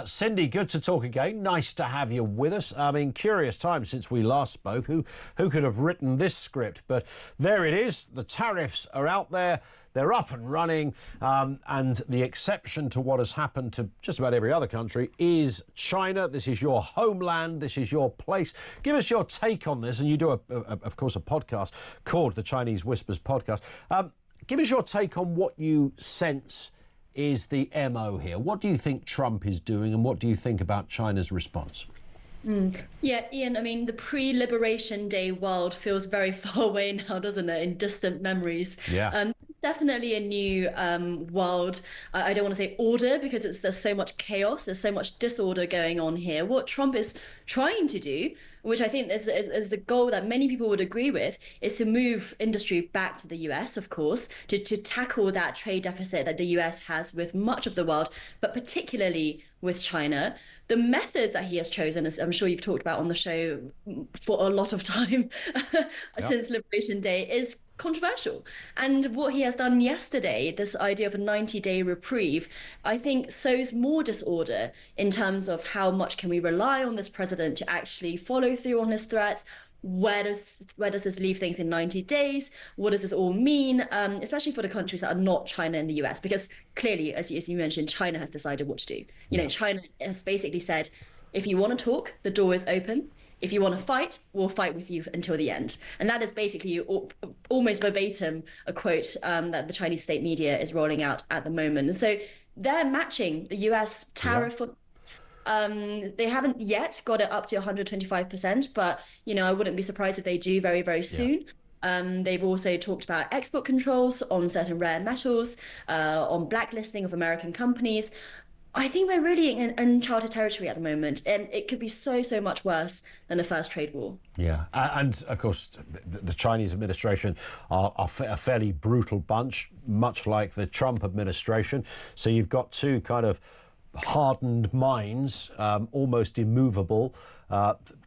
Cindy, good to talk again. Nice to have you with us. I mean, curious time since we last spoke. Who could have written this script? But there it is. The tariffs are out there. They're up and running, and the exception to what has happened to just about every other country is China. This is your homeland. This is your place. Give us your take on this, and you do, of course, a podcast called the Chinese Whispers podcast. Give us your take on what you sense is the MO here. What do you think Trump is doing, and what do you think about China's response? Yeah, Ian, I mean, the pre-Liberation Day world feels very far away now, doesn't it, in distant memories. Yeah. definitely a new world. I don't want to say order because there's so much chaos, there's so much disorder going on here. What Trump is trying to do, which I think is the goal that many people would agree with, is to move industry back to the US, of course, to tackle that trade deficit that the US has with much of the world, but particularly with China. The methods that he has chosen, as I'm sure you've talked about on the show for a lot of time since Liberation Day, is controversial. And what he has done yesterday, this idea of a 90-day reprieve, I think sows more disorder in terms of how much can we rely on this president to actually follow through on his threats. Where does this leave things in 90 days? What does this all mean, especially for the countries that are not China and the US? Because clearly, as you mentioned, China has decided what to do. You know, China has basically said, if you want to talk, the door is open. If you want to fight, we'll fight with you until the end. And that is basically almost verbatim a quote that the Chinese state media is rolling out at the moment. And so they're matching the US tariff. They haven't yet got it up to 125%, but you know, I wouldn't be surprised if they do very, very soon. They've also talked about export controls on certain rare metals, on blacklisting of American companies. I think we're really in uncharted territory at the moment, and it could be so much worse than the first trade war. Yeah, and of course, the Chinese administration are a fairly brutal bunch, much like the Trump administration. So you've got two kind of hardened minds, almost immovable,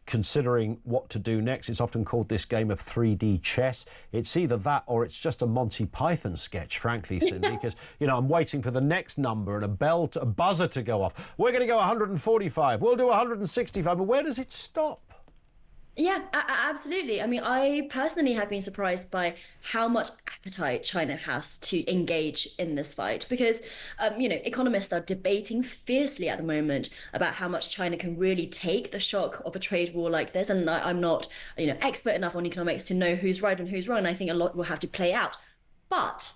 considering what to do next. It's often called this game of 3D chess. It's either that or it's just a Monty Python sketch, frankly, Cindy, because, you know, I'm waiting for the next number and a buzzer to go off. We're going to go 145. We'll do 165. But where does it stop? Yeah, absolutely. I mean, I personally have been surprised by how much appetite China has to engage in this fight because, you know, economists are debating fiercely at the moment about how much China can really take the shock of a trade war like this. And I'm not, you know, expert enough on economics to know who's right and who's wrong. And I think a lot will have to play out. But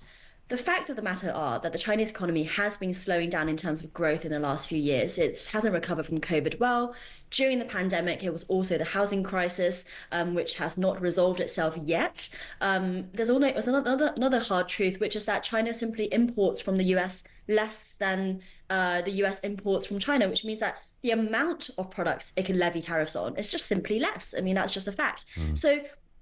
the facts of the matter are that the Chinese economy has been slowing down in terms of growth in the last few years. It hasn't recovered from COVID well. During the pandemic, it was also the housing crisis, which has not resolved itself yet. There's another hard truth, which is that China simply imports from the US less than the US imports from China, which means that the amount of products it can levy tariffs on is just simply less. I mean, that's just a fact. So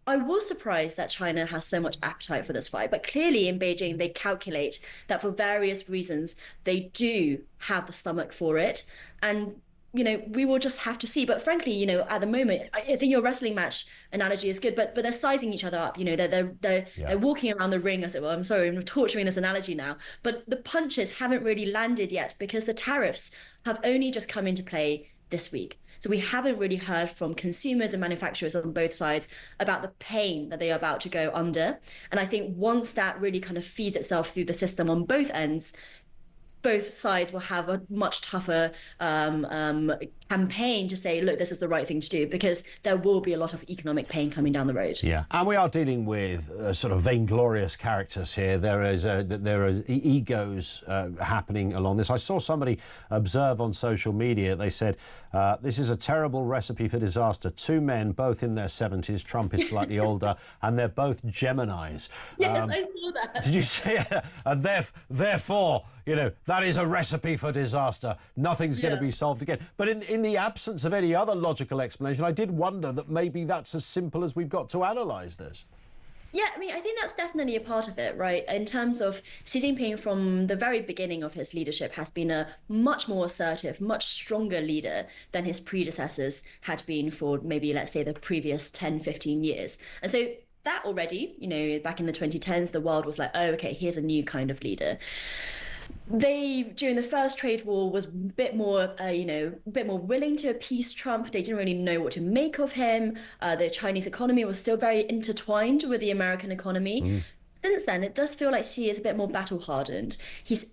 I was surprised that China has so much appetite for this fight, but clearly in Beijing, they calculate that for various reasons, they do have the stomach for it. And, you know, we will just have to see. But frankly, you know, at the moment, I think your wrestling match analogy is good, but they're sizing each other up. You know, they're walking around the ring, as it were. I'm sorry, I'm torturing this analogy now. But the punches haven't really landed yet because the tariffs have only just come into play this week. So we haven't really heard from consumers and manufacturers on both sides about the pain that they are about to go under. And I think once that really kind of feeds itself through the system on both ends, both sides will have a much tougher campaign to say, look, this is the right thing to do, because there will be a lot of economic pain coming down the road. Yeah, and we are dealing with sort of vainglorious characters here. There are egos happening along this. I saw somebody observe on social media, they said, this is a terrible recipe for disaster. Two men, both in their 70s, Trump is slightly older, and they're both Geminis. Yes, I saw that. Did you see it? And therefore, you know, that is a recipe for disaster. Nothing's going to be solved again. But in the absence of any other logical explanation, I did wonder that maybe that's as simple as we've got to analyse this. Yeah, I mean, I think that's definitely a part of it, right? In terms of Xi Jinping, from the very beginning of his leadership, has been a much more assertive, much stronger leader than his predecessors had been for maybe, let's say, the previous 10, 15 years. And so that already, you know, back in the 2010s, the world was like, oh, okay, here's a new kind of leader. They, during the first trade war, was a bit more, a bit more willing to appease Trump. They didn't really know what to make of him. The Chinese economy was still very intertwined with the American economy. Since then, it does feel like Xi is a bit more battle-hardened. He's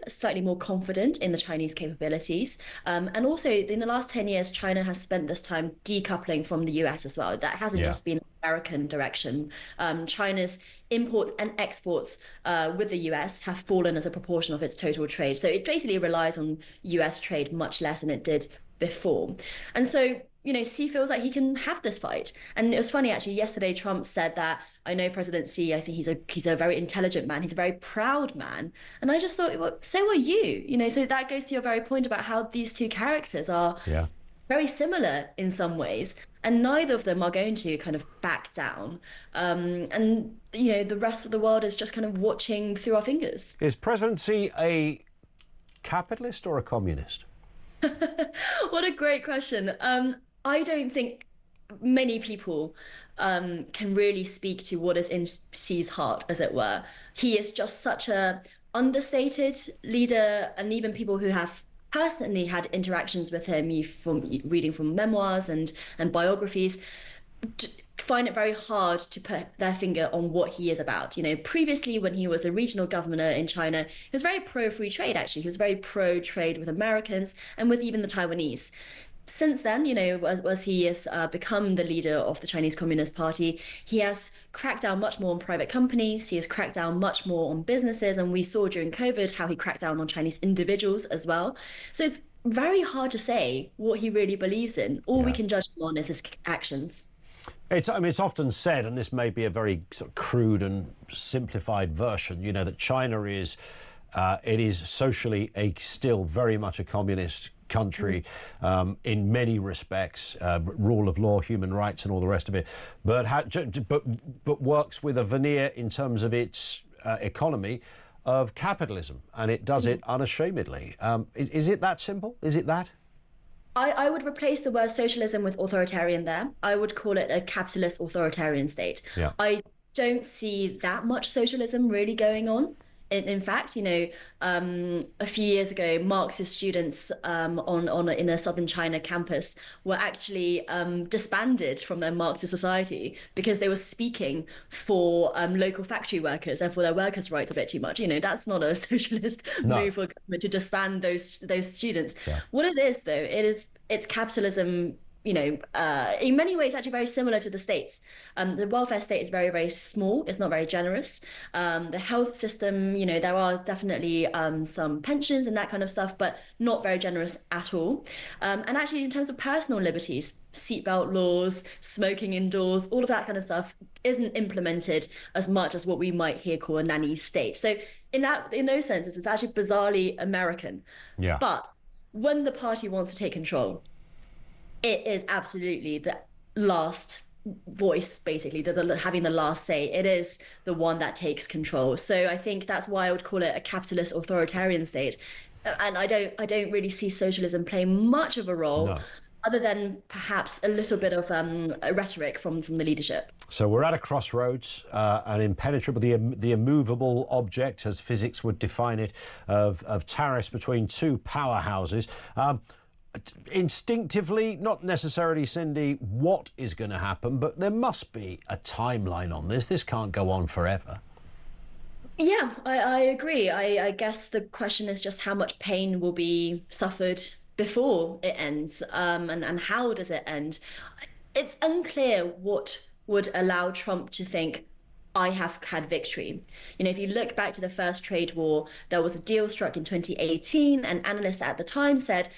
slightly more confident in the Chinese capabilities. And also, in the last 10 years, China has spent this time decoupling from the US as well. That hasn't just been American direction. China's imports and exports with the US have fallen as a proportion of its total trade. So it basically relies on US trade much less than it did before. And so, Xi feels like he can have this fight. And it was funny, actually, yesterday Trump said that, I know President Xi, I think he's a very intelligent man, he's a very proud man. And I just thought, well, so are you. So that goes to your very point about how these two characters are very similar in some ways, and neither of them are going to kind of back down. And the rest of the world is just kind of watching through our fingers. Is President Xi a capitalist or a communist? What a great question. I don't think many people can really speak to what is in Xi's heart, as it were. He is just such a understated leader, and even people who have personally had interactions with him, from reading from memoirs and biographies, find it very hard to put their finger on what he is about. Previously, when he was a regional governor in China, he was very pro-free trade, actually. He was very pro-trade with Americans and with even the Taiwanese. Since then, as he has become the leader of the Chinese Communist Party, he has cracked down much more on private companies. He has cracked down much more on businesses. And we saw during COVID how he cracked down on Chinese individuals as well. So it's very hard to say what he really believes in. All we can judge him on is his actions. It's often said, and this may be a very sort of crude and simplified version, that China is socially still very much a communist country in many respects, rule of law, human rights, and all the rest of it, but works with a veneer in terms of its economy of capitalism, and it does it unashamedly. Is it that simple? Is it that? I would replace the word socialism with authoritarian there. I would call it a capitalist authoritarian state. Yeah. I don't see that much socialism really going on. In fact, a few years ago, Marxist students in a southern China campus were actually disbanded from their Marxist society because they were speaking for local factory workers and for their workers' rights a bit too much. That's not a socialist move for government to disband those students. Yeah. What it is, though, it's capitalism. In many ways, actually very similar to the states. The welfare state is very, very small. It's not very generous. The health system, there are definitely some pensions and that kind of stuff, but not very generous at all. And actually, in terms of personal liberties, seatbelt laws, smoking indoors, all of that kind of stuff isn't implemented as much as what we might here call a nanny state. So in those senses, it's actually bizarrely American. Yeah. But when the party wants to take control, it is absolutely the last voice, basically, having the last say. It is the one that takes control. So I think that's why I would call it a capitalist authoritarian state. And I don't really see socialism playing much of a role, other than perhaps a little bit of rhetoric from the leadership. So we're at a crossroads, an impenetrable, the immovable object, as physics would define it, of tariffs between two powerhouses. Instinctively, not necessarily, Cindy, what is going to happen, but there must be a timeline on this. This can't go on forever. Yeah, I agree. I guess the question is just how much pain will be suffered before it ends, and how does it end? It's unclear what would allow Trump to think, I have had victory. If you look back to the first trade war, there was a deal struck in 2018, and analysts at the time said,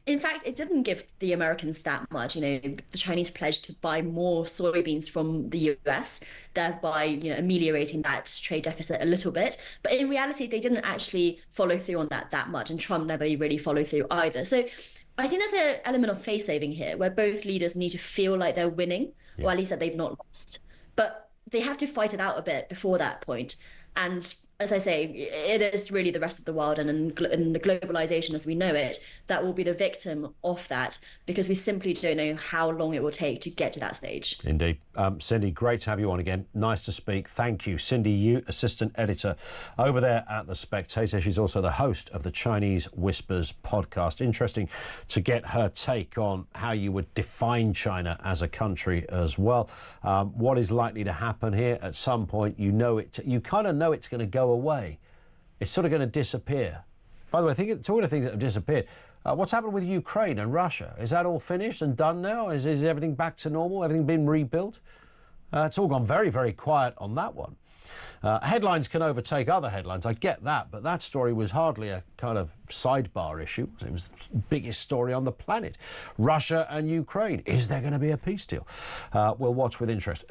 in fact, it didn't give the Americans that much. The Chinese pledged to buy more soybeans from the US, thereby, ameliorating that trade deficit a little bit. But in reality, they didn't actually follow through on that much, and Trump never really followed through either. So I think there's an element of face saving here, where both leaders need to feel like they're winning, or at least that they've not lost. But they have to fight it out a bit before that point. And as I say, it is really the rest of the world and the globalization as we know it that will be the victim of that, because we simply don't know how long it will take to get to that stage. Indeed. Cindy, great to have you on again. Nice to speak. Thank you. Cindy Yu, assistant editor over there at The Spectator. She's also the host of the Chinese Whispers podcast. Interesting to get her take on how you would define China as a country as well. What is likely to happen here at some point? You kind of know it's going to go away. It's sort of going to disappear. By the way, talking of things that have disappeared, what's happened with Ukraine and Russia? Is that all finished and done now? Is everything back to normal? Everything been rebuilt? It's all gone very, very quiet on that one. Headlines can overtake other headlines, I get that, but that story was hardly a kind of sidebar issue. It was the biggest story on the planet. Russia and Ukraine. Is there going to be a peace deal? We'll watch with interest.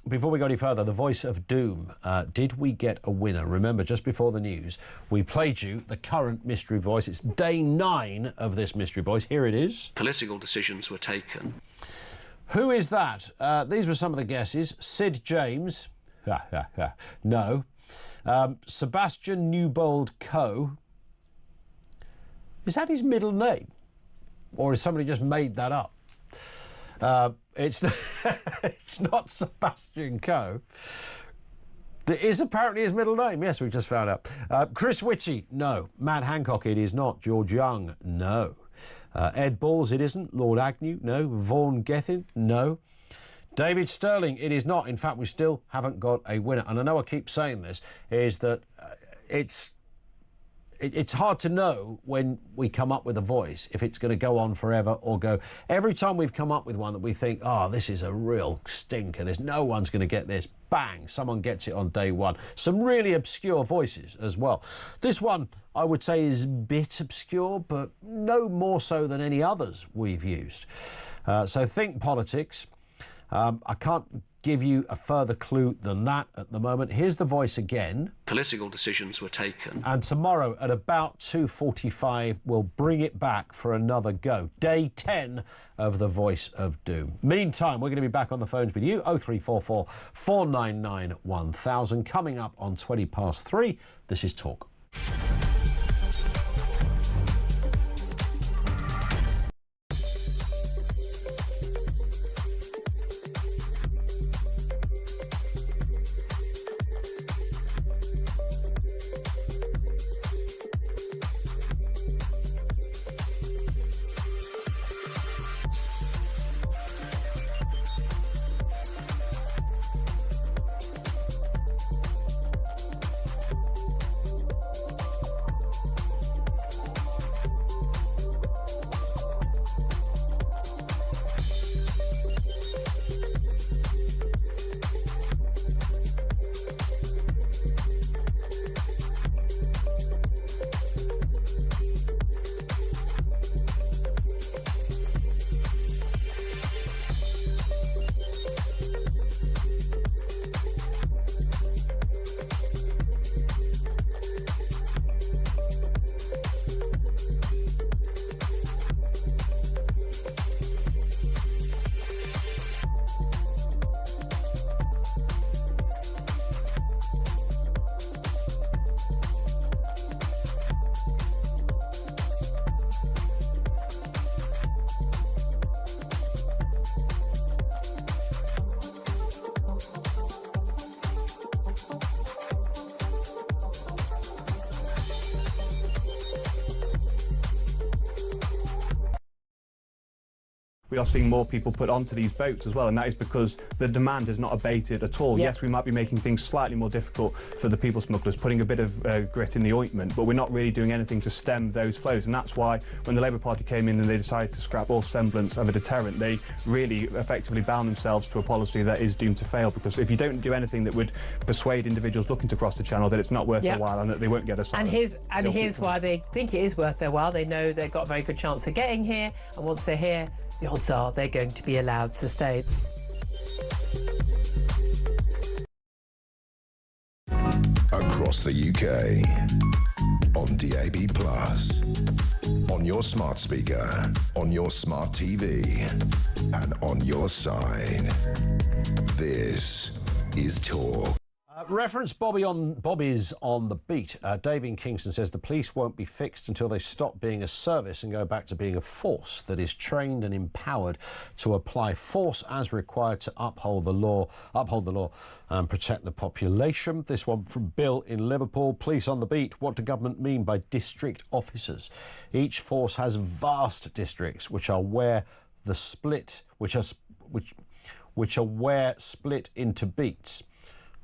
Before we go any further, the voice of doom. Did we get a winner? Remember, just before the news, we played you the current mystery voice. It's day 9 of this mystery voice. Here it is. Political decisions were taken. Who is that? These were some of the guesses. Sid James. No. Sebastian Newbold Coe. Is that his middle name? Or has somebody just made that up? It's not Sebastian Coe. That is apparently his middle name. Yes, we've just found out. Chris Whitty, no. Matt Hancock, it is not. George Young, no. Ed Balls, it isn't. Lord Agnew, no. Vaughan Gethin, no. David Sterling, it is not. In fact, we still haven't got a winner. And I know I keep saying this, is that it's hard to know when we come up with a voice if it's going to go on forever or go. Every time we've come up with one that we think, oh, this is a real stinker, there's no one's going to get this, bang, someone gets it on day one. Some really obscure voices as well. This one, I would say, is a bit obscure, but no more so than any others we've used. So think politics. I can't give you a further clue than that at the moment. Here's the voice again. Political decisions were taken. And tomorrow at about 2:45, we'll bring it back for another go. Day 10 of the Voice of Doom. Meantime, we're going to be back on the phones with you. 0344 499 1000. Coming up on 20 past 3, this is Talk. We are seeing more people put onto these boats as well, and that is because the demand has not abated at all. Yes, we might be making things slightly more difficult for the people smugglers, putting a bit of grit in the ointment, but we're not really doing anything to stem those flows. And that's why when the Labour Party came in and they decided to scrap all semblance of a deterrent, they really effectively bound themselves to a policy that is doomed to fail, because if you don't do anything that would persuade individuals looking to cross the channel that it's not worth their while and that they won't get asylum. And here's why they think it is worth their while. They know they've got a very good chance of getting here, and once they're here, the odds are they're going to be allowed to stay. Across the UK, on DAB+, on your smart speaker, on your smart TV, and on your side. This is Talk. Reference Bobby's on the beat. Dave in Kingston says the police won't be fixed until they stop being a service and go back to being a force that is trained and empowered to apply force as required to uphold the law and protect the population. This one from Bill in Liverpool. Police on the beat. What do government mean by district officers? Each force has vast districts which are where the split split into beats.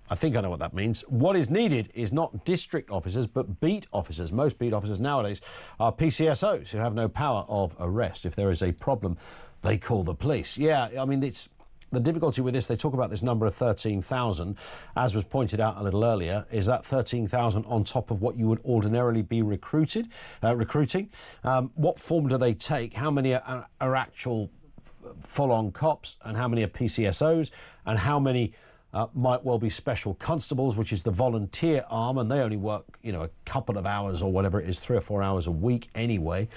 I think I know what that means. What is needed is not district officers, but beat officers. Most beat officers nowadays are PCSOs who have no power of arrest. If there is a problem, they call the police. Yeah, I mean, the difficulty with this, they talk about this number of 13,000, as was pointed out a little earlier, is that 13,000 on top of what you would ordinarily be recruiting. What form do they take? How many are actual full-on cops, and how many are PCSOs, and how many might well be special constables, which is the volunteer arm, and they only work, you know, a couple of hours or whatever it is, 3 or 4 hours a week anyway.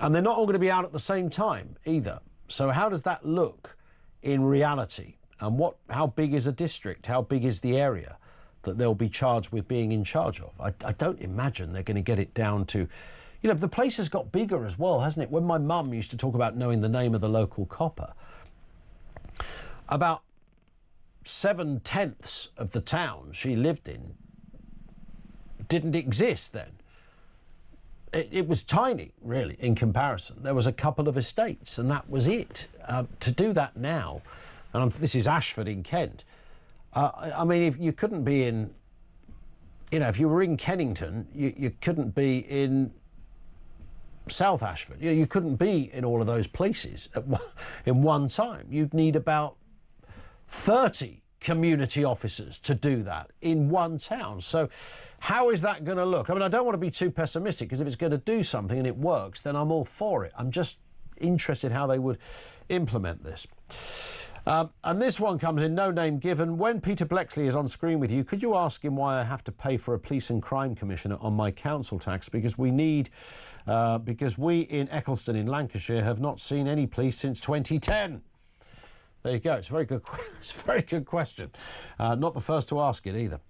And they're not all going to be out at the same time either. So how does that look in reality? And how big is a district? How big is the area that they'll be charged with being in charge of? I don't imagine they're going to get it down to, you know, the place has got bigger as well, hasn't it? When my mum used to talk about knowing the name of the local copper, about 7/10 of the town she lived in didn't exist then. It was tiny, really, in comparison. There was a couple of estates, and that was it. To do that now, and this is Ashford in Kent, I mean, if you couldn't be in, you know, if you were in Kennington, you couldn't be in South Ashford. You couldn't be in all of those places in one time. You'd need about 30 community officers to do that in one town. So how is that going to look? I mean, I don't want to be too pessimistic, because if it's going to do something and it works, then I'm all for it. I'm just interested how they would implement this. And this one comes in, no name given. When Peter Blexley is on screen with you, could you ask him why I have to pay for a police and crime commissioner on my council tax? Because we in Eccleston in Lancashire have not seen any police since 2010. There you go. It's a very good, question. Not the first to ask it either.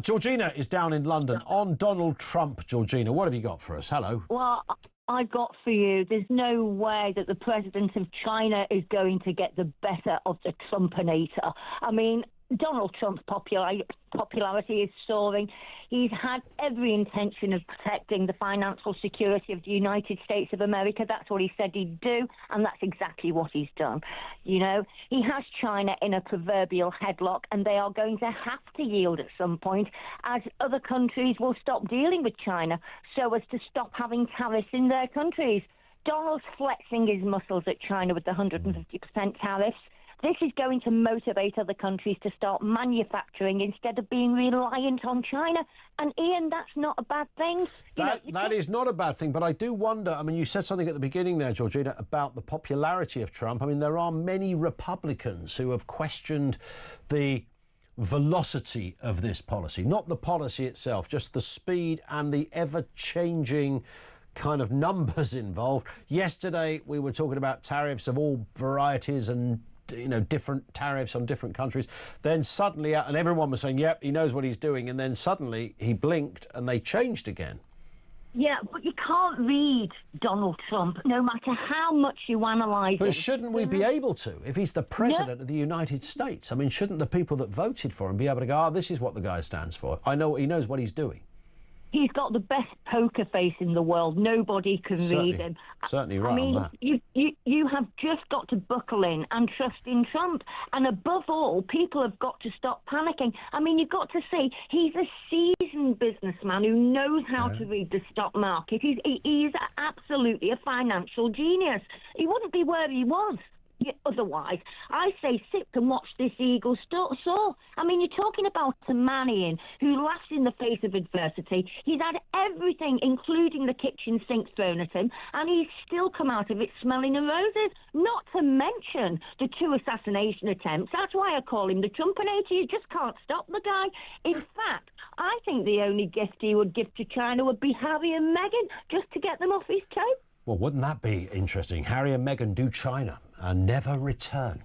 Georgina is down in London on Donald Trump. Georgina, what have you got for us? Hello. Well, I've got for you, there's no way that the president of China is going to get the better of the Trumpinator. I mean, Donald Trump's popularity is soaring. He's had every intention of protecting the financial security of the United States of America. That's what he said he'd do, and that's exactly what he's done. You know, he has China in a proverbial headlock, and they are going to have to yield at some point, as other countries will stop dealing with China so as to stop having tariffs in their countries. Donald's flexing his muscles at China with the 150% tariffs. This is going to motivate other countries to start manufacturing instead of being reliant on China. And Ian, that's not a bad thing. That is not a bad thing, but I do wonder, I mean, you said something at the beginning there, Georgina, about the popularity of Trump. I mean, there are many Republicans who have questioned the velocity of this policy, not the policy itself, just the speed and the ever-changing kind of numbers involved. Yesterday, we were talking about tariffs of all varieties and, you know, different tariffs on different countries. Then suddenly, and everyone was saying, yep, he knows what he's doing. And then suddenly he blinked and they changed again. Yeah, but you can't read Donald Trump, no matter how much you analyse him. But shouldn't we be able to, if he's the president of the United States? I mean, shouldn't the people that voted for him be able to go, oh, this is what the guy stands for. I know he knows what he's doing. He's got the best poker face in the world. Nobody can read him. Certainly right I mean, on that. You have just got to buckle in and trust in Trump. And above all, people have got to stop panicking. I mean, you've got to see he's a seasoned businessman who knows how to read the stock market. He's absolutely a financial genius. He wouldn't be where he was otherwise. I say sit and watch this eagle soar. I mean, you're talking about a man, Ian, who laughs in the face of adversity. He's had everything, including the kitchen sink, thrown at him, and he's still come out of it smelling of roses, not to mention the 2 assassination attempts. That's why I call him the Trumpinator. You just can't stop the guy. In fact, I think the only gift he would give to China would be Harry and Meghan, just to get them off his toe. Well, wouldn't that be interesting? Harry and Meghan do China and never return.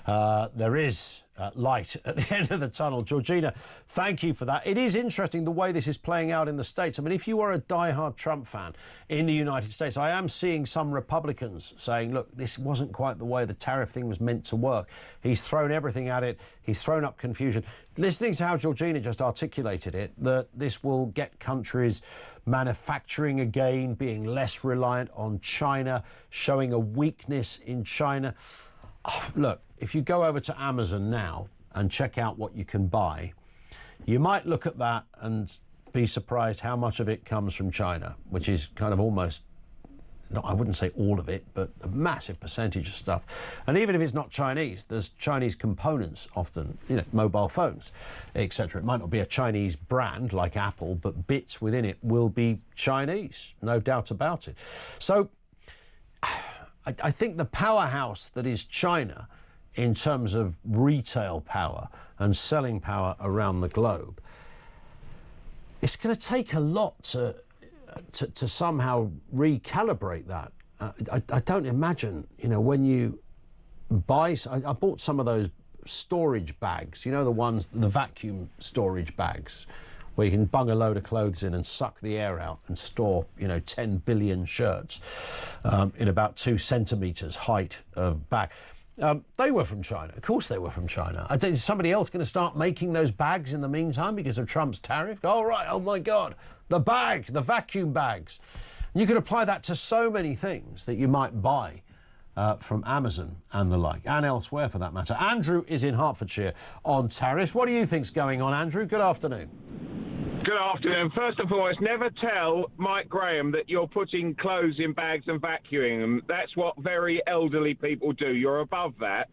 There is light at the end of the tunnel. Georgina, thank you for that. It is interesting the way this is playing out in the States. I mean, if you are a diehard Trump fan in the United States, I am seeing some Republicans saying, look, this wasn't quite the way the tariff thing was meant to work. He's thrown everything at it. He's thrown up confusion. Listening to how Georgina just articulated it, that this will get countries manufacturing again, being less reliant on China, showing a weakness in China. Oh, look, if you go over to Amazon now and check out what you can buy, you might look at that and be surprised how much of it comes from China, which is kind of almost I wouldn't say all of it, but a massive percentage of stuff. And even if it's not Chinese, there's Chinese components often, mobile phones, etc. It might not be a Chinese brand like Apple, but bits within it will be Chinese, no doubt about it. So I think the powerhouse that is China in terms of retail power and selling power around the globe, it's going to take a lot to somehow recalibrate that. I don't imagine, when you buy... I bought some of those storage bags, the vacuum storage bags, where you can bung a load of clothes in and suck the air out and store, 10 billion shirts in about 2 centimetres height of bag. They were from China. Of course they were from China. Is somebody else going to start making those bags in the meantime because of Trump's tariff? Oh, right. Oh, my God. The vacuum bags. You could apply that to so many things that you might buy from Amazon and the like, and elsewhere for that matter. Andrew is in Hertfordshire on tariffs. What do you think's going on, Andrew? Good afternoon. Good afternoon. First and foremost, never tell Mike Graham that you're putting clothes in bags and vacuuming them. That's what very elderly people do. You're above that.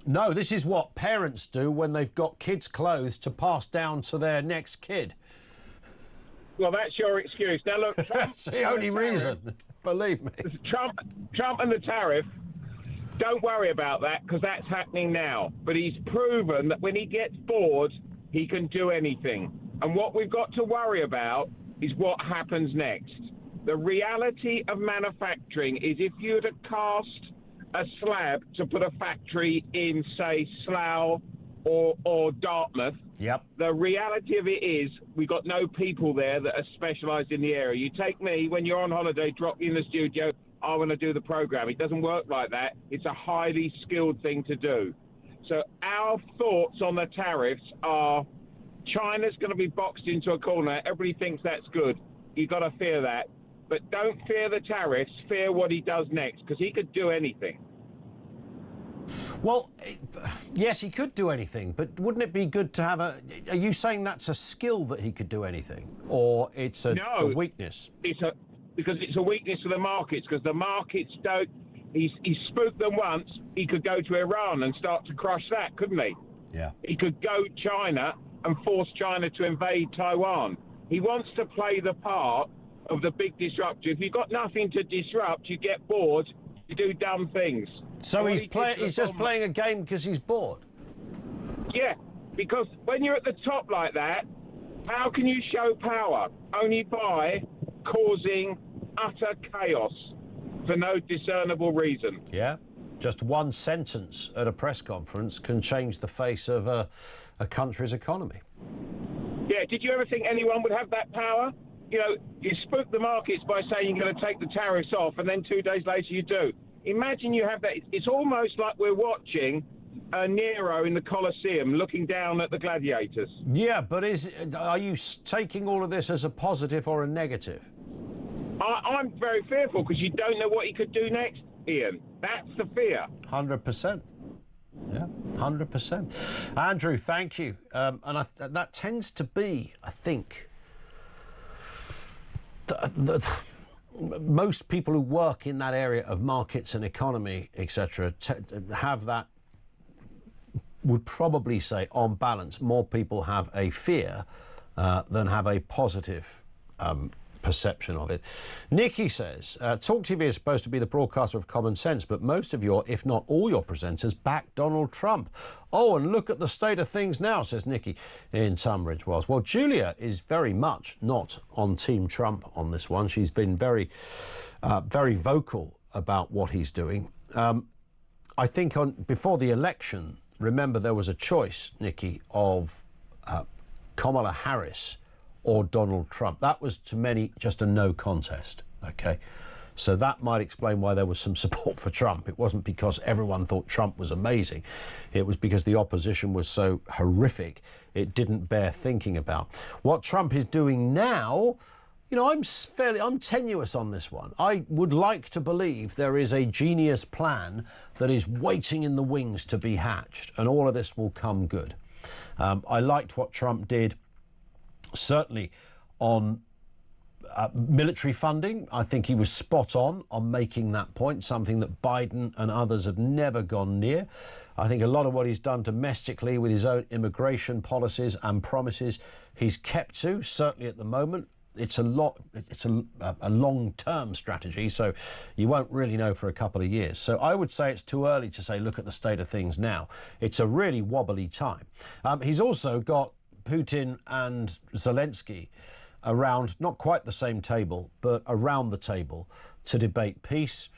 No, this is what parents do when they've got kids' clothes to pass down to their next kid. Well, that's your excuse. Now, look, Trump... That's the only reason, believe me. Trump and the tariff, don't worry about that, because that's happening now. But he's proven that when he gets bored, he can do anything. And what we've got to worry about is what happens next. The reality of manufacturing is if you were to cast a slab to put a factory in, say, Slough or Dartmouth, the reality of it is we've got no people there that are specialised in the area. You take me, when you're on holiday, drop me in the studio, I want to do the programme. It doesn't work like that. It's a highly skilled thing to do. So our thoughts on the tariffs are China's going to be boxed into a corner. Everybody thinks that's good. You've got to fear that. But don't fear the tariffs. Fear what he does next, because he could do anything. Well, yes, he could do anything, but wouldn't it be good to have a... Are you saying that's a skill that he could do anything, or it's a weakness? Because it's a weakness for the markets, because the markets don't... He spooked them once. He could go to Iran and start to crush that, couldn't he? Yeah. He could go China and force China to invade Taiwan. He wants to play the part of the big disruptor. If you've got nothing to disrupt, you get bored, you do dumb things. So he's just playing a game because he's bored? Yeah, because when you're at the top like that, how can you show power? Only by causing utter chaos for no discernible reason. Yeah, just one sentence at a press conference can change the face of a country's economy. Yeah, did you ever think anyone would have that power? You spook the markets by saying you're going to take the tariffs off, and then 2 days later you do. Imagine you have that. It's almost like we're watching Nero in the Colosseum looking down at the gladiators. Yeah, but are you taking all of this as a positive or a negative? I'm very fearful, because you don't know what he could do next, Ian. That's the fear. 100%. Yeah, 100%. Andrew, thank you. And that tends to be, I think, most people who work in that area of markets and economy, etc., have that, would probably say, on balance, more people have a fear than have a positive perception of it. Nikki says, talkTV is supposed to be the broadcaster of common sense, but most of your, if not all your presenters, back Donald Trump. Oh, and look at the state of things now, says Nikki in Tunbridge Wells. Well, Julia is very much not on Team Trump on this one. She's been very vocal about what he's doing. I think before the election, remember there was a choice, Nikki, of Kamala Harris or Donald Trump. That was, to many, just a no contest, OK? So that might explain why there was some support for Trump. It wasn't because everyone thought Trump was amazing. It was because the opposition was so horrific, it didn't bear thinking about. What Trump is doing now, I'm tenuous on this one. I would like to believe there is a genius plan that is waiting in the wings to be hatched, and all of this will come good. I liked what Trump did, certainly on military funding, I think he was spot on making that point, something that Biden and others have never gone near. I think a lot of what he's done domestically with his own immigration policies and promises he's kept to, certainly at the moment. It's a long-term strategy, so you won't really know for a couple of years. So I would say it's too early to say, look at the state of things now. It's a really wobbly time. He's also got Putin and Zelensky around, not quite the same table, but around the table to debate peace.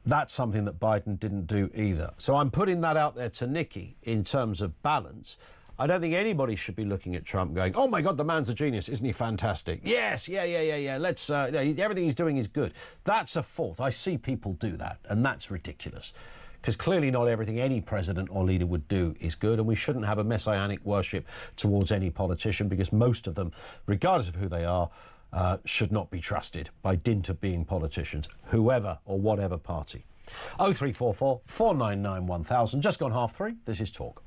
That's something that Biden didn't do either. So I'm putting that out there to Nikki in terms of balance. I don't think anybody should be looking at Trump going, oh my God, the man's a genius, isn't he fantastic? Yes, yeah. Let's, everything he's doing is good. That's a fault. I see people do that, and that's ridiculous. Because clearly not everything any president or leader would do is good, and we shouldn't have a messianic worship towards any politician, because most of them, regardless of who they are, should not be trusted by dint of being politicians, whoever or whatever party. 0344 499 1000. Just gone 3:30. This is Talk.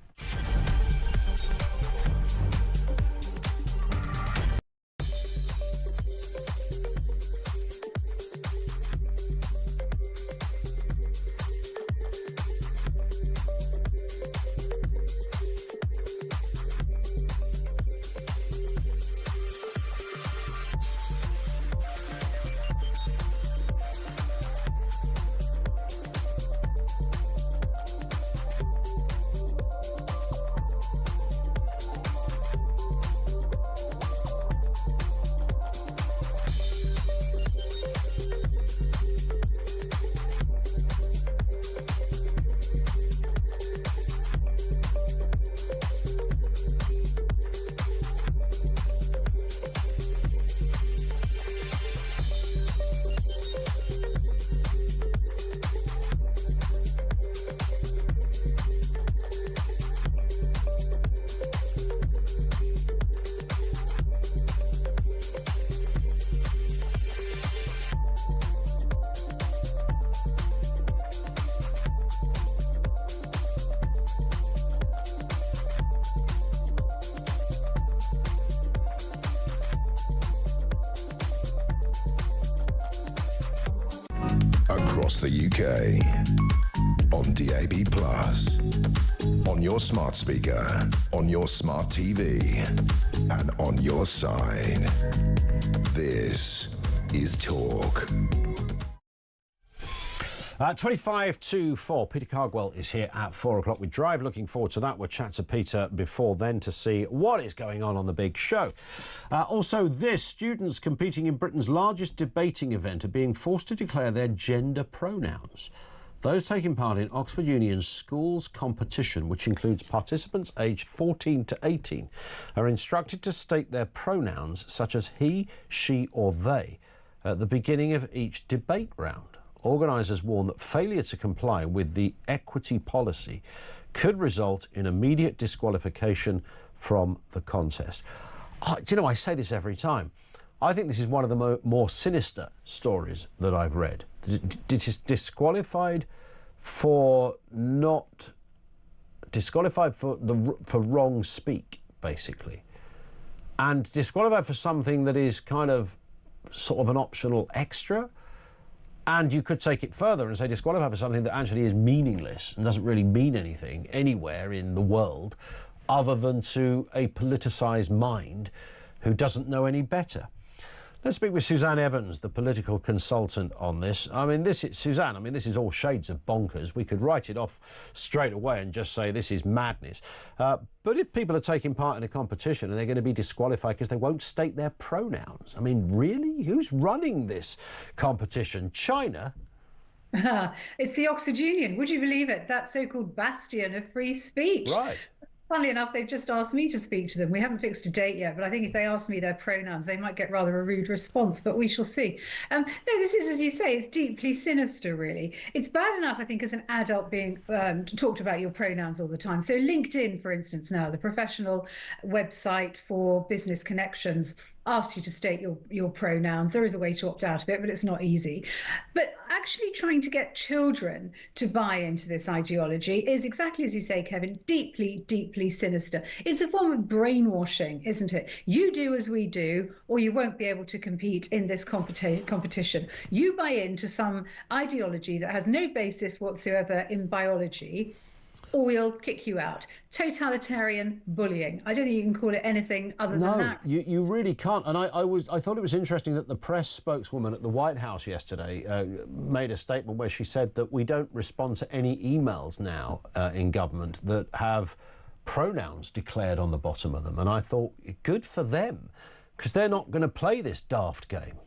Across the UK, on DAB+, on your smart speaker, on your smart TV, and on your side. This is Talk. 25 to 4. Peter Cardwell is here at 4 o'clock with Drive. Looking forward to that. We'll chat to Peter before then to see what is going on the big show. Also, students competing in Britain's largest debating event are being forced to declare their gender pronouns. Those taking part in Oxford Union's schools competition, which includes participants aged 14 to 18, are instructed to state their pronouns such as he, she or they at the beginning of each debate round. Organisers warn that failure to comply with the equity policy could result in immediate disqualification from the contest. I say this every time. I think this is one of the more sinister stories that I've read. Disqualified for wrong speak, basically, and disqualified for something that is kind of sort of an optional extra. And you could take it further and say disqualify for something that actually is meaningless and doesn't really mean anything anywhere in the world other than to a politicised mind who doesn't know any better. Let's speak with Suzanne Evans, the political consultant on this. This is all shades of bonkers. We could write it off straight away and just say this is madness. But if people are taking part in a competition and they're going to be disqualified because they won't state their pronouns, really? Who's running this competition? China? It's the Oxford Union. Would you believe it? That so-called bastion of free speech. Right. Funnily enough, they've just asked me to speak to them. We haven't fixed a date yet, but I think if they ask me their pronouns, they might get rather a rude response, but we shall see. No, this is, as you say, it's deeply sinister, really. It's bad enough, I think, as an adult being talked about your pronouns all the time. So LinkedIn, for instance, now, the professional website for business connections, asks you to state your pronouns. There is a way to opt out of it, but it's not easy. But actually trying to get children to buy into this ideology is, exactly as you say, Kevin, deeply, deeply sinister. It's a form of brainwashing, isn't it? You do as we do, or you won't be able to compete in this competition. You buy into some ideology that has no basis whatsoever in biology, or we'll kick you out. Totalitarian bullying. I don't think you can call it anything other than that. No, you really can't. And I thought it was interesting that the press spokeswoman at the White House yesterday made a statement where she said that we don't respond to any emails now in government that have pronouns declared on the bottom of them. And I thought, good for them, because they're not going to play this daft game.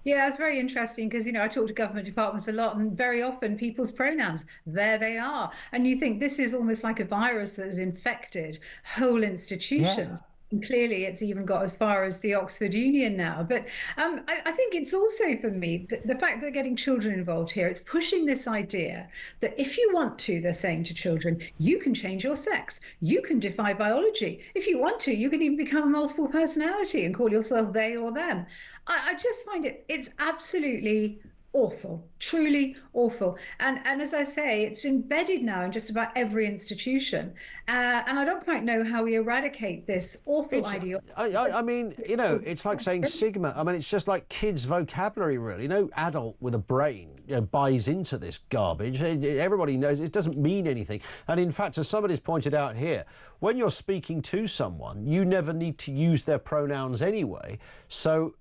Yeah, it's very interesting because, I talk to government departments a lot, and very often people's pronouns, there they are. And you think this is almost like a virus that has infected whole institutions. Yeah. And clearly it's even got as far as the Oxford Union now. But I think it's also, for me, the fact that they're getting children involved here, it's pushing this idea that if you want to, they're saying to children, you can change your sex. You can defy biology. If you want to, you can even become a multiple personality and call yourself they or them. I just find it's absolutely awful, truly awful. And as I say, it's embedded now in just about every institution. And I don't quite know how we eradicate this awful ideology. I mean, it's like saying Sigma. I mean, it's just like kids' vocabulary, really. No adult with a brain buys into this garbage. Everybody knows it doesn't mean anything. And in fact, as somebody's pointed out here, when you're speaking to someone, you never need to use their pronouns anyway. So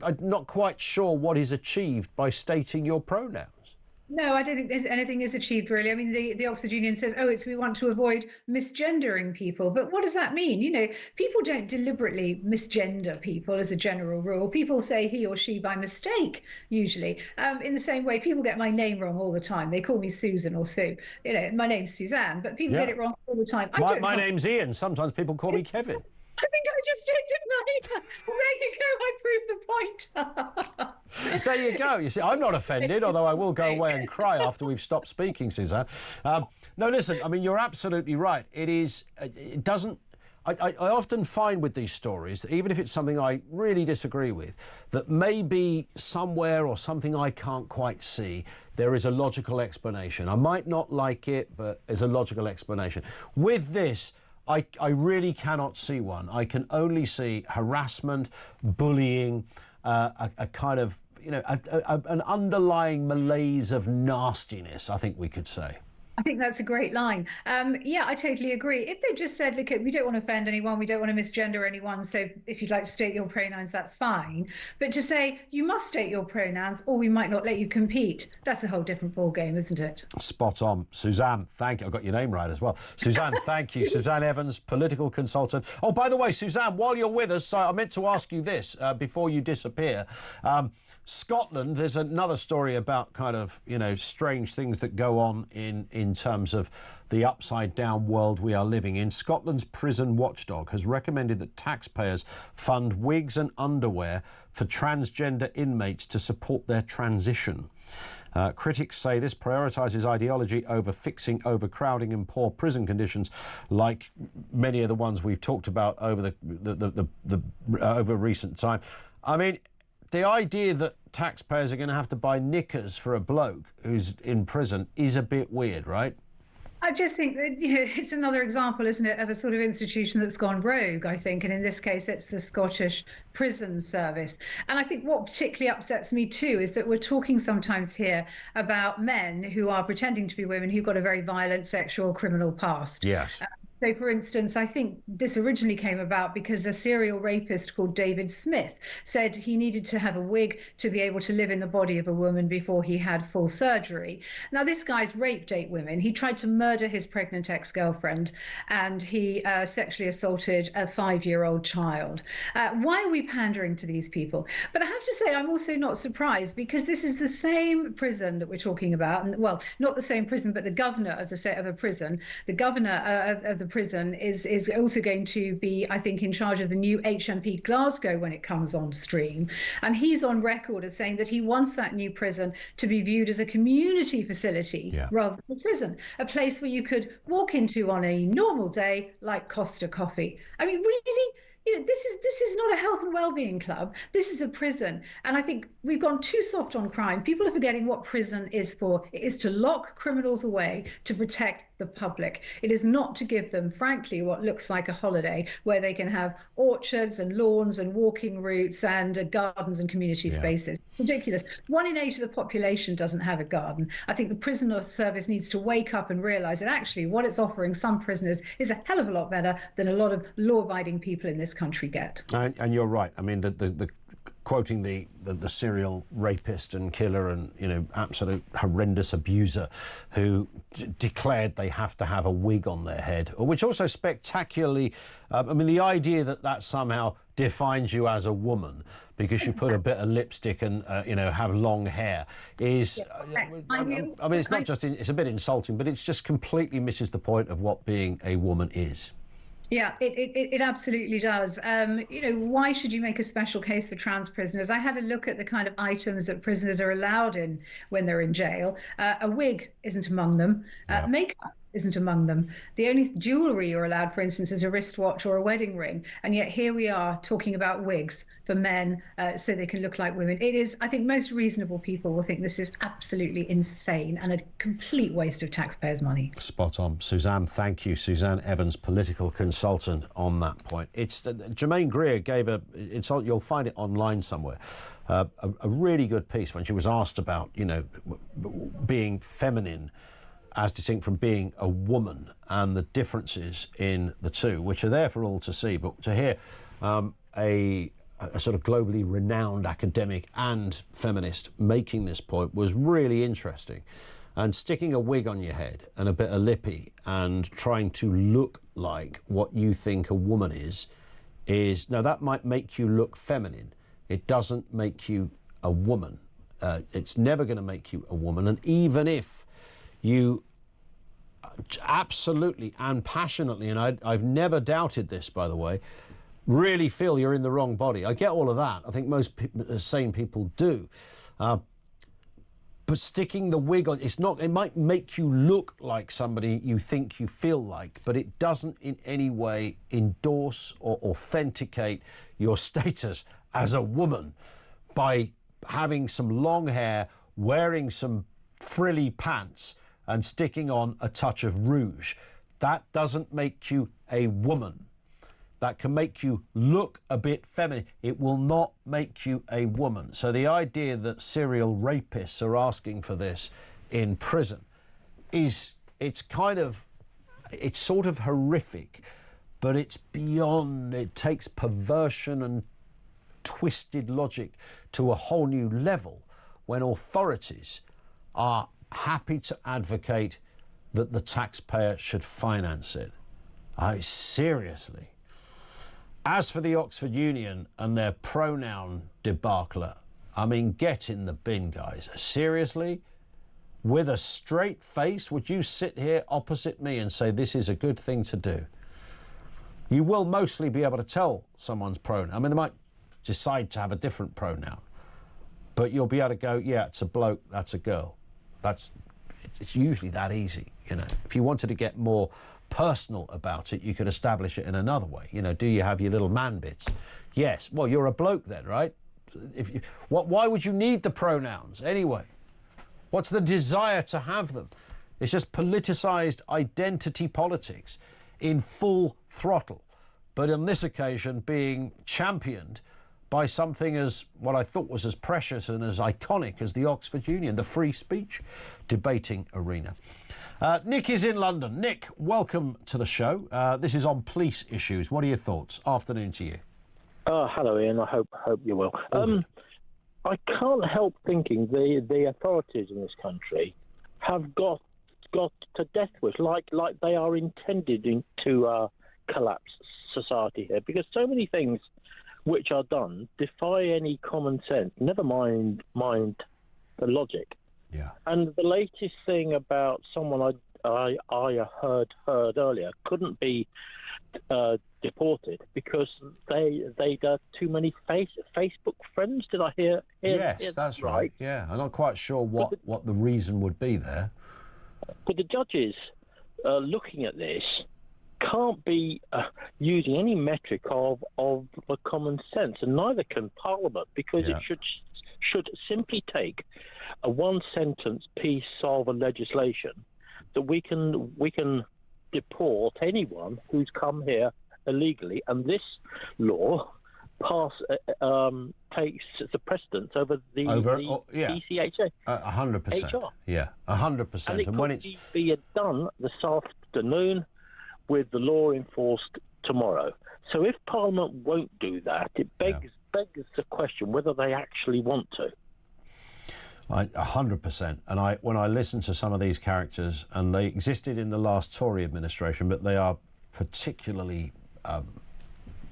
I'm not quite sure what is achieved by stating your pronouns. No, I don't think there's anything is achieved, really. I mean, the Oxford Union says, we want to avoid misgendering people. But what does that mean? People don't deliberately misgender people as a general rule. People say he or she by mistake, usually. In the same way, people get my name wrong all the time. They call me Susan or Sue. My name's Suzanne, but people get it wrong all the time. My name's Ian. Sometimes people call me Kevin. I think I just did, didn't I? Well, there you go. I proved the point. There you go. You see, I'm not offended, although I will go away and cry after we've stopped speaking, Suzanne. No, listen, I mean, you're absolutely right. It doesn't... I often find with these stories, even if it's something I really disagree with, that maybe somewhere or something I can't quite see, there is a logical explanation. I might not like it, but there's a logical explanation. With this, I really cannot see one. I can only see harassment, bullying, a kind of, an underlying malaise of nastiness, I think we could say. I think that's a great line. Yeah, I totally agree. If they just said, look, we don't want to offend anyone, we don't want to misgender anyone, so if you'd like to state your pronouns, that's fine. But to say, you must state your pronouns or we might not let you compete, that's a whole different ballgame, isn't it? Spot on. Suzanne, thank you. I got your name right as well. Suzanne, thank you. Suzanne Evans, political consultant. Oh, by the way, Suzanne, while you're with us, I meant to ask you this before you disappear. Scotland, there's another story about kind of, strange things that go on in terms of the upside-down world we are living in. Scotland's prison watchdog has recommended that taxpayers fund wigs and underwear for transgender inmates to support their transition. Critics say this prioritises ideology over fixing overcrowding and poor prison conditions, like many of the ones we've talked about over over recent time. I mean, the idea that taxpayers are going to have to buy knickers for a bloke who's in prison is a bit weird, right? I just think that it's another example, isn't it, of a sort of institution that's gone rogue, I think. And in this case, it's the Scottish Prison Service. And I think what particularly upsets me too is that we're talking sometimes here about men who are pretending to be women who've got a very violent sexual criminal past. Yes. So, for instance, I think this originally came about because a serial rapist called David Smith said he needed to have a wig to be able to live in the body of a woman before he had full surgery. Now, this guy's raped 8 women. He tried to murder his pregnant ex-girlfriend, and he sexually assaulted a 5-year-old child. Why are we pandering to these people? But I have to say, I'm also not surprised, because this is the same prison that we're talking about. And, well, not the same prison, but the governor of the prison, the governor of the prison is also going to be, I think, in charge of the new HMP Glasgow when it comes on stream. And he's on record as saying that he wants that new prison to be viewed as a community facility rather than a prison, a place where you could walk into on a normal day like Costa Coffee. I mean, really? this is not a health and well-being club. This is a prison. And I think we've gone too soft on crime. People are forgetting what prison is for. It is to lock criminals away, to protect the public. It is not to give them, frankly, what looks like a holiday where they can have orchards and lawns and walking routes and gardens and community spaces. Ridiculous. 1 in 8 of the population doesn't have a garden. I think the prison service needs to wake up and realise that actually what it's offering some prisoners is a hell of a lot better than a lot of law-abiding people in this country get. And you're right. I mean, the quoting the serial rapist and killer and, you know, absolute horrendous abuser who declared they have to have a wig on their head, which also spectacularly, I mean, the idea that somehow defines you as a woman because you put a bit of lipstick and, you know, have long hair is, I mean, it's not just, it's a bit insulting, but it's just completely misses the point of what being a woman is. Yeah, it absolutely does. You know, why should you make a special case for trans prisoners? I had a look at the kind of items that prisoners are allowed in when they're in jail. A wig isn't among them. Makeup isn't among them. The only jewellery you're allowed, for instance, is a wristwatch or a wedding ring. And yet here we are talking about wigs for men so they can look like women. It is, I think most reasonable people will think this is absolutely insane and a complete waste of taxpayers' money. Spot on. Suzanne, thank you. Suzanne Evans, political consultant on that point. It's Germaine Greer gave you'll find it online somewhere, a really good piece when she was asked about, you know, being feminine as distinct from being a woman and the differences in the two, which are there for all to see. But to hear a sort of globally renowned academic and feminist making this point was really interesting. And sticking a wig on your head and a bit of lippy and trying to look like what you think a woman is now that might make you look feminine. It doesn't make you a woman. It's never going to make you a woman. And even if you absolutely and passionately, and I've never doubted this, by the way, really feel you're in the wrong body. I get all of that. I think most sane people do. But sticking the wig on, it might make you look like somebody you think you feel like, but it doesn't in any way endorse or authenticate your status as a woman by having some long hair, wearing some frilly pants and sticking on a touch of rouge. That doesn't make you a woman. That can make you look a bit feminine. It will not make you a woman. So the idea that serial rapists are asking for this in prison it's sort of horrific, but it's beyond, it takes perversion and twisted logic to a whole new level when authorities are happy to advocate that the taxpayer should finance it. Seriously. As for the Oxford Union and their pronoun debacle, I mean, get in the bin, guys. Seriously? With a straight face, would you sit here opposite me and say this is a good thing to do? You will mostly be able to tell someone's pronoun. I mean, they might decide to have a different pronoun, but you'll be able to go, yeah, it's a bloke, that's a girl. It's usually that easy, you know. If you wanted to get more personal about it, you could establish it in another way. You know, do you have your little man bits? Yes. Well, you're a bloke then, right? Why would you need the pronouns anyway? What's the desire to have them? It's just politicised identity politics in full throttle, but on this occasion being championed by something as, what I thought was as precious and as iconic as the Oxford Union, the free speech debating arena. Nick is in London. Nick, welcome to the show. This is on police issues. What are your thoughts? Afternoon to you. Hello, Ian. I hope you're well. I can't help thinking the authorities in this country have got to death wish, like they are intended to collapse society here, because so many things which are done defy any common sense, never mind the logic. Yeah. And the latest thing about someone I heard earlier couldn't be deported because they got too many Facebook friends. Did I hear yes, that's right. Yeah, I'm not quite sure what the reason would be there. But the judges looking at this can't be using any metric of the common sense, and neither can Parliament, because it should simply take a one-sentence piece of a legislation that we can deport anyone who's come here illegally, and this law takes the precedence over the PCHA. 100%. Yeah, 100%. And it could be done this afternoon with the law enforced tomorrow. So if Parliament won't do that, it begs the question whether they actually want to. 100%. And when I listen to some of these characters, and they existed in the last Tory administration, but they are particularly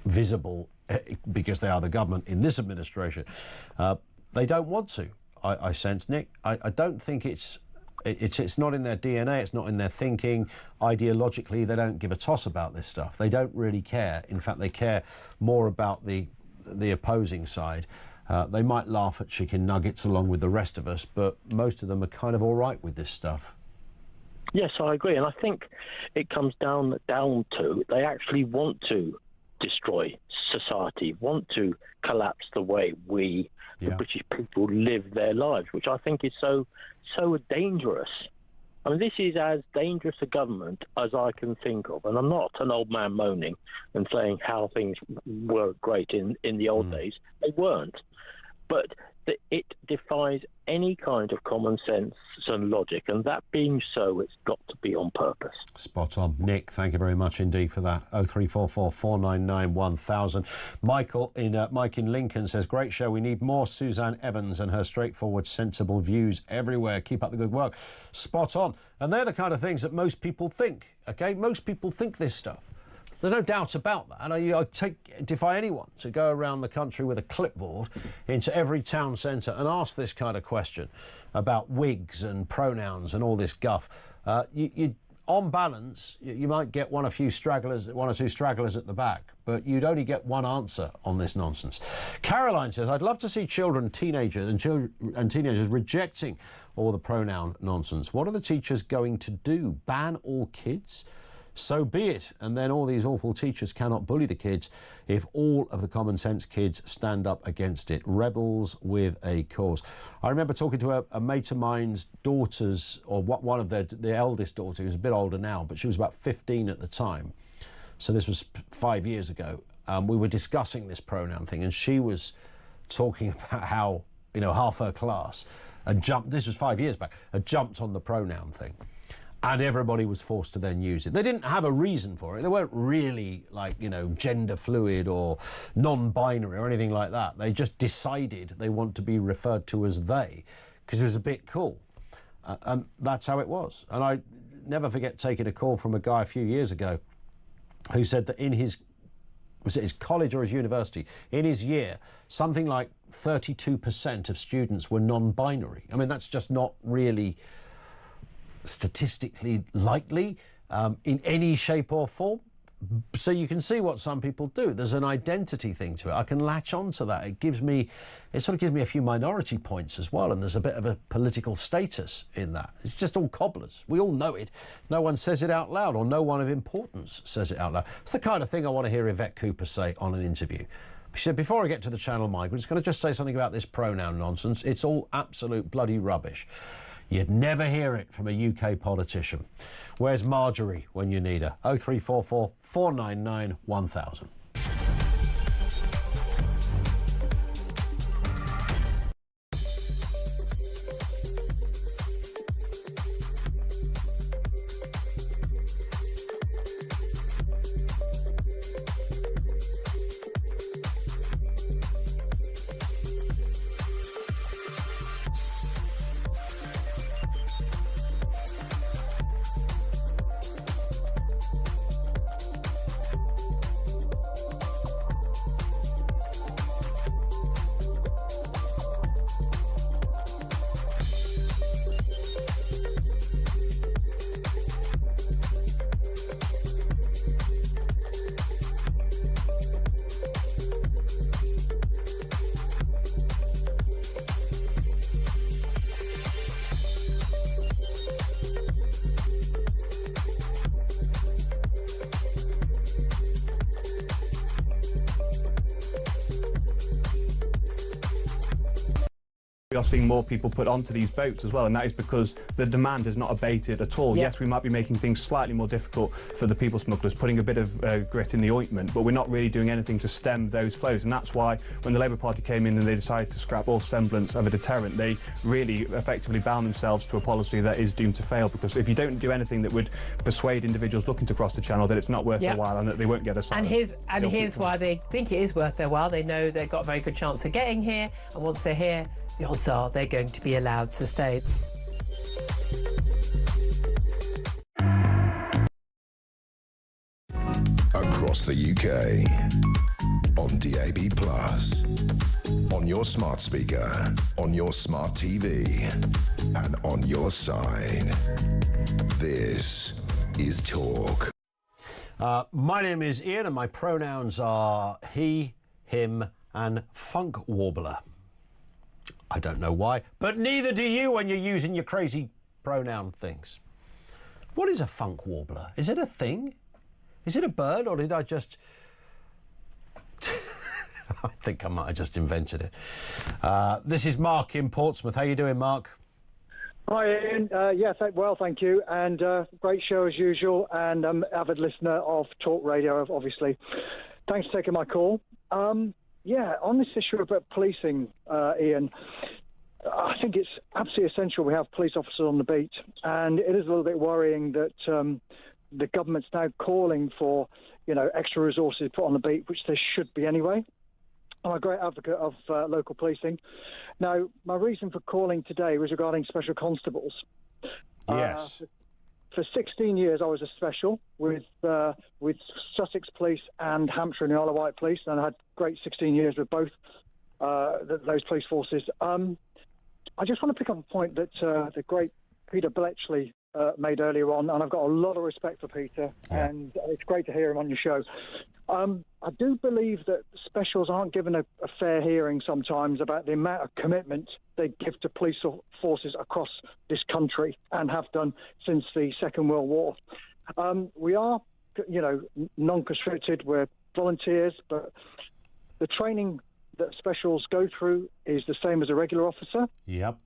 visible because they are the government in this administration. They don't want to. I sense, Nick. I don't think it's not in their DNA. It's not in their thinking. Ideologically, they don't give a toss about this stuff. They don't really care. In fact, they care more about the opposing side. They might laugh at chicken nuggets along with the rest of us, but most of them are kind of all right with this stuff. Yes, I agree, and I think it comes down to they actually want to destroy society, want to collapse the way the British people live their lives, which I think is so dangerous. I mean, this is as dangerous a government as I can think of, and I'm not an old man moaning and saying how things were great in the old days. They weren't. But it defies any kind of common sense and logic, and that being so, it's got to be on purpose. Spot on. Nick, thank you very much indeed for that. 0344 499 1000. Mike in Lincoln says, great show. We need more Suzanne Evans and her straightforward, sensible views everywhere. Keep up the good work. Spot on. And they're the kind of things that most people think, OK? Most people think this stuff. There's no doubt about that. And I defy anyone to go around the country with a clipboard into every town centre and ask this kind of question about wigs and pronouns and all this guff. On balance, you might get one or two stragglers at the back, but you'd only get one answer on this nonsense. Caroline says, I'd love to see teenagers rejecting all the pronoun nonsense. What are the teachers going to do? Ban all kids? So be it. And then all these awful teachers cannot bully the kids if all of the common sense kids stand up against it. Rebels with a cause. I remember talking to a mate of mine's daughters, or one of their eldest daughter, who's a bit older now, but she was about 15 at the time. So this was 5 years ago. We were discussing this pronoun thing, and she was talking about how, half her class had jumped, this was 5 years back, had jumped on the pronoun thing. And everybody was forced to then use it. They didn't have a reason for it. They weren't really gender fluid or non-binary or anything like that. They just decided they want to be referred to as they because it was a bit cool. And that's how it was. And I never forget taking a call from a guy a few years ago who said that in his college or his university, in his year, something like 32% of students were non-binary. I mean, that's just not really statistically likely in any shape or form. So you can see what some people do. There's an identity thing to it. I can latch on to that. It sort of gives me a few minority points as well, and there's a bit of a political status in that. It's just all cobblers. We all know it. No one says it out loud, or no one of importance says it out loud. It's the kind of thing I want to hear Yvette Cooper say on an interview. She said, before I get to the channel, Mike, I'm just going to say something about this pronoun nonsense. It's all absolute bloody rubbish. You'd never hear it from a UK politician. Where's Marjorie when you need her? 0344 499 1000. are seeing more people put onto these boats as well, and that is because the demand has not abated at all. Yes, we might be making things slightly more difficult for the people smugglers, putting a bit of grit in the ointment, but we're not really doing anything to stem those flows. And that's why when the Labour Party came in and they decided to scrap all semblance of a deterrent, they really effectively bound themselves to a policy that is doomed to fail, because if you don't do anything that would persuade individuals looking to cross the channel that it's not worth their while and that they won't get asylum. And here's why they think it is worth their while. They know they've got a very good chance of getting here, and once they're here, the odds are they're going to be allowed to stay. Across the UK, on DAB+, on your smart speaker, on your smart TV, and on your side. This is Talk. My name is Ian, and my pronouns are he, him, and funk warbler. I don't know why, but neither do you when you're using your crazy pronoun things. What is a funk warbler? Is it a thing? Is it a bird, or did I just... I think I might have just invented it. This is Mark in Portsmouth. How you doing, Mark? Hi, Ian. Yeah, well, thank you. And great show as usual, and I'm an avid listener of Talk Radio, obviously. Thanks for taking my call. Yeah, on this issue about policing, Ian, I think it's absolutely essential we have police officers on the beat, and it is a little bit worrying that the government's now calling for, extra resources put on the beat, which there should be anyway. I'm a great advocate of local policing. Now, my reason for calling today was regarding special constables. Yes. For 16 years, I was a special with Sussex Police and Hampshire and the Isle of Wight Police, and I had great 16 years with both those police forces. I just want to pick up a point that the great Peter Bletchley made earlier on, and I've got a lot of respect for Peter, and it's great to hear him on your show. I do believe that specials aren't given a fair hearing sometimes about the amount of commitment they give to police forces across this country and have done since the Second World War. We are, non-conscripted, we're volunteers, but the training that specials go through is the same as a regular officer. Yep.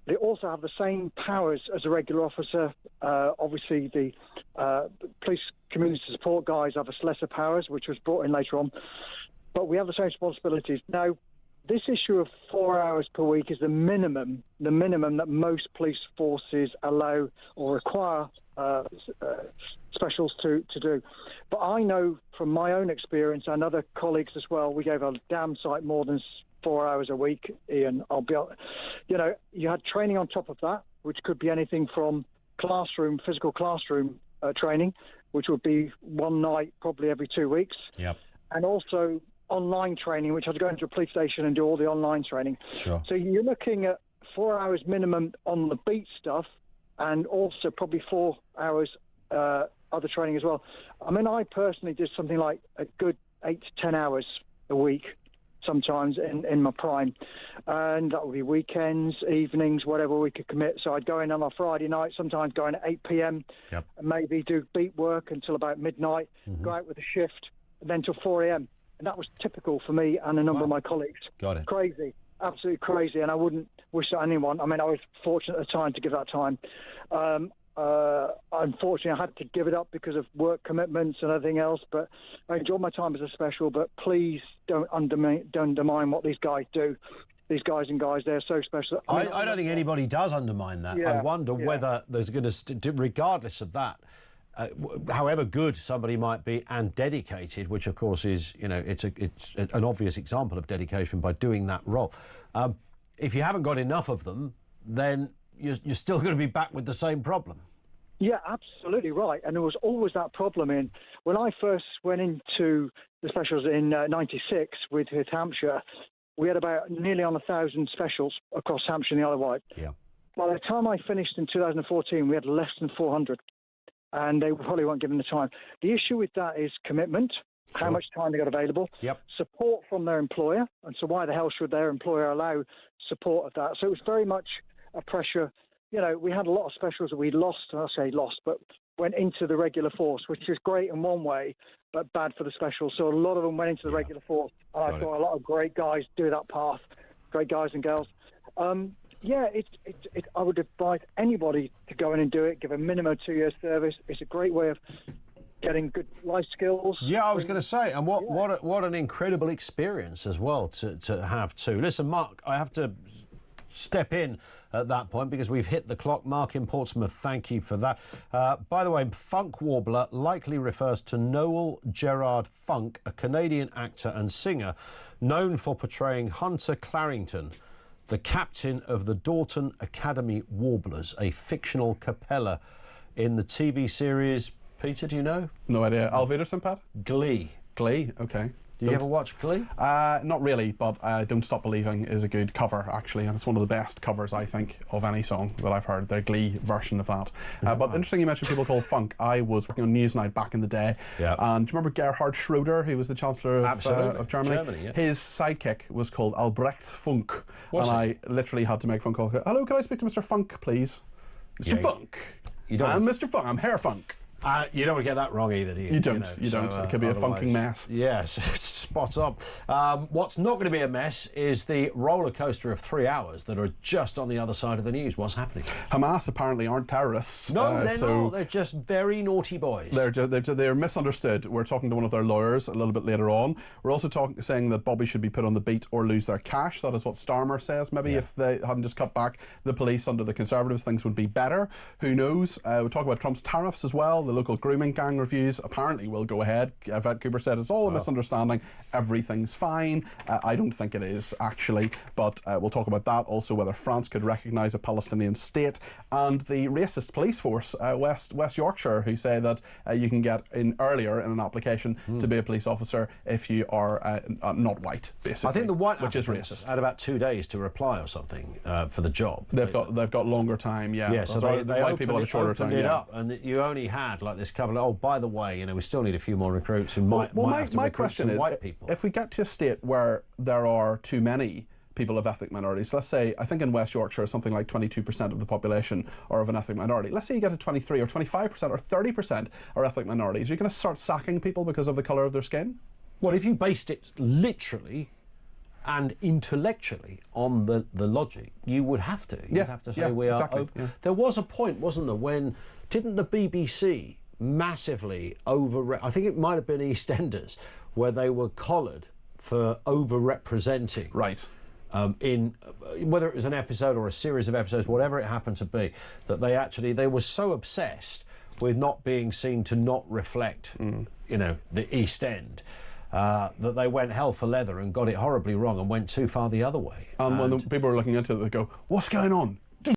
They also have the same powers as a regular officer. Obviously, the police community support guys have lesser powers, which was brought in later on. But we have the same responsibilities. Now, this issue of 4 hours per week is the minimum that most police forces allow or require specials to do. But I know from my own experience and other colleagues as well, we gave a damn sight more than 4 hours a week, Ian. You had training on top of that, which could be anything from physical classroom training, which would be one night probably every 2 weeks. Yep. And also online training, which I'd go into a police station and do all the online training. Sure. So you're looking at 4 hours minimum on the beat stuff, and also probably 4 hours other training as well. I mean, I personally did something like a good 8 to 10 hours a week sometimes in my prime, and that would be weekends, evenings, whatever we could commit. So I'd go in on a Friday night, sometimes go in at 8 p.m, and maybe do beat work until about midnight, go out with a shift, and then till 4 a.m. And that was typical for me and a number of my colleagues. Got it. Crazy, absolutely crazy, and I wouldn't wish that on anyone. I mean, I was fortunate at the time to give that time. Unfortunately, I had to give it up because of work commitments and everything else, but I enjoyed my time as a special. But please don't undermine what these guys do. These guys and guys, they're so special. I don't think anybody does undermine that. I wonder whether there's going to, regardless of that, however good somebody might be and dedicated, which of course is, it's an obvious example of dedication by doing that role. If you haven't got enough of them, then you're still going to be back with the same problem. Yeah, absolutely right. And there was always that problem when I first went into the specials in '96 with Hampshire. We had about nearly on 1,000 specials across Hampshire and the Isle of Wight. Yeah. By the time I finished in 2014, we had less than 400, and they probably weren't given the time. The issue with that is commitment, how much time they got available, support from their employer, and so why the hell should their employer allow support of that? So it was very much a pressure. We had a lot of specials that we lost, but went into the regular force, which is great in one way, but bad for the specials. So a lot of them went into the regular force. And I saw a lot of great guys do that path, great guys and girls. Yeah, I would advise anybody to go in and do it. Give a minimum 2-year service. It's a great way of getting good life skills. Yeah, I was going to say, and what an incredible experience as well to have too. Listen, Mark, I have to step in at that point because we've hit the clock. Mark in Portsmouth, thank you for that. By the way, Funk Warbler likely refers to Noel Gerard Funk, a Canadian actor and singer known for portraying Hunter Clarington, the captain of the Dorton Academy Warblers, a fictional capella in the TV series. Peter, do you know? No idea. Alviderson, Pat? Glee. Glee, okay. Did you ever watch Glee? Not really, but Don't Stop Believing is a good cover, actually, and it's one of the best covers, I think, of any song that I've heard, their Glee version of that. But interesting you mentioned people called funk. I was working on Newsnight back in the day, and do you remember Gerhard Schröder, who was the Chancellor of Germany? Yeah. His sidekick was called Albrecht Funk, Was and he? I literally had to make phone call. Hello, can I speak to Mr. Funk, please? Mr. Funk. I'm Mr. Funk. I'm Herr Funk. You don't want to get that wrong either, do you? You don't. It could be a funking mess. Yes, spot on. What's not going to be a mess is the roller coaster of 3 hours that are just on the other side of the news. What's happening? Hamas apparently aren't terrorists. No, they're not. They're just very naughty boys. They're misunderstood. We're talking to one of their lawyers a little bit later on. We're also saying that Bobby should be put on the beat or lose their cash. That is what Starmer says. Maybe if they hadn't just cut back the police under the Conservatives, things would be better. Who knows? We'll talk about Trump's tariffs as well. The local grooming gang reviews apparently will go ahead. Yvette Cooper said it's all a misunderstanding. Everything's fine. I don't think it is, actually, but we'll talk about that. Also, whether France could recognise a Palestinian state, and the racist police force, West Yorkshire, who say that you can get in earlier in an application to be a police officer if you are not white, basically. I think the white which is racist. Had about 2 days to reply or something for the job. They've got longer time. Yeah, so they white people have a shorter time. It up, and you only had like this couple. Oh, by the way, we still need a few more recruits who might have to my recruit question some is, white people. If we get to a state where there are too many people of ethnic minorities, let's say, I think in West Yorkshire something like 22% of the population are of an ethnic minority. Let's say you get to 23 or 25% or 30% are ethnic minorities. Are you going to start sacking people because of the colour of their skin? Well, if you based it literally and intellectually on the logic, you would have to. You'd have to say we are. Exactly. There was a point, wasn't there, when didn't the BBC massively I think it might have been EastEnders, where they were collared for over-representing. Right. In whether it was an episode or a series of episodes, whatever it happened to be, that they were so obsessed with not being seen to not reflect, the East End, that they went hell for leather and got it horribly wrong and went too far the other way. And when the people were looking into it, they go, "What's going on?